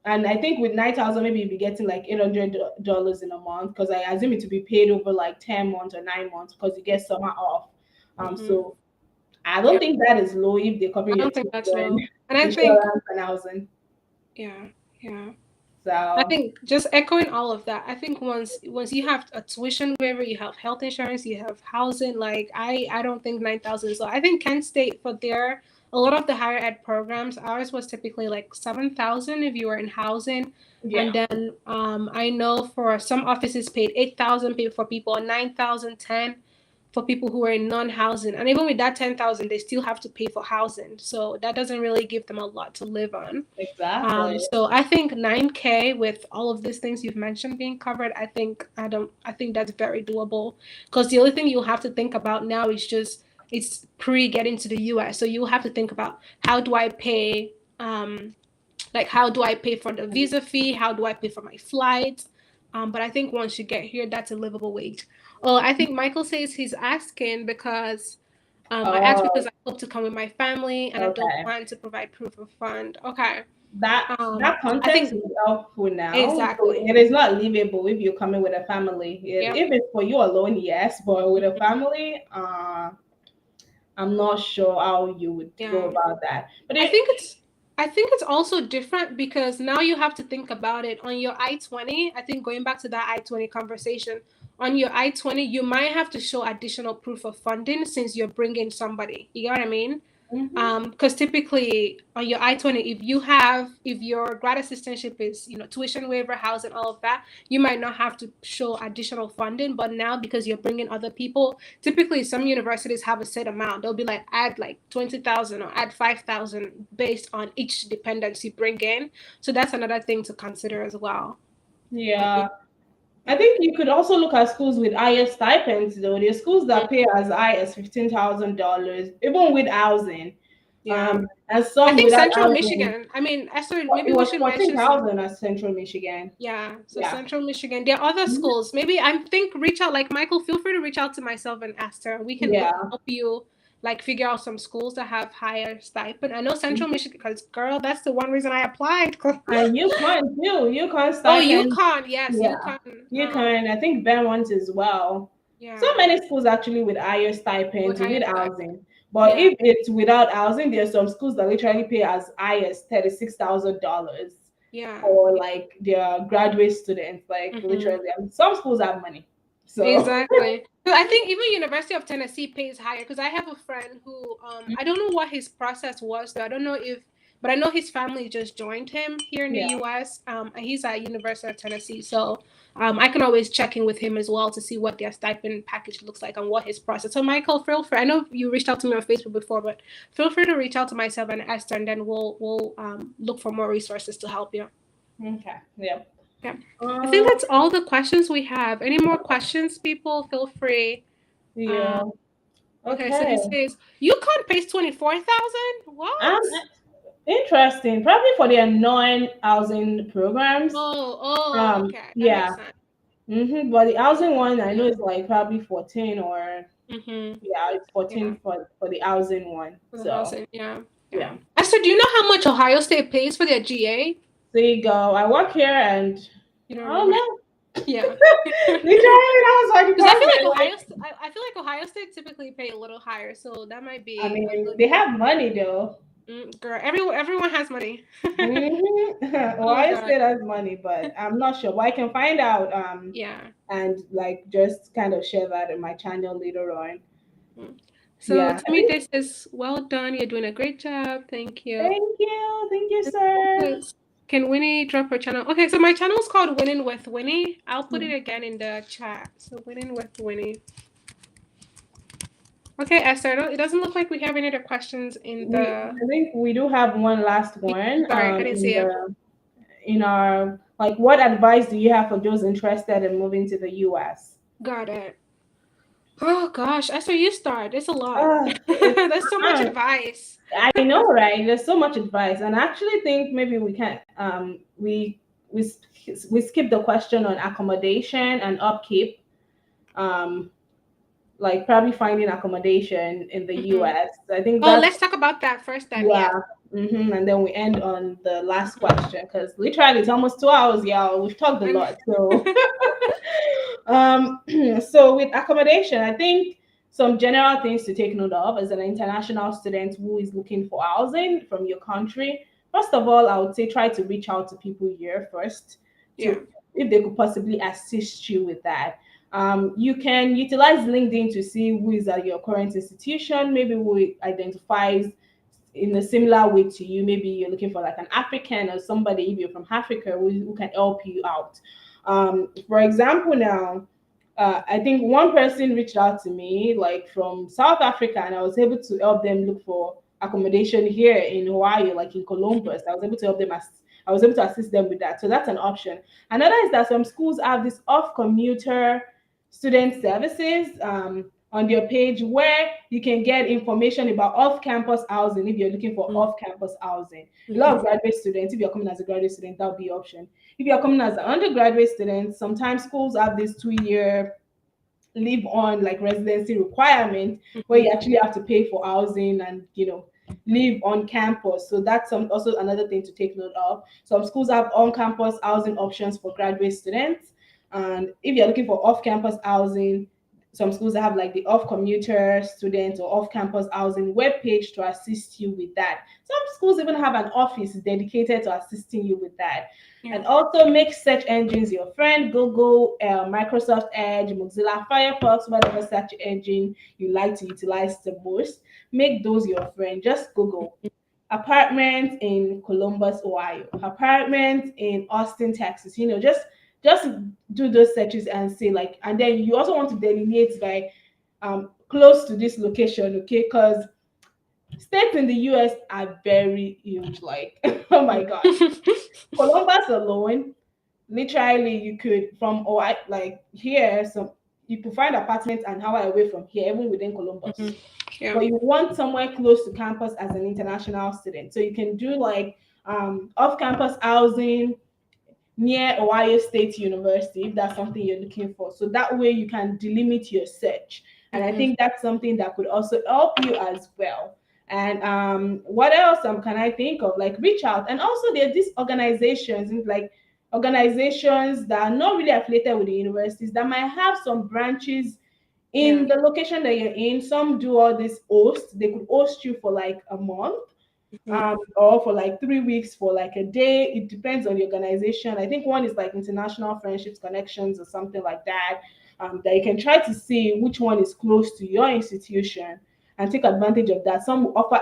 And I think with 9,000, maybe you'll be getting like $800 in a month, because I assume it to be paid over like 10 months or 9 months, because you get summer off. Mm-hmm. So I don't Yeah. think that is low if they're covering I your don't think that's tuition, low. And I think, insurance, and housing. yeah, yeah. I So think just echoing all of that, I think once you have a tuition waiver, you have health insurance, you have housing, like I don't think 9,000 is low. I think Kent State for their a lot of the higher ed programs, ours was typically like 7,000 if you were in housing. yeah, And then I know for some offices paid 8,000 for people, 9,000, 10 for people who are in non-housing. And even with that 10,000, they still have to pay for housing. So that doesn't really give them a lot to live on. exactly. So I think 9K with all of these things you've mentioned being covered, I think that's very doable. Because the only thing you'll have to think about now is just it's pre getting to the US. So you'll have to think about how do I pay like how do I pay for the visa fee? How do I pay for my flights? But I think once you get here, that's a livable wage. Oh, I think Michael says he's asking because I asked because Oh, I hope to come with my family and I don't okay. plan to provide proof of fund. Okay. That I context think is helpful now. So exactly. it is not livable if you're coming with a family. Yep. If it's for you alone, yes, but with a family, I'm not sure how you would go Yeah. about that. But I think it's I think it's also different because now you have to think about it on your I-20. I think going back to that I-20 conversation, on your I-20, you might have to show additional proof of funding since you're bringing somebody. You get what I mean? mhm. Because typically on your I-20, if your grad assistantship is, tuition waiver, housing, all of that, you might not have to show additional funding. But now because you're bringing other people, typically some universities have a set amount. They'll be like, add like 20,000 or add 5,000 based on each dependents you bring in. So that's another thing to consider as well. Yeah. I Yeah. think you could also look at schools with higher stipends, though. There's schools that pay as high as $15,000, even with housing. Yeah. And I some think without Central housing. Michigan, I mean, Esther, It maybe we was should mention some. 14,000 at Central Michigan. Yeah, so Yeah. Central Michigan. There are other Mhm. schools. Maybe I think reach out, like Michael, feel free to reach out to myself and Esther. We can Yeah. help you like figure out some schools that have higher stipend. I know Central Mhm. Michigan because girl, that's the one reason I applied. And UConn too. UConn Oh, stipend. UConn, yes, Yeah. UConn. UConn. I think Vermont as well. So Yeah, many schools actually with higher with stipends higher with stipend. housing. But Yeah. if it's without housing, there's some schools that literally pay as high as $36,000 Yeah. for like their graduate students. Like Mm-hmm. literally, some schools have money. So Exactly. So I think even University of Tennessee pays higher because I have a friend who I don't know what his process was though. I don't know if but I know his family just joined him here in the yeah. US. And he's at University of Tennessee. So I can always check in with him as well to see what their stipend package looks like and what his process. So Michael, feel free. I know you reached out to me on Facebook before, but feel free to reach out to myself and Esther and then we'll look for more resources to help you. Okay. Yeah. Yeah. I think Um, that's all the questions we have. Any more questions, people? Feel free. yeah. Um, okay, so Okay. this says UConn pays 24,000. Um, What? Interesting. Probably for their non-housing programs. Oh, okay. That makes Yeah. sense. But the housing one I know Yeah. is like probably 14 or. Mm-hmm. Yeah, it's Yeah. 14 for the housing one. For the So housing. Yeah. Yeah. yeah. Esther, do you know how much Ohio State pays for their GA? There you go. I work here and You don't I don't remember? know. Yeah. Literally, that was my Because I feel department. like Like, I feel like Ohio State typically pay a little higher, so that might I be a mean, good they have money though. girl. Everyone has money. Oh Ohio God. State has money, but I'm not sure. But I can find out Yeah. and like just kind of share that in my channel later on. Mm. So Yeah, I Timmy, think. this is well done. You're doing a great job. Thank you. Thank you, sir. Yes. Can Winnie drop her channel? Okay, so my channel is called Winning with Winnie. I'll put it again in the chat. So Winning with Winnie. Okay, Esther, it doesn't look like we have any other questions in the. I think we do have one last one. Sorry, I didn't see it. In our like, what advice do you have for those interested in moving to the U.S.? Got it. Oh gosh, Esther, you start. It's a lot. It's There's so much advice. I know, right? There's so much advice, and I actually think maybe we can we we skip the question on accommodation and upkeep. Um, like probably finding accommodation in the Hmm. U.S. I think Oh, that's let's talk about that first then. yeah. Yes. And then we end on the last question because literally it's almost 2 hours, y'all. We've talked a And lot, so um, so with accommodation, I think some general things to take note of as an international student who is looking for housing from your country. First of all, I would say try to reach out to people here first yeah. to if they could possibly assist you with that. You can utilize LinkedIn to see who is at your current institution, maybe who identifies in a similar way to you. Maybe you're looking for like an African or somebody if you're from Africa who can help you out. For example, now I think one person reached out to me like from South Africa, and I was able to help them look for accommodation here in Hawaii, like in Mhm. Columbus. I was able to help them I was able to assist them with that. So that's an option. Another is that some schools have this off commuter student services on their page where you can get information about off-campus housing if you're looking for off-campus housing. A lot of Mhm. graduate students, if you're coming as a graduate student, that would be option. If you're coming as an undergraduate student, sometimes schools have this 2 year live on like residency requirement where you Mhm. actually have to pay for housing and live on campus. So that's also another thing to take note of. Some schools have on campus housing options for graduate students, and if you're looking for off campus housing, some schools have like the off commuter student or off campus housing web page to assist you with that. Some schools even have an office dedicated to assisting you with that. Yeah. And also make search engines your friend. Google, Microsoft Edge, Mozilla Firefox, whatever search engine you like to utilize the most. Make those your friend. Just Google apartments in Columbus, Ohio, apartments in Austin, Texas. Just do those searches and see like, and then you also want to delineate by close to this location, okay? Because states in the US are very huge. Like, oh my God, Columbus alone, literally you could from or like here some you could find apartments an hour away from here even within Columbus, Mhm. Yeah. but you want somewhere close to campus as an international student, so you can do like off-campus housing near Ohio State University if that's something you're looking for. So that way you can delimit your search. And I Mhm. think that's something that could also help you as well. And what else can I think of? Like reach out. And also there are these organizations, like organizations that are not really affiliated with the universities that might have some branches Yeah. in the location that you're in. Some do all this host. They could host you for like a month, Mhm. or for like 3 weeks for like a day. It depends on the organization. I think one is like International Friendships Connections or something like that. That you can try to see which one is close to your institution and take advantage of that. Some offer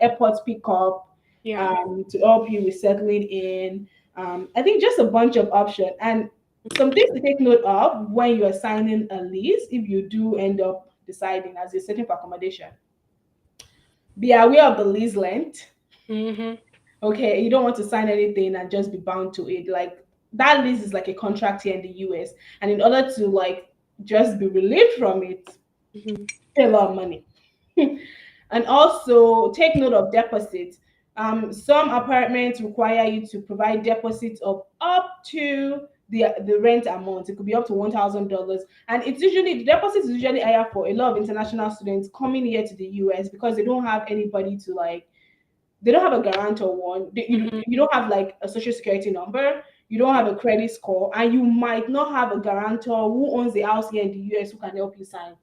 airport pickup Yeah. to help you with settling in. I think just a bunch of options and some things to take note of when you are signing a lease if you do end up deciding as you're searching for accommodation. Be aware of the lease length. Mhm. Okay, you don't want to sign anything and just be bound to it. Like that lease is like a contract here in the US, and in order to like just be relieved from it, Mhm. pay a lot of money. And also take note of deposits. Some apartments require you to provide deposits of up to the rent amount. It could be up to $1,000, and it's usually the deposit is usually higher for a lot of international students coming here to the US because they don't have anybody to like. They don't have a guarantor. One, Mm-hmm. you don't have like a social security number. You don't have a credit score, and you might not have a guarantor who owns the house here in the US who can help you sign.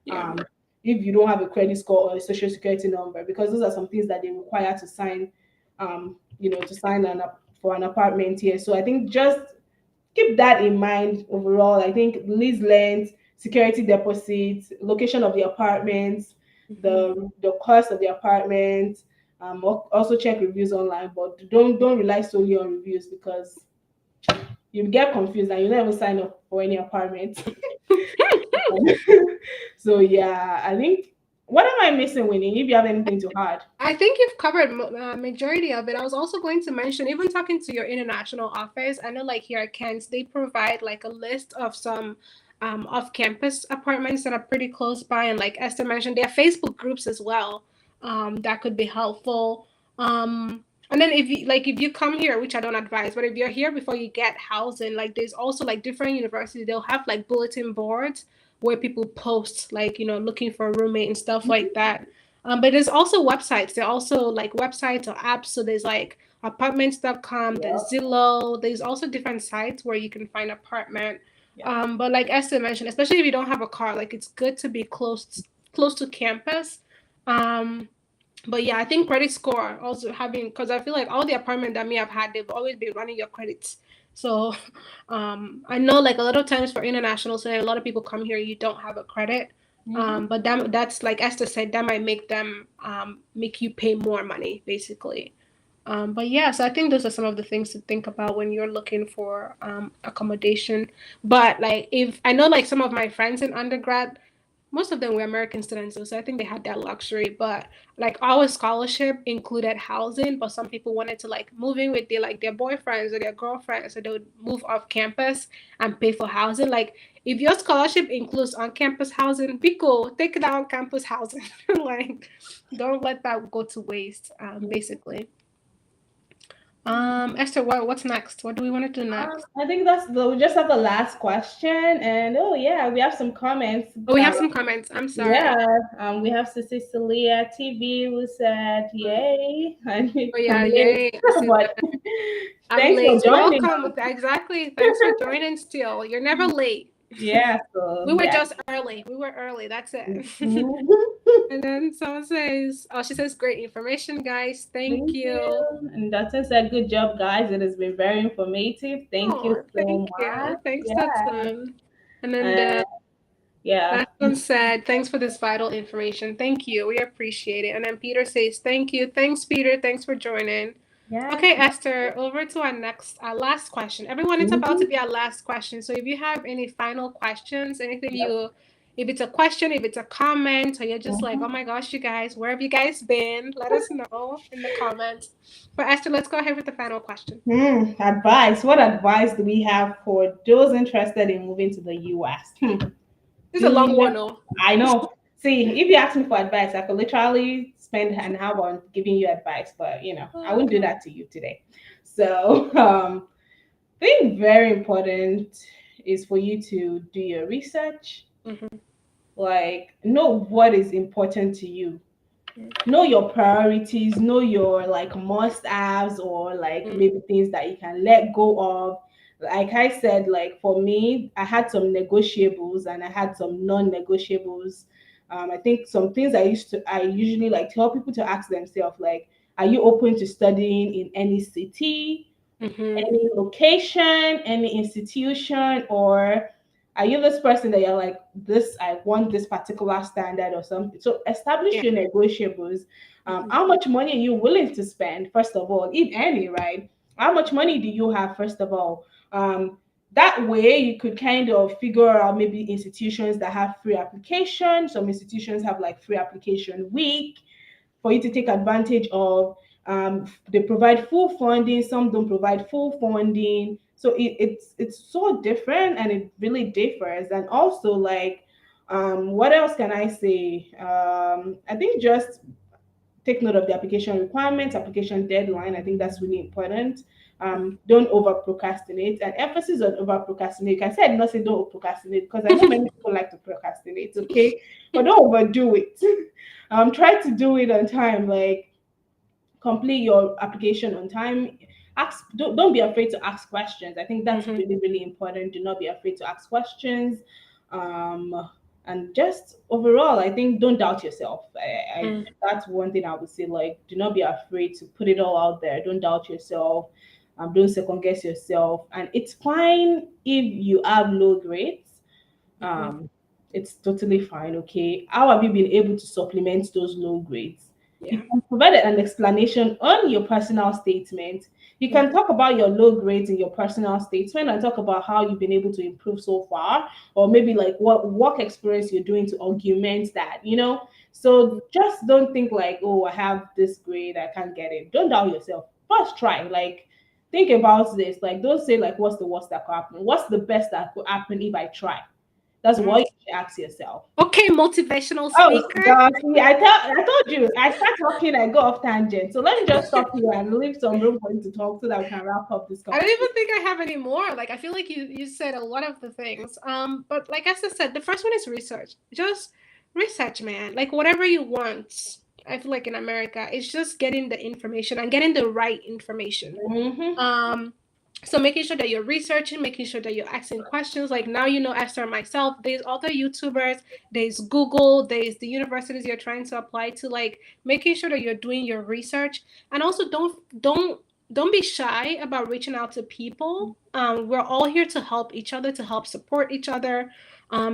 Yeah. Um, if you don't have a credit score or a social security number, because those are some things that they require to sign, to sign for an apartment here. So I think just keep that in mind overall. I think lease length, security deposits, location of the apartments, Mm-hmm. the cost of the apartment. Also check reviews online, but don't rely solely on reviews because you get confused and you never sign up for any apartment. So yeah, I think what am I missing, Winnie? If you have anything to add. I think you've covered majority of it. I was also going to mention, even talking to your international office, I know like here at Kent, they provide like a list of some off-campus apartments that are pretty close by. And like Esther mentioned, there are Facebook groups as well that could be helpful. And then if you come here, which I don't advise, but if you're here before you get housing, like there's also like different universities, they'll have like bulletin boards where people post like, looking for a roommate and stuff like that. But there's also websites. There are also like websites or apps. So there's like apartments.com, Yeah, there's Zillow, there's also different sites where you can find apartment. yeah, But like Esther mentioned, especially if you don't have a car, like it's good to be close to campus. Um, but yeah, I think credit score also having, because I feel like all the apartment that me I've had, they've always been running your credits. So I know like a lot of times for international, so a lot of people come here, you don't have a credit. hmm But that's like Esther said, that might make them make you pay more money, basically. But yeah, so I think those are some of the things to think about when you're looking for accommodation. But like, if I know, like some of my friends in undergrad, most of them were American students, so I think they had that luxury. But like our scholarship included housing, but some people wanted to like move in with their boyfriends or their girlfriends, so they would move off campus and pay for housing. Like if your scholarship includes on campus housing, be cool, take it on campus housing. Like don't let that go to waste. Basically. Esther, what's next? What do we want to do next? I think we just have the last question, and oh yeah, we have some comments. Oh, we have some comments. I'm sorry. Yeah, we have Cecilia TV who said Mm. yay, and Oh yeah, I'm late, yay. I see but that. I'm thanks for late. joining Welcome. us. Exactly. Thanks for joining still. You're never late. Yeah, so We were yeah. just early. We were early. That's it. Mhm. And then someone says, oh, she says, great information, guys. Thank Thank you. you. And Dutton said, good job, guys. It has been very informative. Thank you Oh, so thank you. much. Thanks, Yeah. Dutton. And then And the yeah. last one said, thanks for this vital information. Thank you. We appreciate it. And then Peter says, thank you. Thanks, Peter. Thanks for joining. Yes. Okay, Esther, over to our last question. Everyone, it's about to Mhm. be our last question. So if you have any final questions, anything Yep. if it's a question, if it's a comment, or you're just like, oh Mhm. my gosh, you guys, where have you guys been? Let us know in the comments. But Esther, let's go ahead with the final question. Advice. What advice do we have for those interested in moving to the US? This is a Do long you? one, oh. I know. See, if you ask me for advice, I could literally spend an hour on giving you advice, but I wouldn't do that to you today. So, I think very important is for you to do your research, Mm-hmm. like know what is important to you, know your priorities, know your like must haves or like Mm-hmm. maybe things that you can let go of. Like I said, like for me, I had some negotiables and I had some non-negotiables. I think some things I usually like tell people to ask themselves, like, are you open to studying in any city, Mm-hmm. any location, any institution, or are you this person that you're like, this, I want this particular standard or something? So establish Yeah. your negotiables. Mm-hmm. How much money are you willing to spend, first of all, if any, right? How much money do you have, first of all? That way you could kind of figure out maybe institutions that have free application. Some institutions have like free application week for you to take advantage of. They provide full funding, some don't provide full funding. So it's so different and it really differs. And also like what else can I say? I think just take note of the application requirements, application deadline. I think that's really important. Don't over procrastinate, and emphasis on over procrastinate. You can say nothing, don't procrastinate, because I know many people like to procrastinate, okay? But don't overdo it. Try to do it on time, like complete your application on time. Ask, don't be afraid to ask questions. I think that's Mm-hmm. really, really important. Do not be afraid to ask questions. um and just overall, I think don't doubt yourself. That's one thing I would say, like, do not be afraid to put it all out there. Don't doubt yourself. Don't second guess yourself, and it's fine if you have low grades. Mm-hmm. um it's totally fine. Okay, how have you been able to supplement those low grades? You Yeah. can provide an explanation on your personal statement. You can talk about your low grades in your personal statement and talk about how you've been able to improve so far, or maybe like what work experience you're doing to augment that, so just don't think like, oh, I have this grade, I can't get it. Don't doubt yourself. First try. Like, think about this. Like, don't say like, what's the worst that could happen? What's the best that could happen if I try? That's Mm. what you should ask yourself. Okay, motivational Oh speaker. gosh, see, I told you, I start talking, I go off tangent. So let me just stop here and leave some room for you to talk so that we can wrap up this I don't conversation. even think I have any more. Like I feel like you said a lot of the things. But like as I said, the first one is research. Just research, man. Like whatever you want. I feel like in America, it's just getting the information and getting the right information. Mm-hmm. Um, so making sure that you're researching, making sure that you're asking questions. Like now, Esther and myself, there's other YouTubers, there's Google, there's the universities you're trying to apply to. Like making sure that you're doing your research, and also don't be shy about reaching out to people. We're all here to help each other, to help support each other.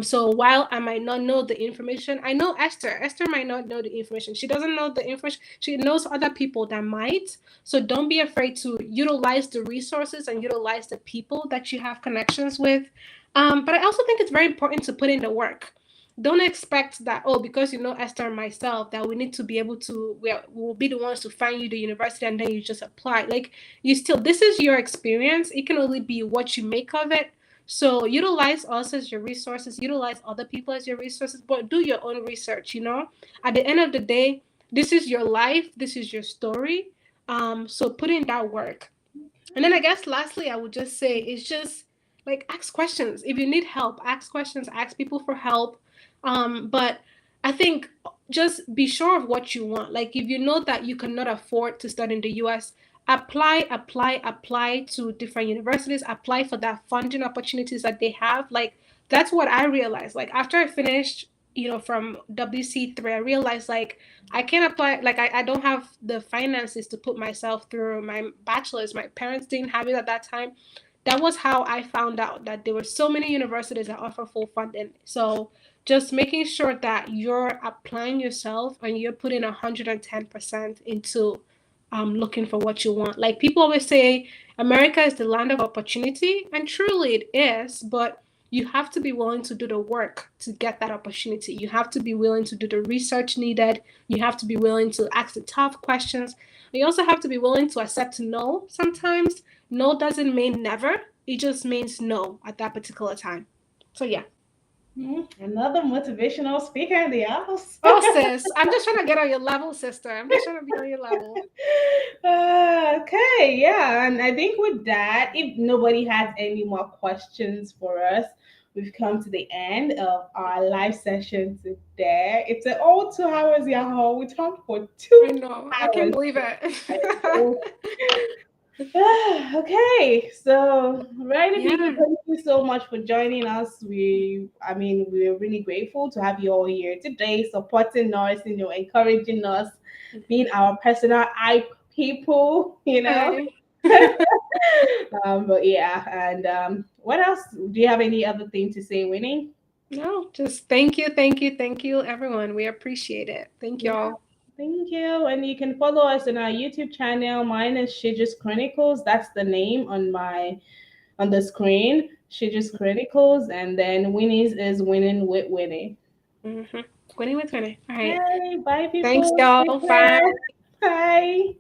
So while I might not know the information, I know Esther. Esther might not know the information. She doesn't know the information. She knows other people that might. So don't be afraid to utilize the resources and utilize the people that you have connections with. But I also think it's very important to put in the work. Don't expect that, oh, because Esther and myself, that we need to be able to, we'll be the ones to find you the university and then you just apply. Like, this is your experience. It can only be what you make of it. So utilize us as your resources, utilize other people as your resources, but do your own research. At the end of the day, this is your life, this is your story. So put in that work. And then I guess lastly, I would just say it's just like ask questions. If you need help, ask questions, ask people for help. But I think just be sure of what you want. Like if you know that you cannot afford to study in the US, apply to different universities, apply for that funding opportunities that they have. Like that's what I realized. Like after I finished, from WC3, I realized like I can't apply, like I don't have the finances to put myself through my bachelor's. My parents didn't have it at that time. That was how I found out that there were so many universities that offer full funding. So just making sure that you're applying yourself and you're putting 110% into looking for what you want. Like people always say, America is the land of opportunity, and truly it is, but you have to be willing to do the work to get that opportunity. You have to be willing to do the research needed. You have to be willing to ask the tough questions. You also have to be willing to accept no sometimes. No doesn't mean never, it just means no at that particular time. So, yeah. Another motivational speaker in the house. Oh, sis, I'm just trying to get on your level, sister. I'm just trying to be on your level. Okay, yeah, and I think with that, if nobody has any more questions for us, we've come to the end of our live session today. It's an all 2 hours, y'all. We talked for I two know. I can't hours. believe it. Okay, so right, people, Yeah. thank you so much for joining us. We're really grateful to have you all here today, supporting us, encouraging us, being our personal hype people, Hi. But yeah, and what else? Do you have any other thing to say, Winnie? No, just thank you, everyone. We appreciate it. Thank Yeah, y'all. thank you. And you can follow us on our YouTube channel. Mine is Shijus Chronicles. That's the name on the screen. Shijus Chronicles, and then Winnie's is Winning with Winnie. Mm-hmm. 20 with 20. All right. Hey, bye, Thanks, people. Take y'all. care. Bye. Bye.